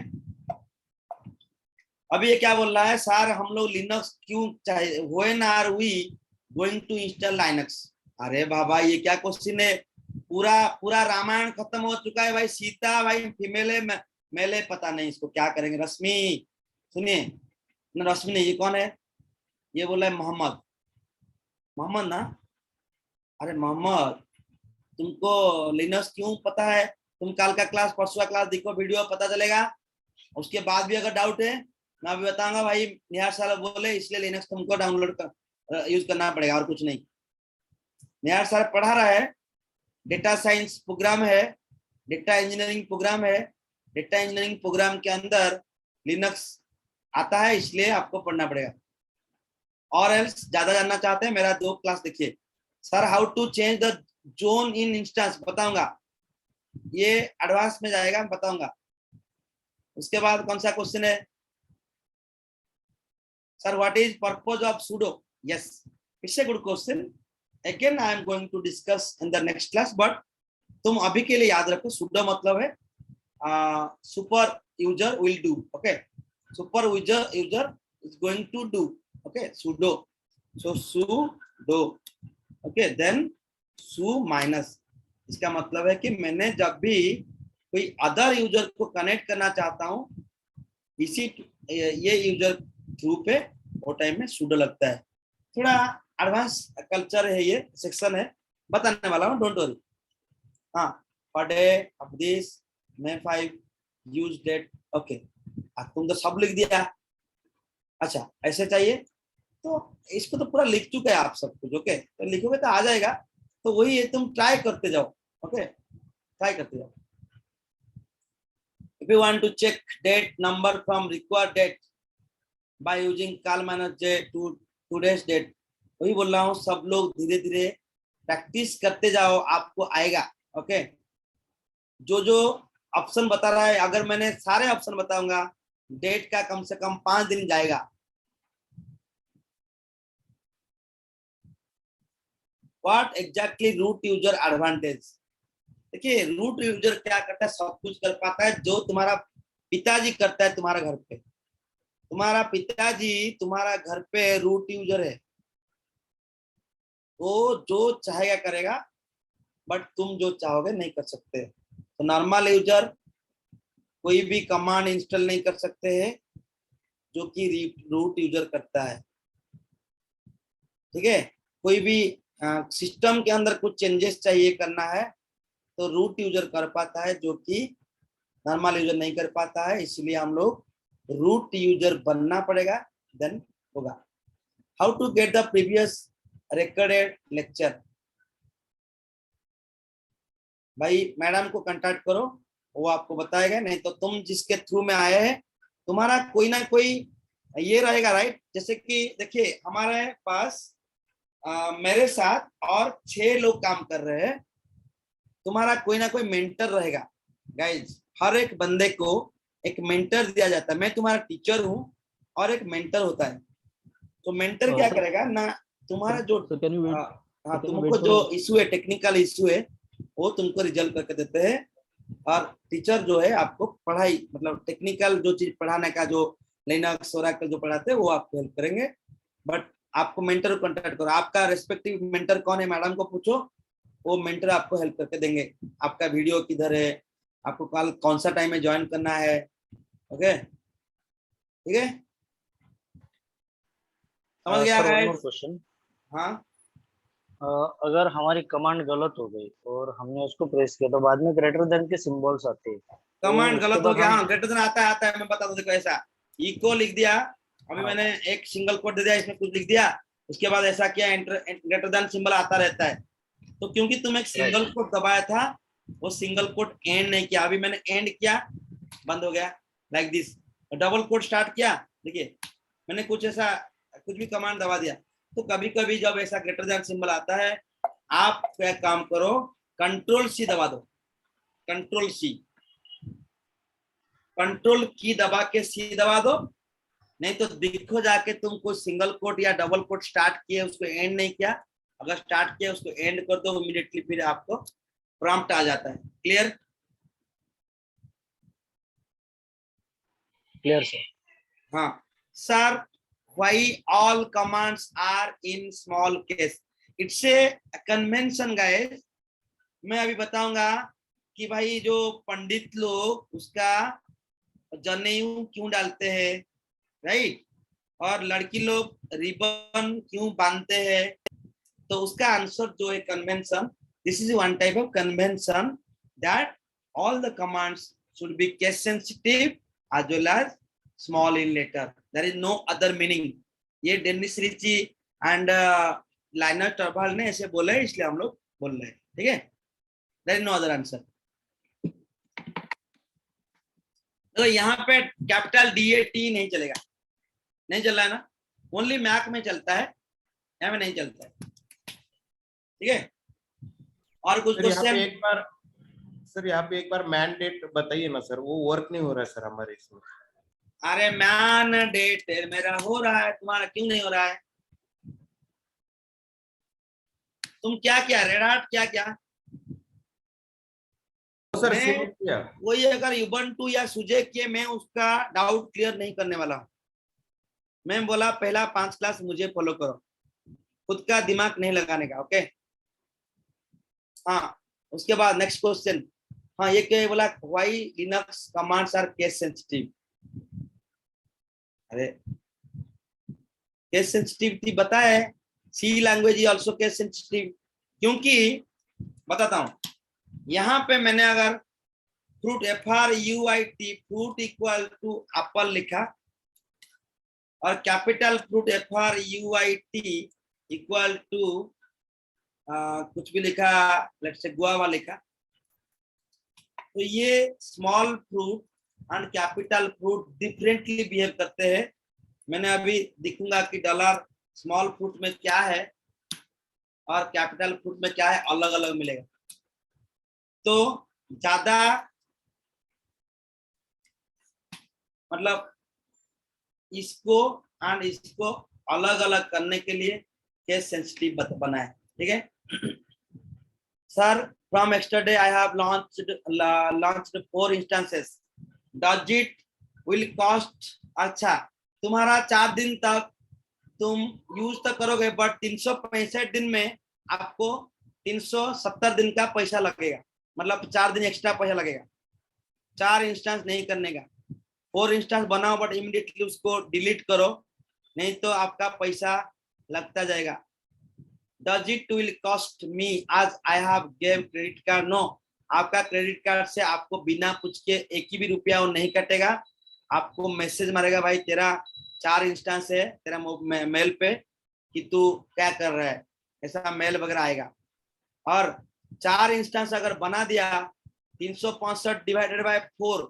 अभी ये क्या बोल रहा है, सर हम लोग लिनक्स क्यों चाहिए, when are we going to install Linux? अरे बाबा ये क्या क्वेश्चन है, पूरा रामायण खत्म हो चुका है भाई, सीता भाई फीमेल है मेल है, पता नहीं इसको क्या करेंगे। रश्मि सुनिए ना, रश्मि नहीं, ये कौन है? ये बोला है मोहम्मद ना। अरे मोहम्मद, तुमको लिनक्स क्यों पता है? तुम कल का क्लास परसों का क्लास देखो, वीडियो पता चलेगा। उसके बाद भी अगर डाउट है मैं भी बताऊंगा भाई, निहार सर बोले इसलिए लिनक्स तुमको डाउनलोड कर यूज करना पड़ेगा, और कुछ नहीं। निहार सर पढ़ा रहा है, डेटा साइंस प्रोग्राम है, डेटा इंजीनियरिंग प्रोग्राम है, डेटा इंजीनियरिंग प्रोग्राम के अंदर लिनक्स आता है, इसलिए आपको पढ़ना पड़ेगा। और एल्स ज्यादा जानना चाहते हैं मेरा 2 क्लास देखिए। Sir how to change the zone in instance बताऊंगा, ये एडवांस में जाएगा, बताऊंगा। उसके बाद कौन सा क्वेश्चन है sir, what is purpose of sudo? Yes, it's a good question, again I am going to discuss in the next class, but तुम अभी के लिए याद रखो, सुडो मतलब है super user will do, okay, super user is going to do, okay, sudo, so sudo, okay, then su minus, इसका मतलब है कि मैंने जब भी कोई अदर यूजर को कनेक्ट करना चाहता हूं इसी ये यूजर थ्रू पे, वो टाइम में सुडो लगता है। थोड़ा एडवांस कल्चर है, ये सेक्शन है, बताने वाला हूँ, डोंट वरी। हाँ, पर day of this May 5 use date, okay, तुम तो सब लिख दिया। अच्छा ऐसे चाहिए तो इसको तो पूरा लिख चुके हैं आप सब कुछ, ओके, तो लिखोगे तो आ जाएगा, तो वही है, तुम ट्राई करते जाओ, ओके, ट्राई करते जाओ। If you want to check date number from required date by using call -j to today's date, वही बोल रहा हूँ, सब लोग धीरे धीरे प्रैक्टिस करते जाओ, आपको आएगा, ओके। जो ऑप्शन बता रहा है, अगर मैंने सारे ऑप्शन बताऊंगा, डेट का कम से कम 5 दिन जाएगा। What exactly root user advantage? देखिए रूट यूजर क्या करता है, सब कुछ कर पाता है जो तुम्हारा पिताजी करता है तुम्हारा घर पे। तुम्हारा पिताजी तुम्हारा घर पे रूट यूजर है, वो जो चाहेगा करेगा, बट तुम जो चाहोगे नहीं कर सकते। तो नॉर्मल यूजर कोई भी कमांड इंस्टॉल नहीं कर सकते हैं जो कि रूट यूजर करता है, ठीक है। कोई भी सिस्टम के अंदर कुछ चेंजेस चाहिए करना है तो रूट यूजर कर पाता है, जो कि नॉर्मल यूजर नहीं कर पाता है, इसलिए हम लोग रूट यूजर बनना पड़ेगा, देन होगा। How to get the previous recorded lecture? भाई मैडम को कांटेक्ट करो, वो आपको बताएगा, नहीं तो तुम जिसके थ्रू में आए हैं तुम्हारा कोई ना कोई ये रहेगा, राइट। जैसे कि देखिए हमारे पास मेरे साथ और 6 लोग काम कर रहे हैं, तुम्हारा कोई ना कोई मेंटर रहेगा गाइज। हर एक बंदे को एक मेंटर दिया जाता है, मैं तुम्हारा टीचर हूँ और एक मेंटर होता है। तो मेंटर क्या करेगा ना, तुम्हारा जो तुमको जो इशू है, टेक्निकल इशू है, वो तुमको रिजल्व करके देते हैं, और टीचर जो है आपको पढ़ाई मतलब टेक्निकल जो चीज पढ़ाने का, जो लिनक्स ओरेकल जो पढ़ाते हैं वो आपको हेल्प करेंगे। बट आपको मेंटर को कांटेक्ट करो, आपका रेस्पेक्टिव मेंटर कौन है मैडम को पूछो, वो मेंटर आपको हेल्प करके देंगे। आपका वीडियो किधर है, आपको कल कौन सा टाइम में ज्वाइन करना है, ओके, ठीक है, समझ गया गाइस? क्वेश्चन, हाँ, अगर हमारी कमांड गलत हो गई और हमने उसको प्रेस किया तो बाद में ग्रेटर देन के सिंबल्स आते हैं, कमांड गलत हो गया, हाँ ग्रेटर देन आता है, मैं बता दूं, देखो ऐसा इको लिख दिया, अभी मैंने एक सिंगल कोट दे दिया, इसमें कुछ लिख दिया, उसके बाद ऐसा किया, ग्रेटर देन सिंबल आता रहता है। तो क्योंकि तुम एक सिंगल कोट दबाया था, वो सिंगल कोट एंड नहीं किया। अभी मैंने एंड किया, बंद हो गया like this. Double quote start किया, देखिए मैंने कुछ ऐसा कुछ भी कमांड दबा दिया। तो कभी कभी जब ऐसा ग्रेटर देन सिंबल आता है, आप क्या काम करो, कंट्रोल सी दबा दो, कंट्रोल सी, कंट्रोल की दबा के सी दबा दो। नहीं तो दिखो जाके तुम कोई सिंगल कोट या डबल कोट स्टार्ट किए, उसको एंड नहीं किया। अगर स्टार्ट किया उसको एंड कर दो इमीडिएटली, फिर आपको प्रॉम्प्ट आ जाता है। क्लियर? Clear sir. हाँ sir, why all commands are in small case? It's a convention guys। मैं अभी बताऊंगा कि भाई जो पंडित लोग उसका जनेऊ क्यों डालते हैं, राइट, और लड़की लोग रिबन क्यों बांधते हैं, तो उसका आंसर जो है convention. This is one type of convention that all the commands should be case sensitive as well as small in letter. There is no other meaning। ये Dennis Ritchie and Linus Torvalds ने ऐसे बोला है, इसलिए हम लोग बोल रहे हैं, ठीक है। There is no other answer। तो यहाँ पे कैपिटल DAT नहीं चलेगा, नहीं चल रहा है ना, ओनली मैक में चलता है, यहाँ में नहीं चलता है, ठीक है। और कुछ क्वेश्चन? एक बार सर यहाँ पे एक बार मैंडेट बताइए ना सर, वो वर्क नहीं हो रहा है सर हमारे इसमें। अरे मैंडेट मेरा हो रहा है, तुम्हारा क्यों नहीं हो रहा है? तुम क्या क्या रेड हार्ट क्या क्या सर वही, अगर युबंटू या सुजे किए, मैं उसका डाउट क्लियर नहीं करने वाला हूँ। मैं बोला पहला 5 क्लास मुझे फॉलो करो, खुद का दिमाग नहीं लगाने का, ओके। हाँ, उसके बाद नेक्स्ट क्वेश्चन। हाँ, ये क्या बोला, why Linux commands are case sensitive? अरे केस सेंसिटिविटी बताया है, C language is also case sensitive. क्योंकि बताता हूँ, यहाँ पे मैंने अगर fruit FRUIT fruit equal to apple लिखा और capital fruit FRUIT equal to कुछ भी लिखा, लेट्स से गुआवा लिखा, तो ये small fruit and capital fruit differently behave करते हैं। मैंने अभी दिखूंगा कि डॉलर स्मॉल फ्रूट में क्या है और कैपिटल फ्रूट में क्या है, अलग अलग मिलेगा। तो ज्यादा मतलब इसको एंड इसको अलग अलग करने के लिए केस सेंसिटिव बनाए, ठीक है। Sir, from yesterday I have launched 4 instances. Does it will cost? अच्छा, तुम्हारा 4 दिन तक तुम यूज तो करोगे, बट 365 दिन में आपको 370 दिन का पैसा लगेगा, मतलब 4 दिन एक्स्ट्रा पैसा लगेगा। 4 इंस्टेंस नहीं करने का, 4 इंस्टेंस बनाओ बट इमीडिएटली उसको डिलीट करो, नहीं तो आपका पैसा लगता जाएगा। Does it will cost me as I have gave credit card? No, आपका क्रेडिट कार्ड से आपको बिना पूछ के 1 भी रुपया वो नहीं कटेगा। आपको मैसेज मारेगा, भाई तेरा 4 इंस्टेंस है तेरा मेल पे कि तू क्या कर रहा है, ऐसा मेल वगैरह आएगा। और 4 इंस्टेंस अगर बना दिया, 365 डिवाइडेड बाय 4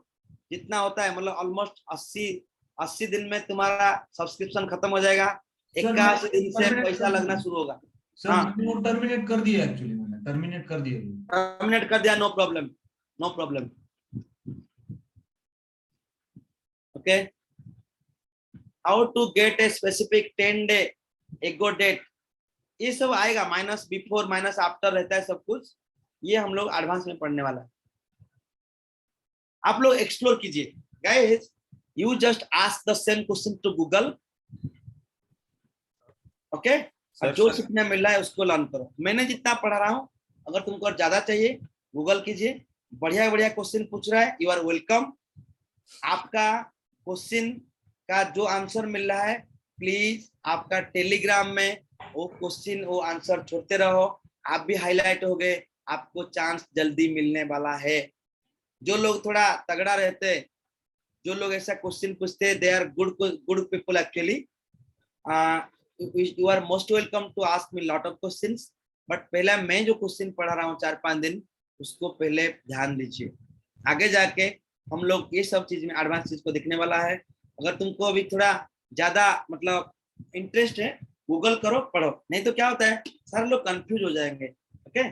जितना होता है, मतलब ऑलमोस्ट 80 दिन में तुम्हारा सब्सक्रिप्शन खत्म हो जाएगा। 81 दिन से पैसा लगना शुरू होगा। सर, मैंने वो टर्मिनेट कर दिया, एक्चुअली मैंने टर्मिनेट कर दिया। No problem, no problem. Okay, how to get a specific 10 day ago date, ये सब आएगा, माइनस बिफोर माइनस आफ्टर रहता है सब कुछ, ये हम लोग एडवांस में पढ़ने वाला है। आप लोग एक्सप्लोर कीजिए guys, you just ask the same question to Google, okay. जो सीखने मिल रहा है उसको लर्न करो। मैंने जितना पढ़ा रहा हूँ, अगर तुमको ज्यादा चाहिए गूगल कीजिए, बढ़िया बढ़िया क्वेश्चन पूछ रहा है, यू आर वेलकम। आपका क्वेश्चन का जो आंसर मिल रहा है, प्लीज आपका टेलीग्राम में वो क्वेश्चन वो आंसर छोड़ते रहो, आप भी हाईलाइट हो गए, आपको चांस जल्दी मिलने वाला है। जो लोग थोड़ा तगड़ा रहते, जो लोग ऐसा क्वेश्चन पूछते, they are good people actually. You are most welcome to ask me lot of questions, but पहला मैं जो क्वेश्चन पढ़ा रहा हूँ 4-5 दिन, उसको पहले ध्यान दीजिए। आगे जाके हम लोग ये सब चीज में एडवांस चीज को देखने वाला है। अगर तुमको अभी थोड़ा ज्यादा मतलब इंटरेस्ट है, गूगल करो, पढ़ो, नहीं तो क्या होता है सारे लोग कंफ्यूज हो जाएंगे। ओके,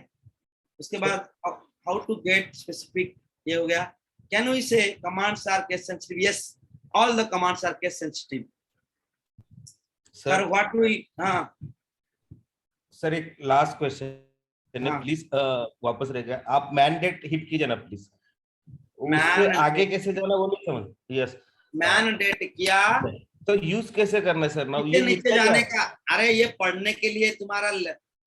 उसके बाद हाउ टू गेट स्पेसिफिक, ये हो गया। Can we say commands are case sensitive? Yes, all the commands are case sensitive. Sir what we, हाँ सर एक लास्ट क्वेश्चन है, प्लीज वापस रह गया। आप मैंडेट हिट कीजिए ना प्लीज। उससे आगे कैसे जाना वो नहीं समझ। यस, मैंडेट किया तो यूज कैसे करना है सर? ना ये नीचे जाने का, अरे ये पढ़ने के लिए तुम्हारा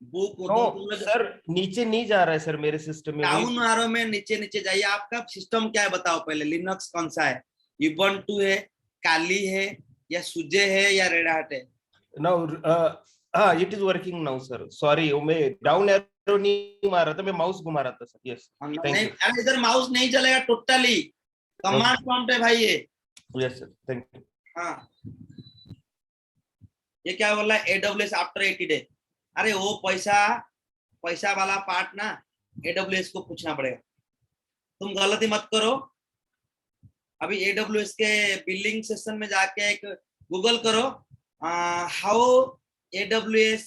बुक सर नीचे नहीं जा रहा है सर मेरे सिस्टम में। डाउन आरो में नीचे नीचे जाइए। आपका सिस्टम क्या है बताओ पहले, लिनक्स कौन सा है? ubuntu है, काली है, या सुजे है, या रेड हैट है? नाउ हाँ, it is working now sir. Sorry, मैं डाउन एरो नहीं मार रहा था, मैं माउस घुमा रहा था सर। Yes, thank you. अरे इधर माउस नहीं चलेगा टोटली, कमांड प्रॉम्प्ट है भाई ये। Yes sir, thank you. हाँ, ये क्या बोला? AWS after 80 day. अरे वो पैसा वाला पार्ट ना AWS को पूछना पड़ेगा। तुम गलती मत करो। अभी AWS के बिलिंग सेशन में जाके एक गूगल करो, how AWS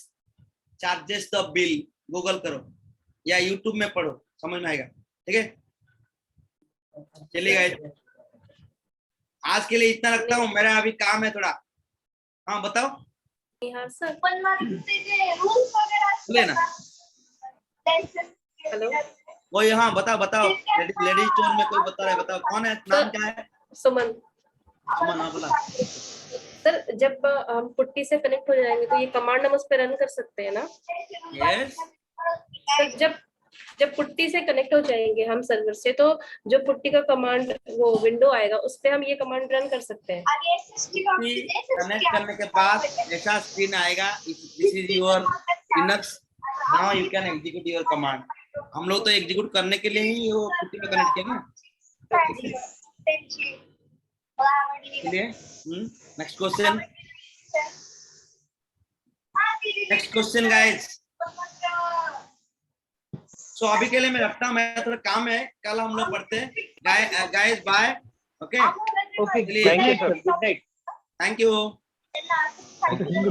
charges the bill, Google करो या यूट्यूब में पढ़ो, समझ में आएगा। ठीक है, चलिए आज के लिए इतना रखता हूँ, मेरा अभी काम है थोड़ा। हाँ बताओ। हाँ सर, लेना हेलो, वो हाँ बताओ। लेडीज स्टोर में कोई बता रहा है, बताओ कौन है, नाम क्या है? सुमन। सुमन, हाँ बोला। सर जब हम पुट्टी से कनेक्ट हो जाएंगे तो ये कमांड हम उस पर रन कर सकते हैं ना? यस। सर जब पुट्टी से कनेक्ट हो जाएंगे हम सर्वर से, तो जो पुट्टी का कमांड वो विंडो आएगा उस पे हम ये कमांड रन कर सकते हैं। कनेक्ट करने के बाद ऐसा स्क्रीन आएगा, this is your Linux, now you can execute your command. हम लोग तो एग्जीक्यूट करने के लिए ही वो पुट्टी में कनेक्ट किया ना। चलिए नेक्स्ट क्वेश्चन गाइस। सो अभी के लिए मैं रखता हूँ, मैं थोड़ा काम है, कल हम लोग पढ़ते हैं। Guys bye. Okay, thank you sir, good night. Thank you.